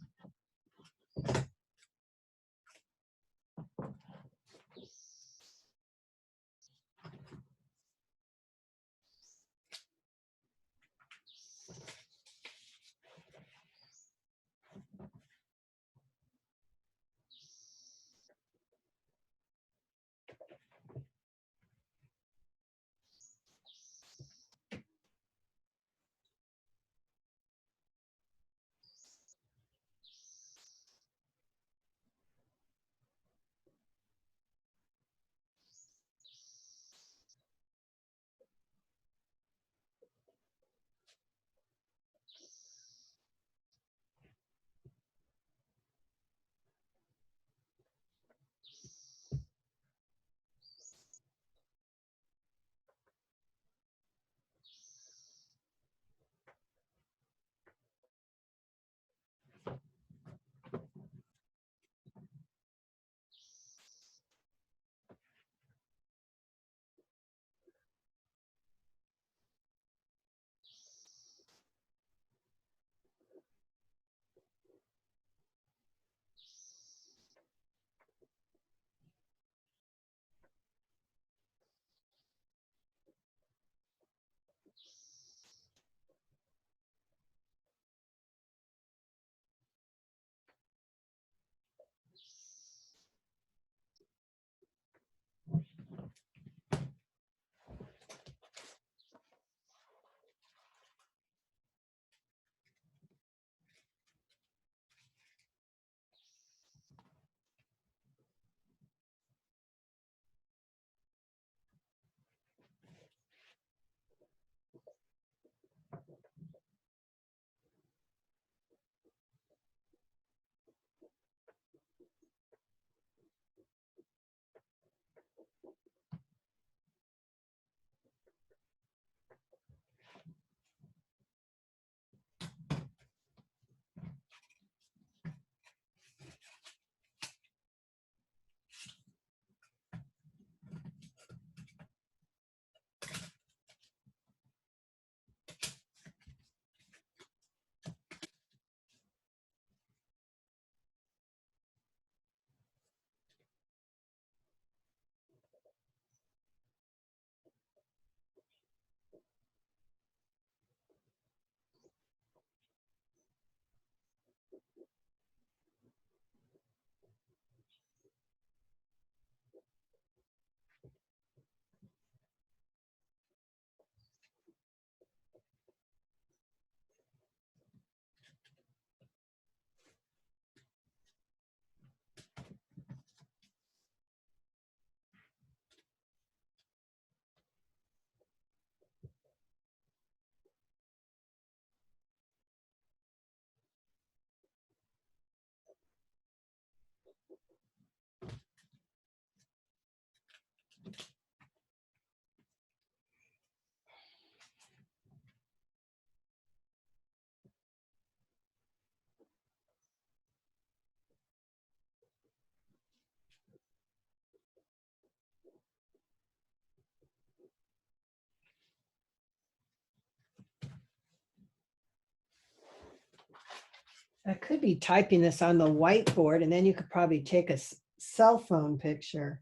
I could be typing this on the whiteboard and then you could probably take a cell phone picture.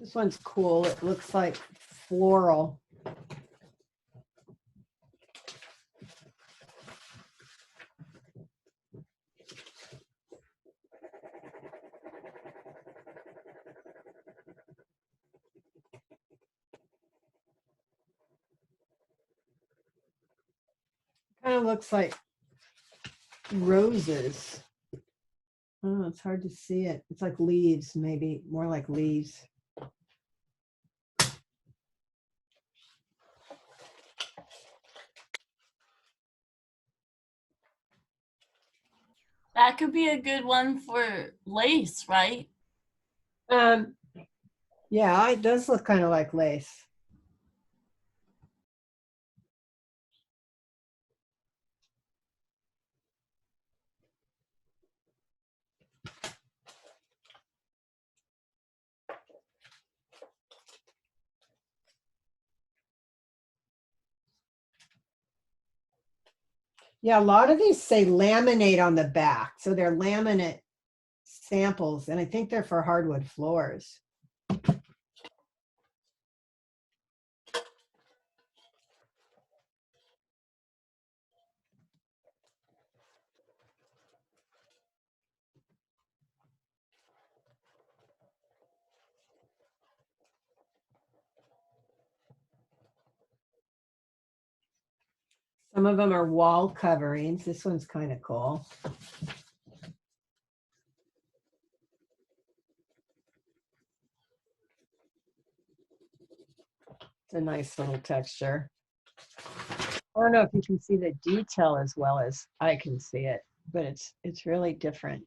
This one's cool. It looks like floral. Kind of looks like roses. Oh, it's hard to see it. It's like leaves, maybe more like leaves. That could be a good one for lace, right? Yeah, it does look kind of like lace. Yeah, a lot of these say laminate on the back. So they're laminate samples, and I think they're for hardwood floors. Some of them are wall coverings. This one's kind of cool. It's a nice little texture. I don't know if you can see the detail as well as I can see it, but it's really different.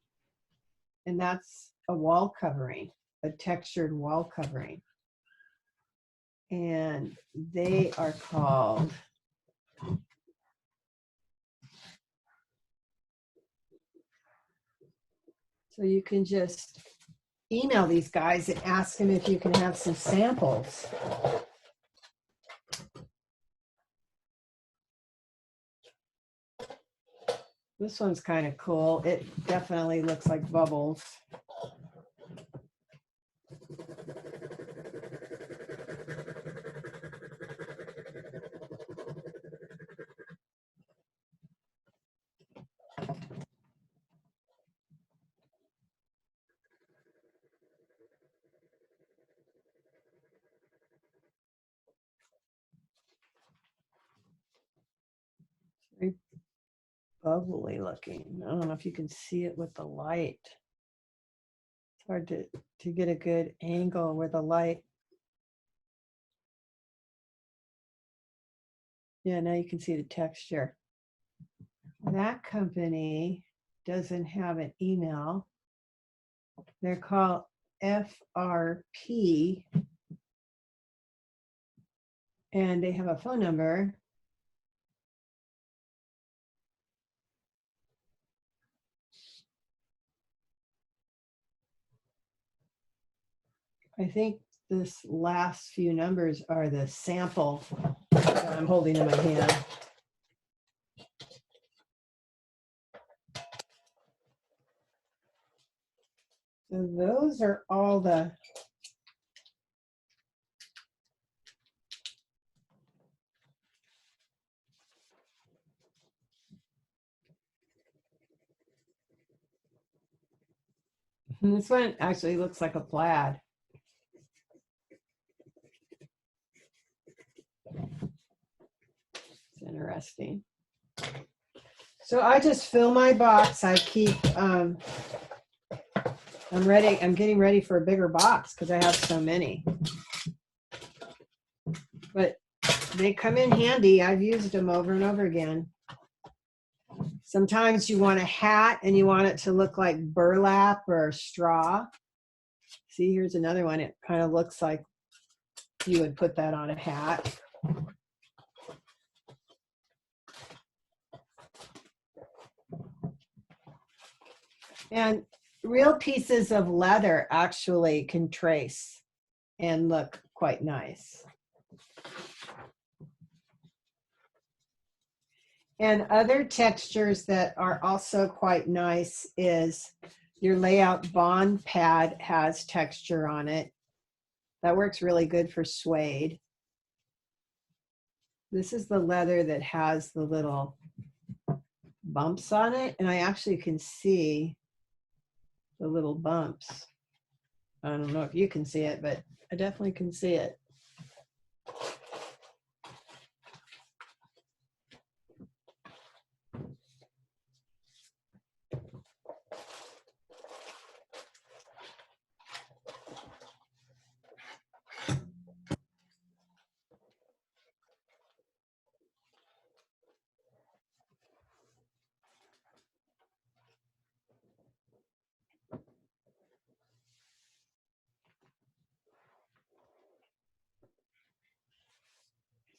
And that's a wall covering, a textured wall covering. And they are called so you can just email these guys and ask them if you can have some samples. This one's kind of cool. It definitely looks like bubbles. Very bubbly looking. I don't know if you can see it with the light. It's hard to get a good angle with the light. Yeah, now you can see the texture. That company doesn't have an email. They're called FRP. And they have a phone number. I think this last few numbers are the sample that I'm holding in my hand. So those are all the this one actually looks like a plaid. It's interesting. So I just fill my box. I keep, I'm getting ready for a bigger box because I have so many. But they come in handy. I've used them over and over again. Sometimes you want a hat and you want it to look like burlap or straw. See, here's another one. It kind of looks like you would put that on a hat. And real pieces of leather actually can trace and look quite nice. And other textures that are also quite nice is your layout bond pad has texture on it. That works really good for suede. This is the leather that has the little bumps on it, and I actually can see the little bumps. I don't know if you can see it, but I definitely can see it.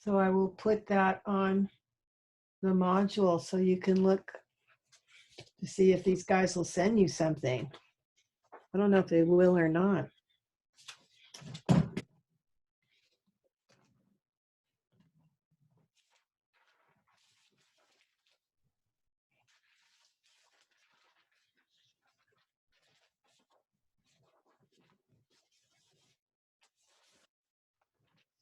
So I will put that on the module so you can look to see if these guys will send you something. I don't know if they will or not.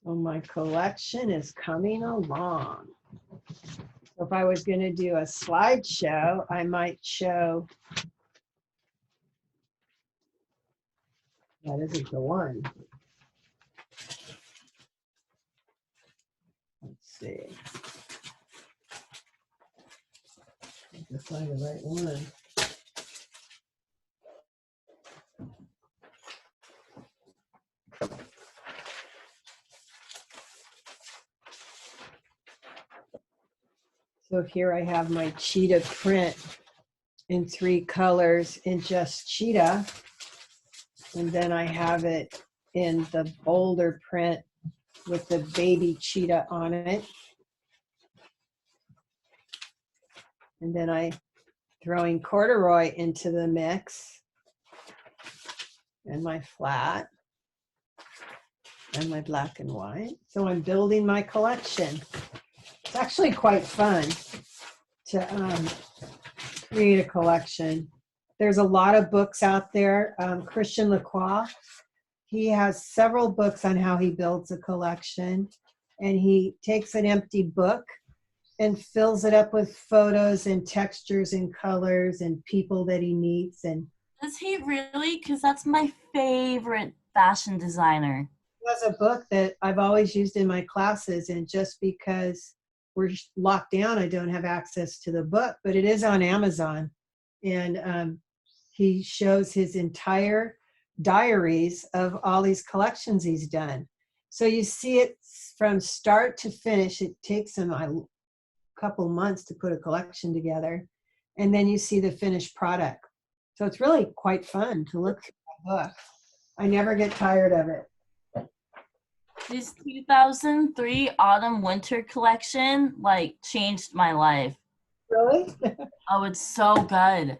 So my collection is coming along. So if I was going to do a slideshow, I might show. That isn't the one. Let's see. I have to find the right one. So here I have my cheetah print in 3 colors in just cheetah. And then I have it in the bolder print with the baby cheetah on it. And then I throwing corduroy into the mix. And my flat. And my black and white. So I'm building my collection. It's actually quite fun to create a collection. There's a lot of books out there. Christian Lacroix, he has several books on how he builds a collection. And he takes an empty book and fills it up with photos and textures and colors and people that he meets. And Does he really? Because that's my favorite fashion designer. he has a book that I've always used in my classes, and just because we're locked down, I don't have access to the book, but it is on Amazon. And he shows his entire diaries of all these collections he's done. So you see it from start to finish. It takes him a couple months to put a collection together. And then you see the finished product. So it's really quite fun to look through my book. I never get tired of it. This 2003 autumn winter collection like changed my life. Really? Oh, it's so good.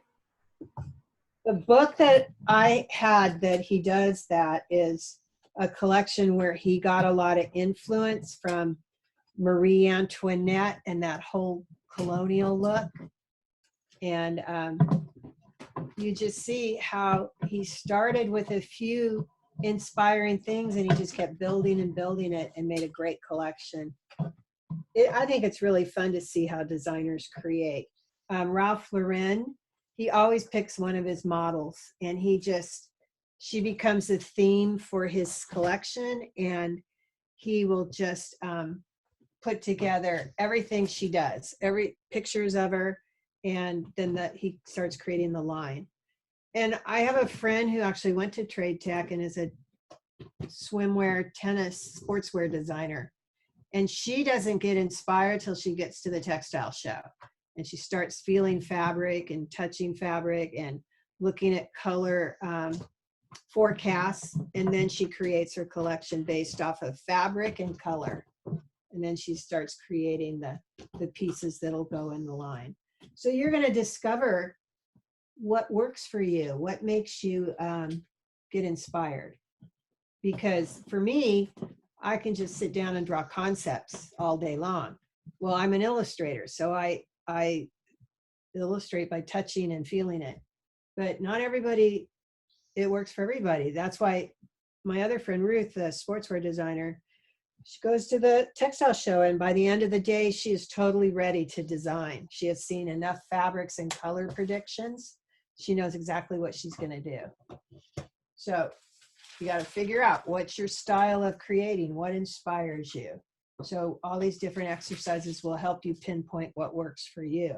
The book that I had that he does that is a collection where he got a lot of influence from Marie Antoinette and that whole colonial look. And you just see how he started with a few inspiring things and he just kept building and building it and made a great collection. I think it's really fun to see how designers create. Ralph Lauren, he always picks one of his models and she becomes a theme for his collection, and he will just put together everything she does, every pictures of her, and then he starts creating the line. And I have a friend who actually went to Trade Tech and is a swimwear, tennis, sportswear designer. And she doesn't get inspired till she gets to the textile show. And she starts feeling fabric and touching fabric and looking at color forecasts. And then she creates her collection based off of fabric and color. And then she starts creating the pieces that'll go in the line. So you're going to discover what works for you, what makes you get inspired. Because for me, I can just sit down and draw concepts all day long. Well, I'm an illustrator, so I illustrate by touching and feeling it. But not everybody, it works for everybody. That's why my other friend Ruth, the sportswear designer, she goes to the textile show, and by the end of the day, she is totally ready to design. She has seen enough fabrics and color predictions. She knows exactly what she's going to do. So you got to figure out what's your style of creating, what inspires you. So all these different exercises will help you pinpoint what works for you.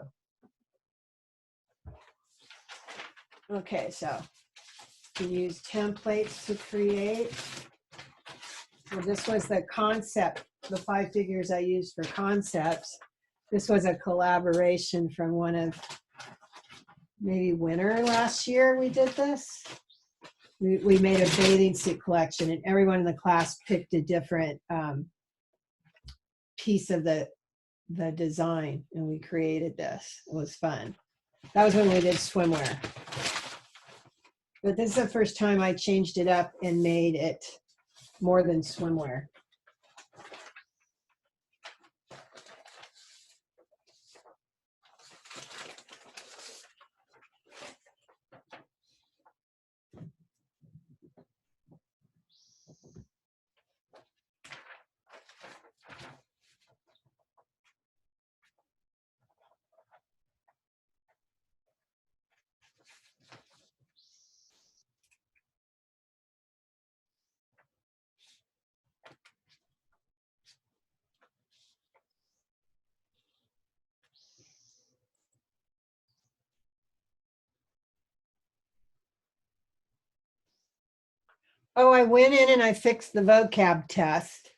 Okay, so you use templates to create. So this was the concept, the 5 figures I used for concepts. This was a collaboration from one of, maybe winter last year we did this. We made a bathing suit collection, and everyone in the class picked a different piece of the design, and we created this. It was fun. That was when we did swimwear. But this is the first time I changed it up and made it more than swimwear. Oh, I went in and I fixed the vocab test.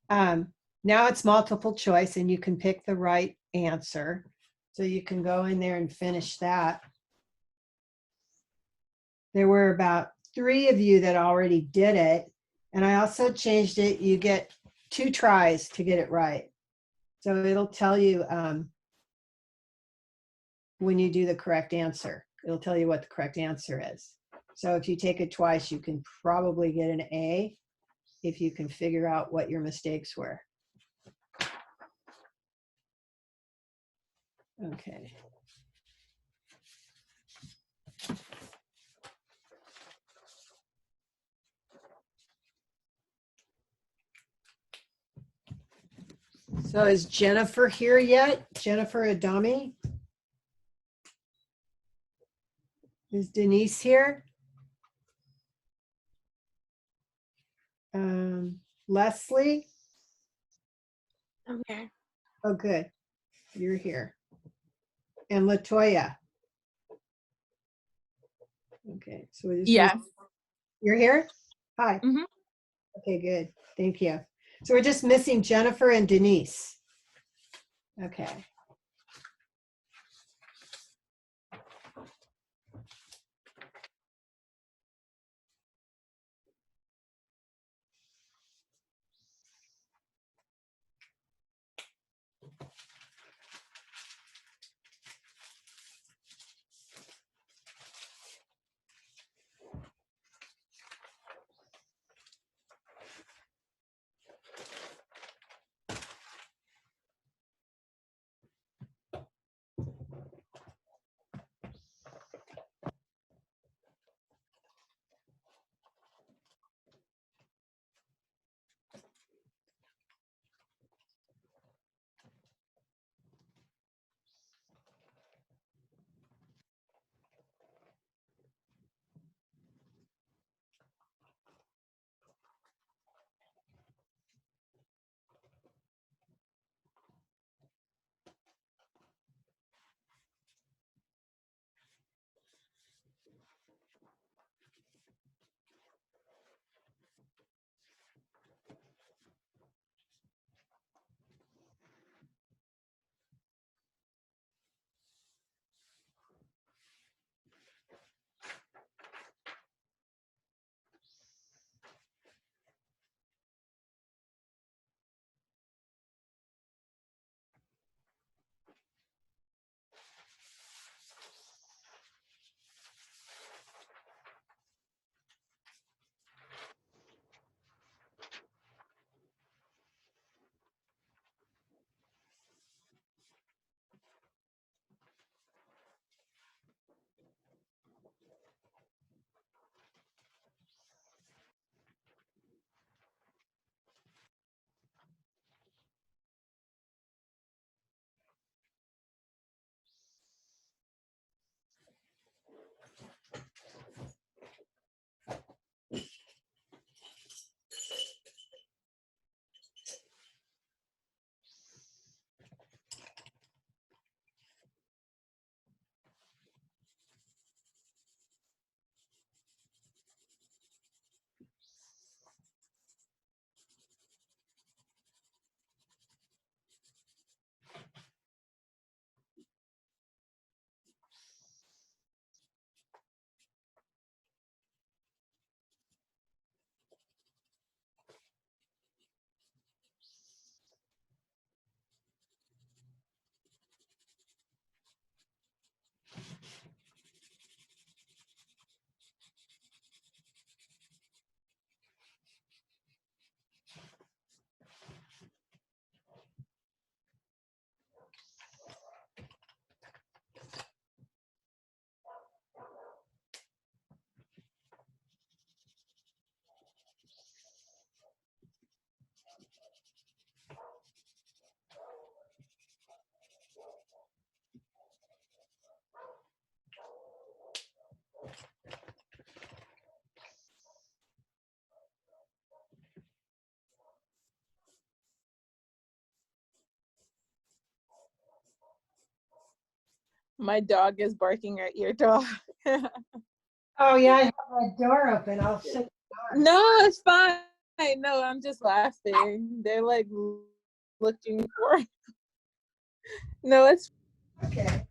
Now it's multiple choice and you can pick the right answer. So you can go in there and finish that. There were about 3 of you that already did it. And I also changed it. You get 2 tries to get it right. So it'll tell you when you do the correct answer. It'll tell you what the correct answer is. So if you take it twice, you can probably get an A if you can figure out what your mistakes were. Okay. So is Jennifer here yet? Jennifer Adami? Is Denise here? Leslie? I'm here. Oh, good. You're here. And Latoya? Okay, so we just Yeah. you're here? Hi. Mhm. Okay, good. Thank you. So we're just missing Jennifer and Denise. Okay. My dog is barking at your dog. Oh, yeah, I have my door open. I'll shut the door. No, it's fine. No, I'm just laughing. They're like looking for. No, it's Okay.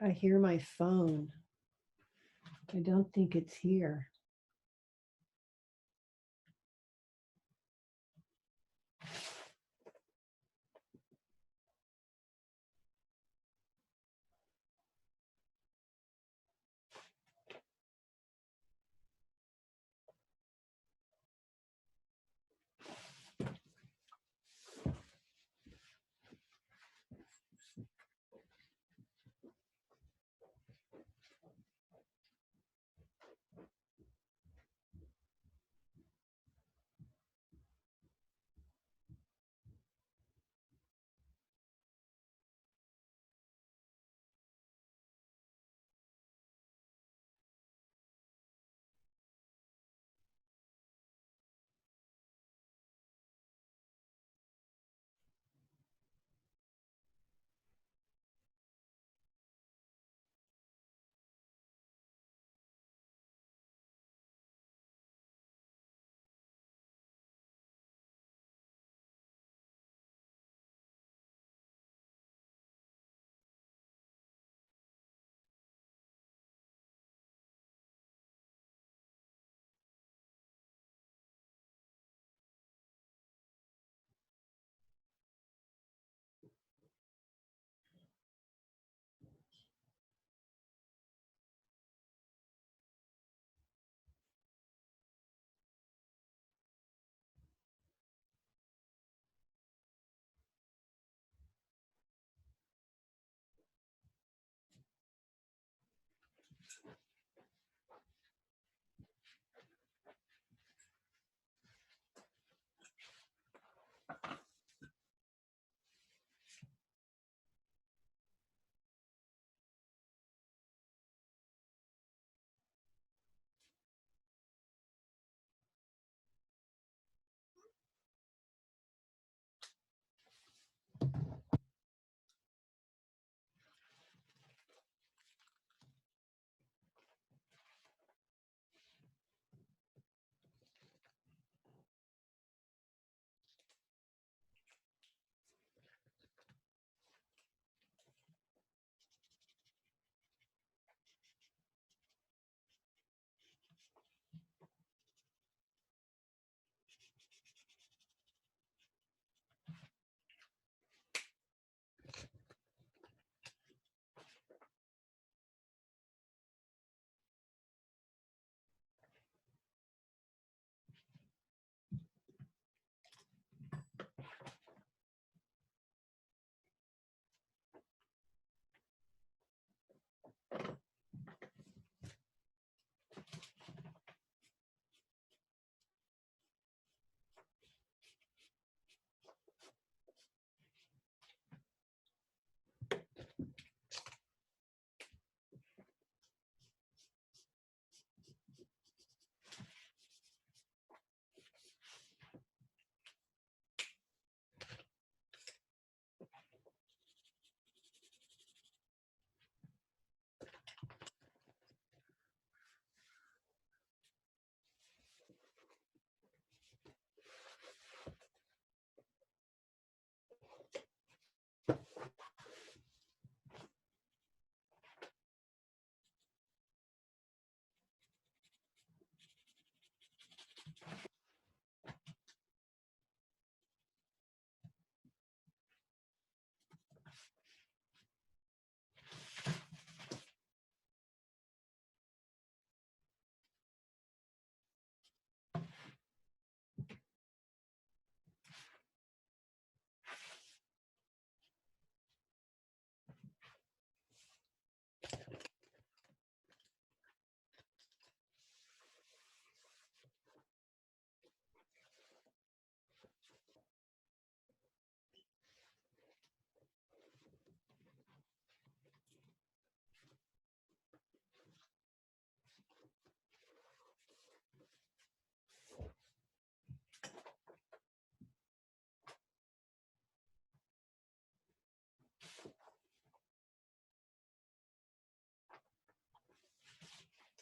I hear my phone. I don't think it's here.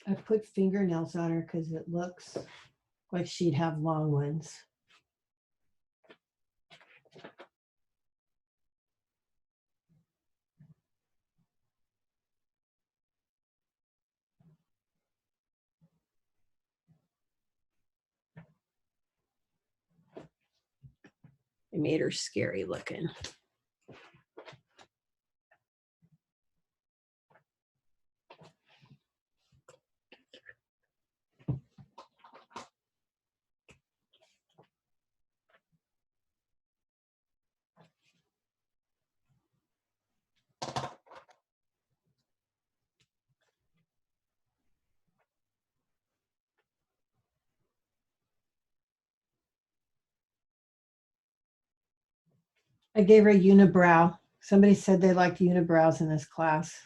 I put fingernails on her because it looks like she'd have long ones. made her scary looking. I gave her a unibrow. Somebody said they liked unibrows in this class.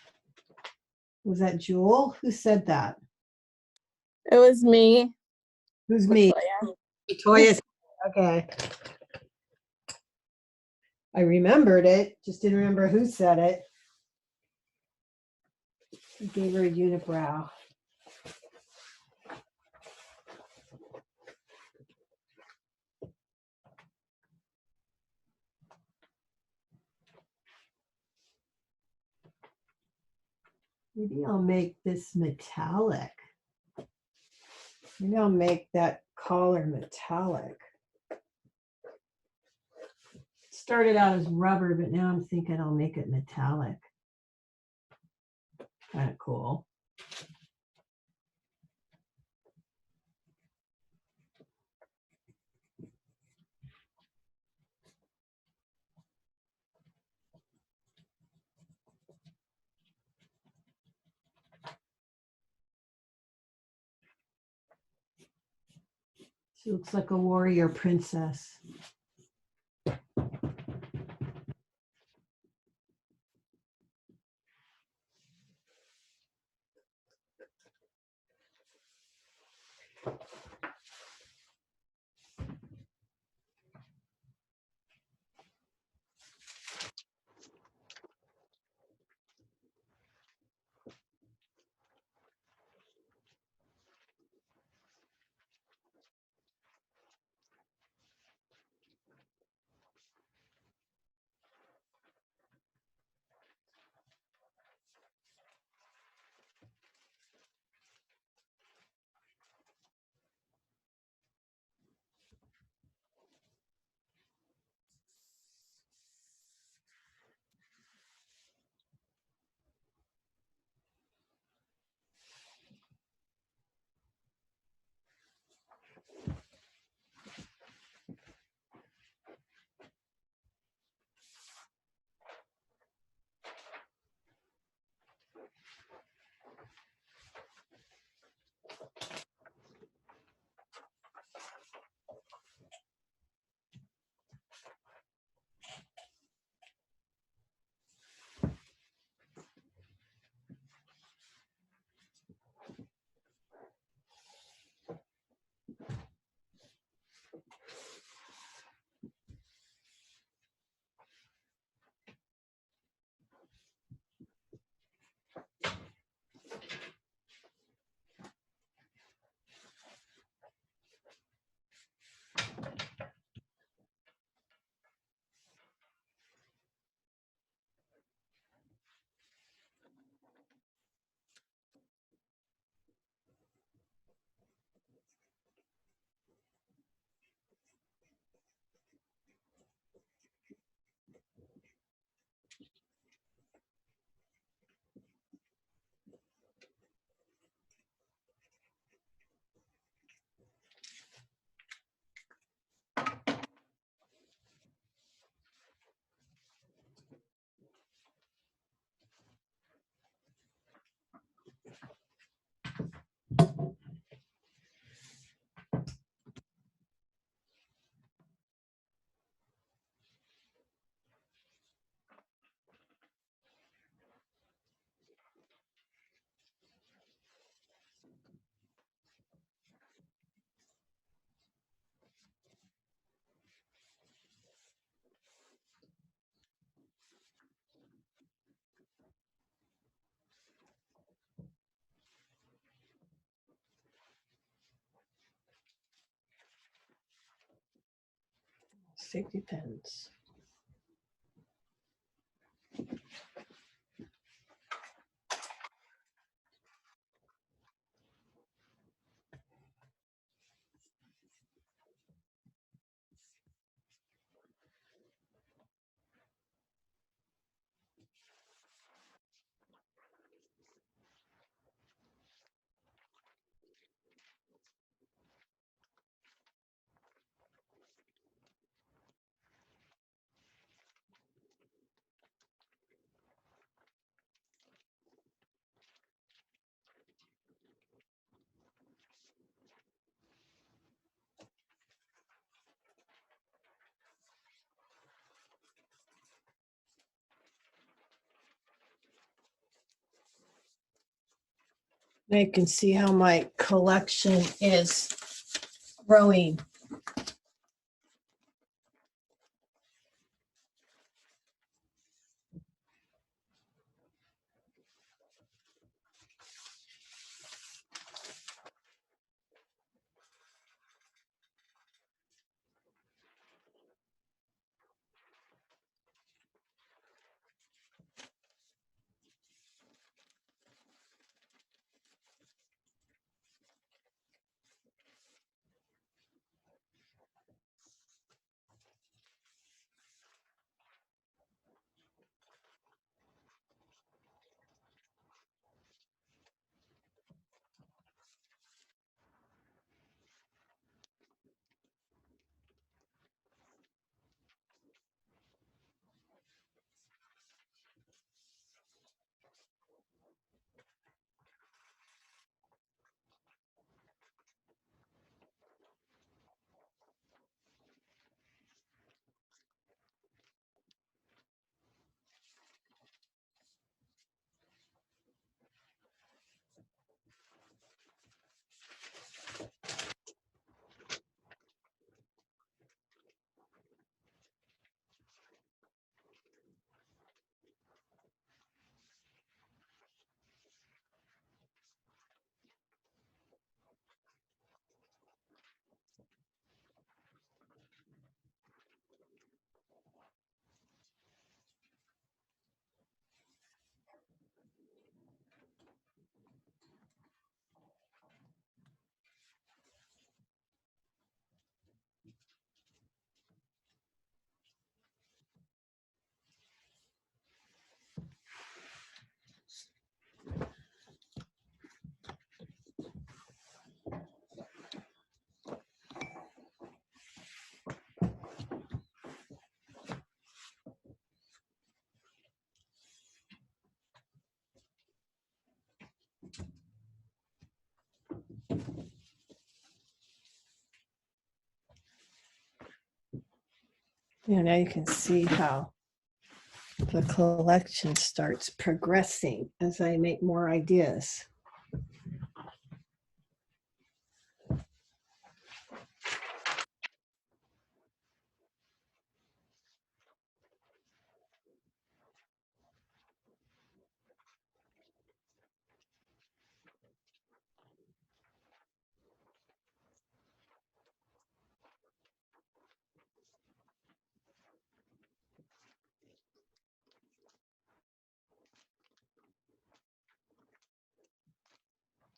Was that Jewel? Who said that? It was me. Who's me? Latoya. Latoya. Okay. I remembered it, just didn't remember who said it. I gave her a unibrow. Maybe I'll make this metallic. Maybe I'll make that collar metallic. It started out as rubber, but now I'm thinking I'll make it metallic. Kind of cool. She looks like a warrior princess. Safety pins. Now you can see how my collection is growing. Now you can see how the collection starts progressing as I make more ideas.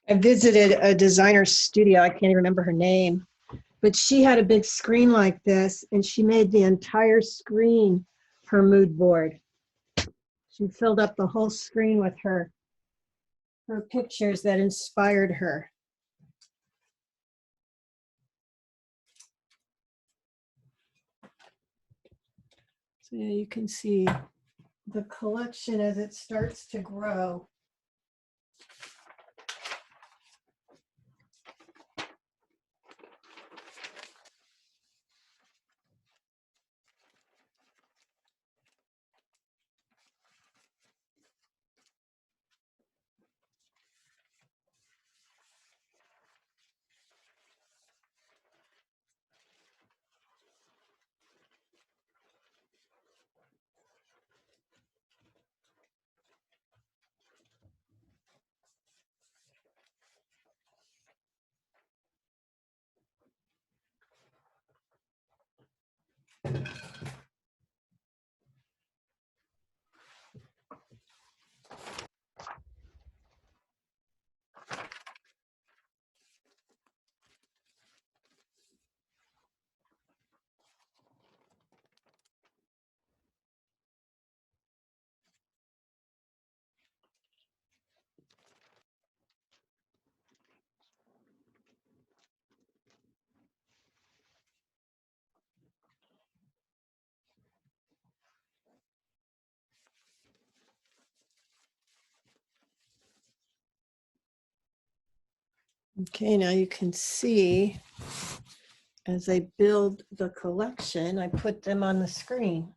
I visited a designer studio. I can't even remember her name, but she had a big screen like this, and she made the entire screen her mood board. She filled up the whole screen with her pictures that inspired her. So yeah, you can see the collection as it starts to grow. Okay, now you can see as I build the collection, I put them on the screen.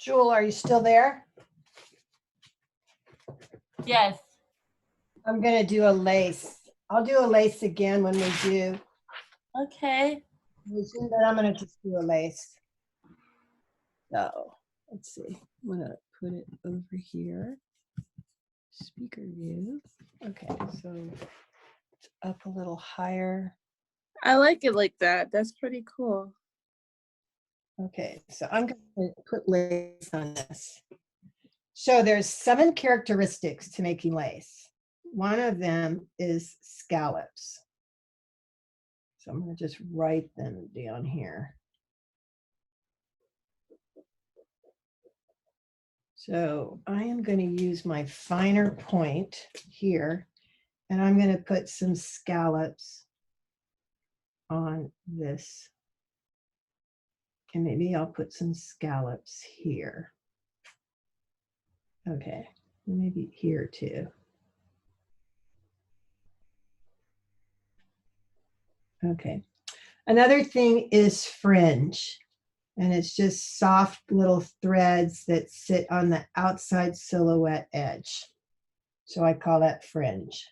Jewel, are you still there? Yes. I'm gonna do a lace. I'll do a lace again when we do. Okay. But I'm gonna just do a lace. So let's see. I'm gonna put it over here. Speaker view. Okay, so it's up a little higher. I like it like that. That's pretty cool. Okay, so I'm gonna put lace on this. So there's 7 characteristics to making lace. One of them is scallops. So I'm gonna just write them down here. So I am going to use my finer point here, and I'm going to put some scallops on this. And maybe I'll put some scallops here. Okay, maybe here too. Okay. Another thing is fringe. And it's just soft little threads that sit on the outside silhouette edge. So I call that fringe.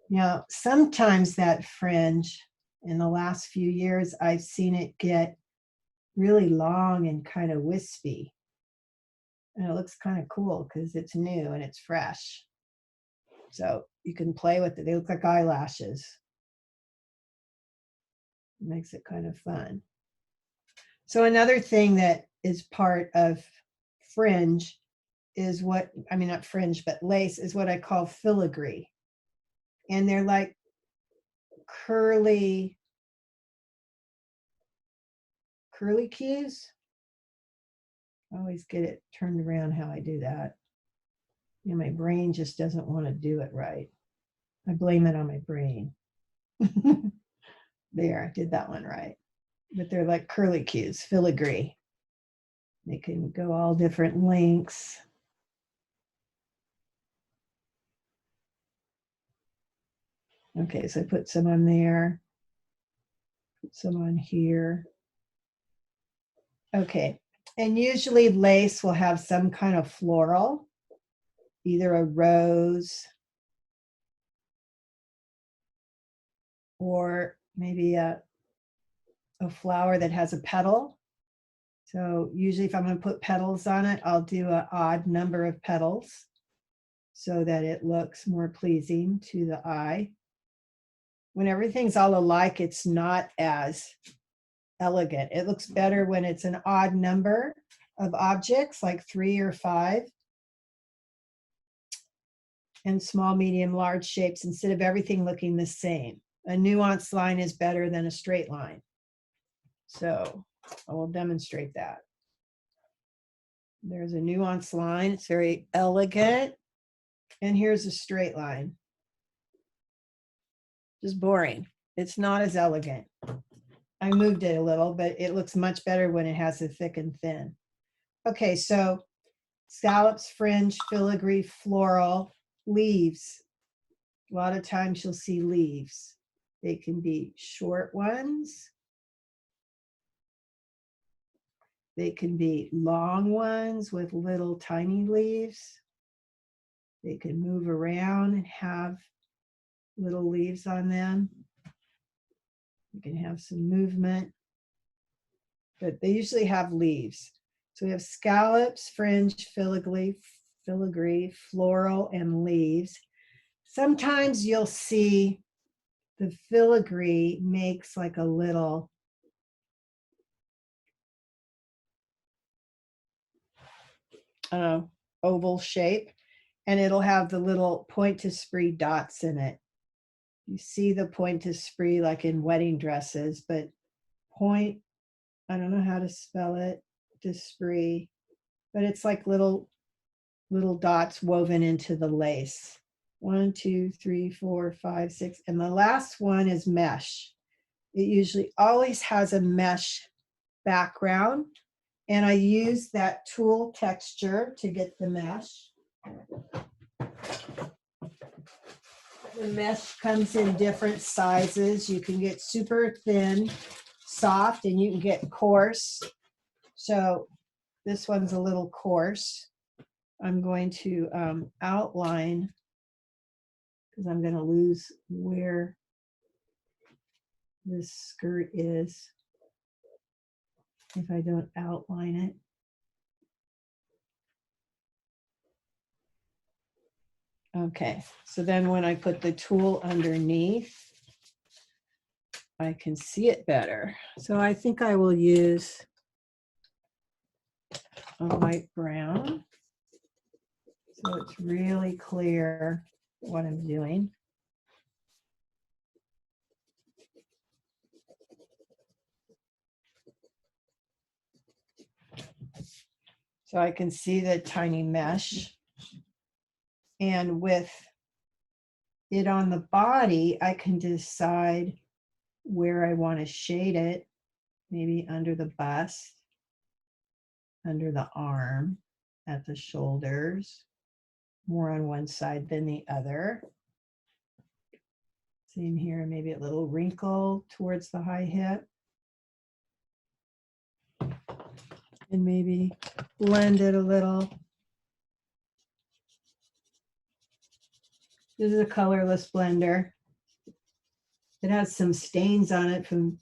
Now, sometimes that fringe, in the last few years, I've seen it get really long and kind of wispy. And it looks kind of cool because it's new and it's fresh. So you can play with it. They look like eyelashes. Makes it kind of fun. So another thing that is part of fringe is what, I mean, not fringe, but lace is what I call filigree. And they're like curly cues. I always get it turned around how I do that. You know, my brain just doesn't want to do it right. I blame it on my brain. There, I did that one right. But they're like curly cues, filigree. They can go all different lengths. Okay, so I put some on there, put some on here. Okay, and usually lace will have some kind of floral, either a rose or maybe a flower that has a petal. So usually if I'm going to put petals on it, I'll do an odd number of petals so that it looks more pleasing to the eye. When everything's all alike, it's not as elegant. It looks better when it's an odd number of objects, like 3 or 5, and small, medium, large shapes instead of everything looking the same. A nuanced line is better than a straight line. So I will demonstrate that. There's a nuanced line. It's very elegant. And here's a straight line. Just boring. It's not as elegant. I moved it a little, but it looks much better when it has a thick and thin. Okay, so scallops, fringe, filigree, floral, leaves. A lot of times you'll see leaves. They can be short ones. They can be long ones with little tiny leaves. They can move around and have little leaves on them. You can have some movement, but they usually have leaves. So we have scallops, fringe, filigree, floral, and leaves. Sometimes you'll see the filigree makes like a little oval shape, and it'll have the little pointe-esprit dots in it. You see the pointe-esprit like in wedding dresses, but point, I don't know how to spell it, esprit, but it's like little dots woven into the lace. 1, 2, 3, 4, 5, 6, and the last one is mesh. It usually always has a mesh background, and I use that tulle texture to get the mesh. The mesh comes in different sizes. You can get super thin, soft, and you can get coarse. So this one's a little coarse. I'm going to outline because I'm going to lose where this skirt is if I don't outline it. Okay, so then when I put the tulle underneath, I can see it better. So I think I will use a light brown so it's really clear what I'm doing. So I can see the tiny mesh. And with it on the body, I can decide where I want to shade it, maybe under the bust, under the arm, at the shoulders, more on one side than the other. Same here, maybe a little wrinkle towards the high hip. And maybe blend it a little. This is a colorless blender. It has some stains on it from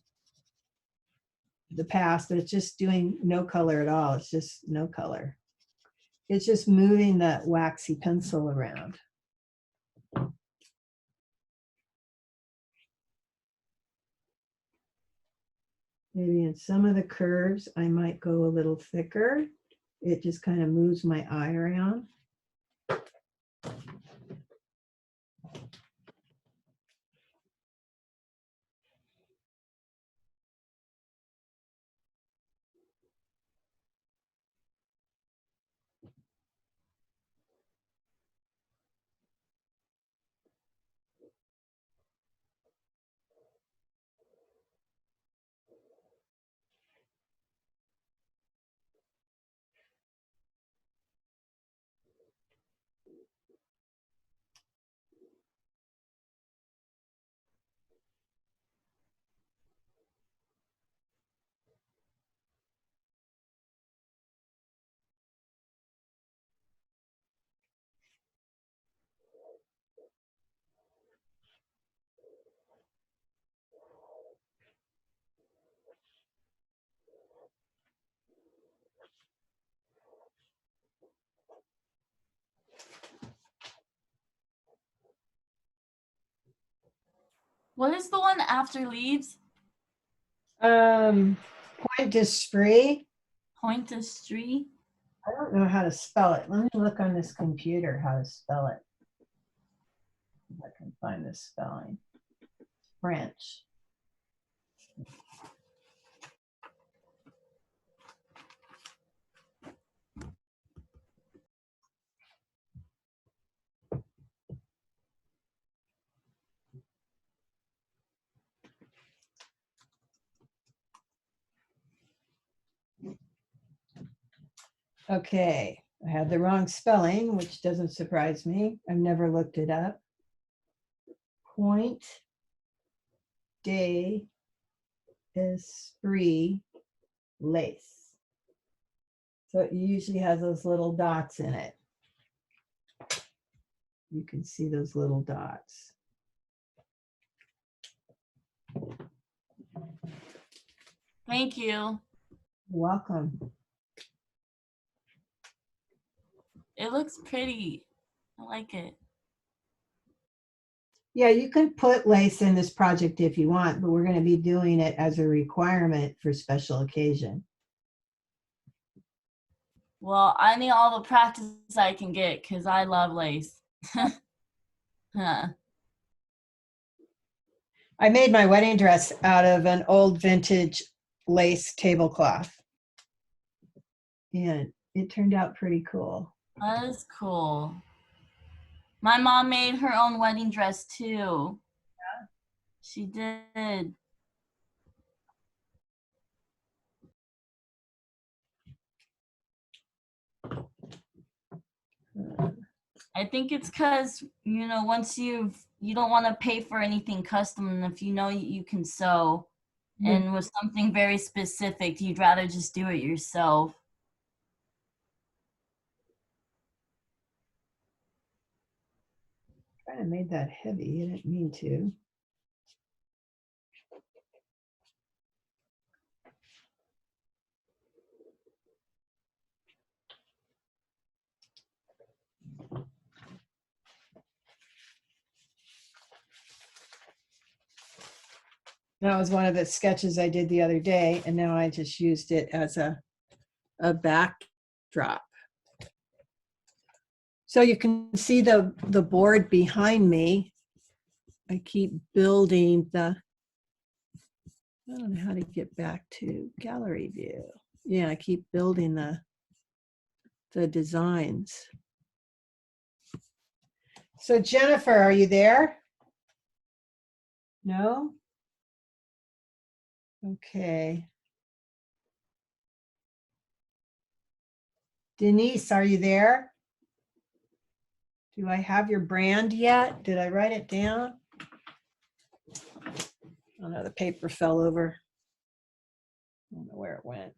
the past, but it's just doing no color at all. It's just no color. It's just moving that waxy pencil around. Maybe in some of the curves, I might go a little thicker. It just kind of moves my eye around. What is the one after leaves? Point d'Esprit. Point d'Esprit? I don't know how to spell it. Let me look on this computer how to spell it. If I can find this spelling. French. Okay, I had the wrong spelling, which doesn't surprise me. I've never looked it up. Point d'Esprit lace. So it usually has those little dots in it. You can see those little dots. Thank you. You're welcome. It looks pretty. I like it. Yeah, you can put lace in this project if you want, but we're going to be doing it as a requirement for special occasion. Well, I need all the practice I can get because I love lace. Huh. I made my wedding dress out of an old vintage lace tablecloth. And it turned out pretty cool. That is cool. My mom made her own wedding dress too. Yeah. She did. I think it's because, you know, once you don't want to pay for anything custom, and if you know you can sew, and with something very specific, you'd rather just do it yourself. Kind of made that heavy. I didn't mean to. That was one of the sketches I did the other day, and now I just used it as a backdrop. So you can see the board behind me. I keep building the, I don't know how to get back to gallery view. Yeah, I keep building the designs. So Jennifer, are you there? No? Okay. Denise, are you there? Do I have your brand yet? Did I write it down? Oh no, the paper fell over. I don't know where it went.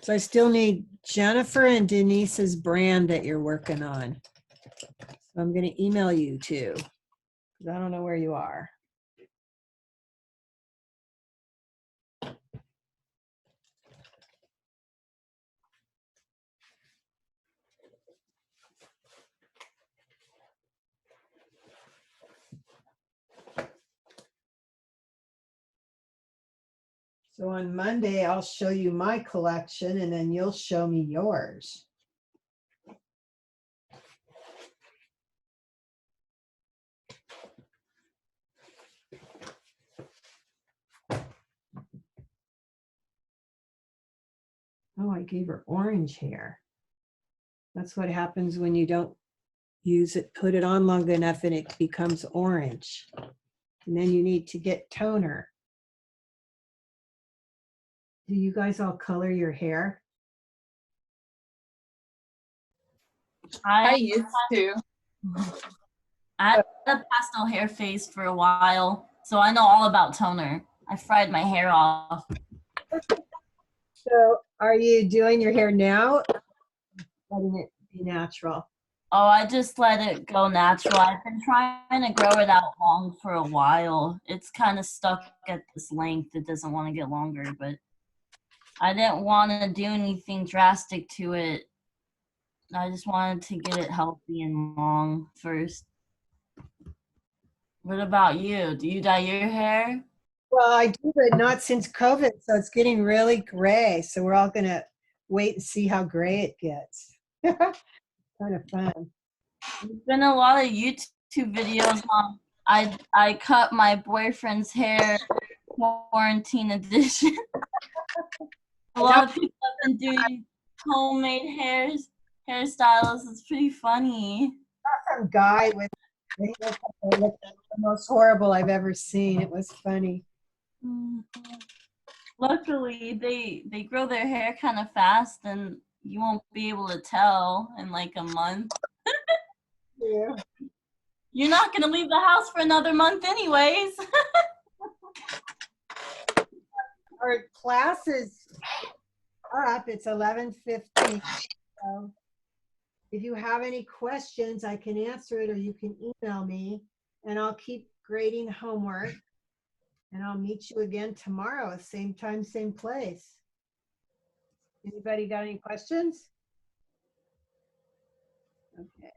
So I still need Jennifer and Denise's brand that you're working on. So I'm going to email you too, because I don't know where you are. So on Monday, I'll show you my collection and then you'll show me yours. Oh, I gave her orange hair. That's what happens when you don't use it, put it on long enough and it becomes orange. And then you need to get toner. Do you guys all color your hair? I used to. I had a pastel hair phase for a while, so I know all about toner. I fried my hair off. So are you doing your hair now? Letting it be natural. Oh, I just let it go natural. I've been trying to grow it out long for a while. It's kind of stuck at this length. It doesn't want to get longer, but I didn't want to do anything drastic to it. I just wanted to get it healthy and long first. What about you? Do you dye your hair? Well, I do, but not since COVID. So it's getting really gray. So we're all going to wait and see how gray it gets. Kind of fun. There's been a lot of YouTube videos on. I cut my boyfriend's hair, quarantine edition. A lot of people have been doing homemade hairstyles. It's pretty funny. Some guy with the haircut that looked the most horrible I've ever seen. It was funny. Luckily, they grow their hair kind of fast, and you won't be able to tell in like a month. Yeah. You're not gonna leave the house for another month, anyways. Our class is up. It's 11:50. So if you have any questions, I can answer it, or you can email me, and I'll keep grading homework. And I'll meet you again tomorrow, same time, same place. Anybody got any questions? Okay,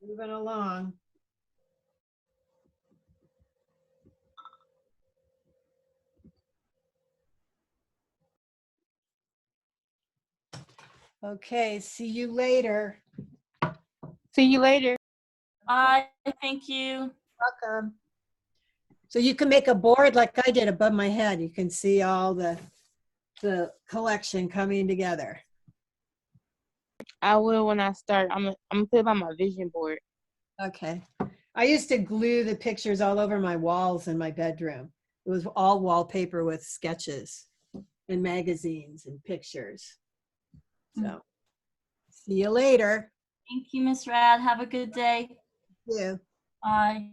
moving along. Okay, see you later. See you later. Bye. Thank you. Welcome. So you can make a board like I did above my head. You can see all the collection coming together. I will when I start. I'm gonna put it on my vision board. Okay. I used to glue the pictures all over my walls in my bedroom. It was all wallpaper with sketches and magazines and pictures. So see you later. Thank you, Miss Rad. Have a good day. Thank you. Bye.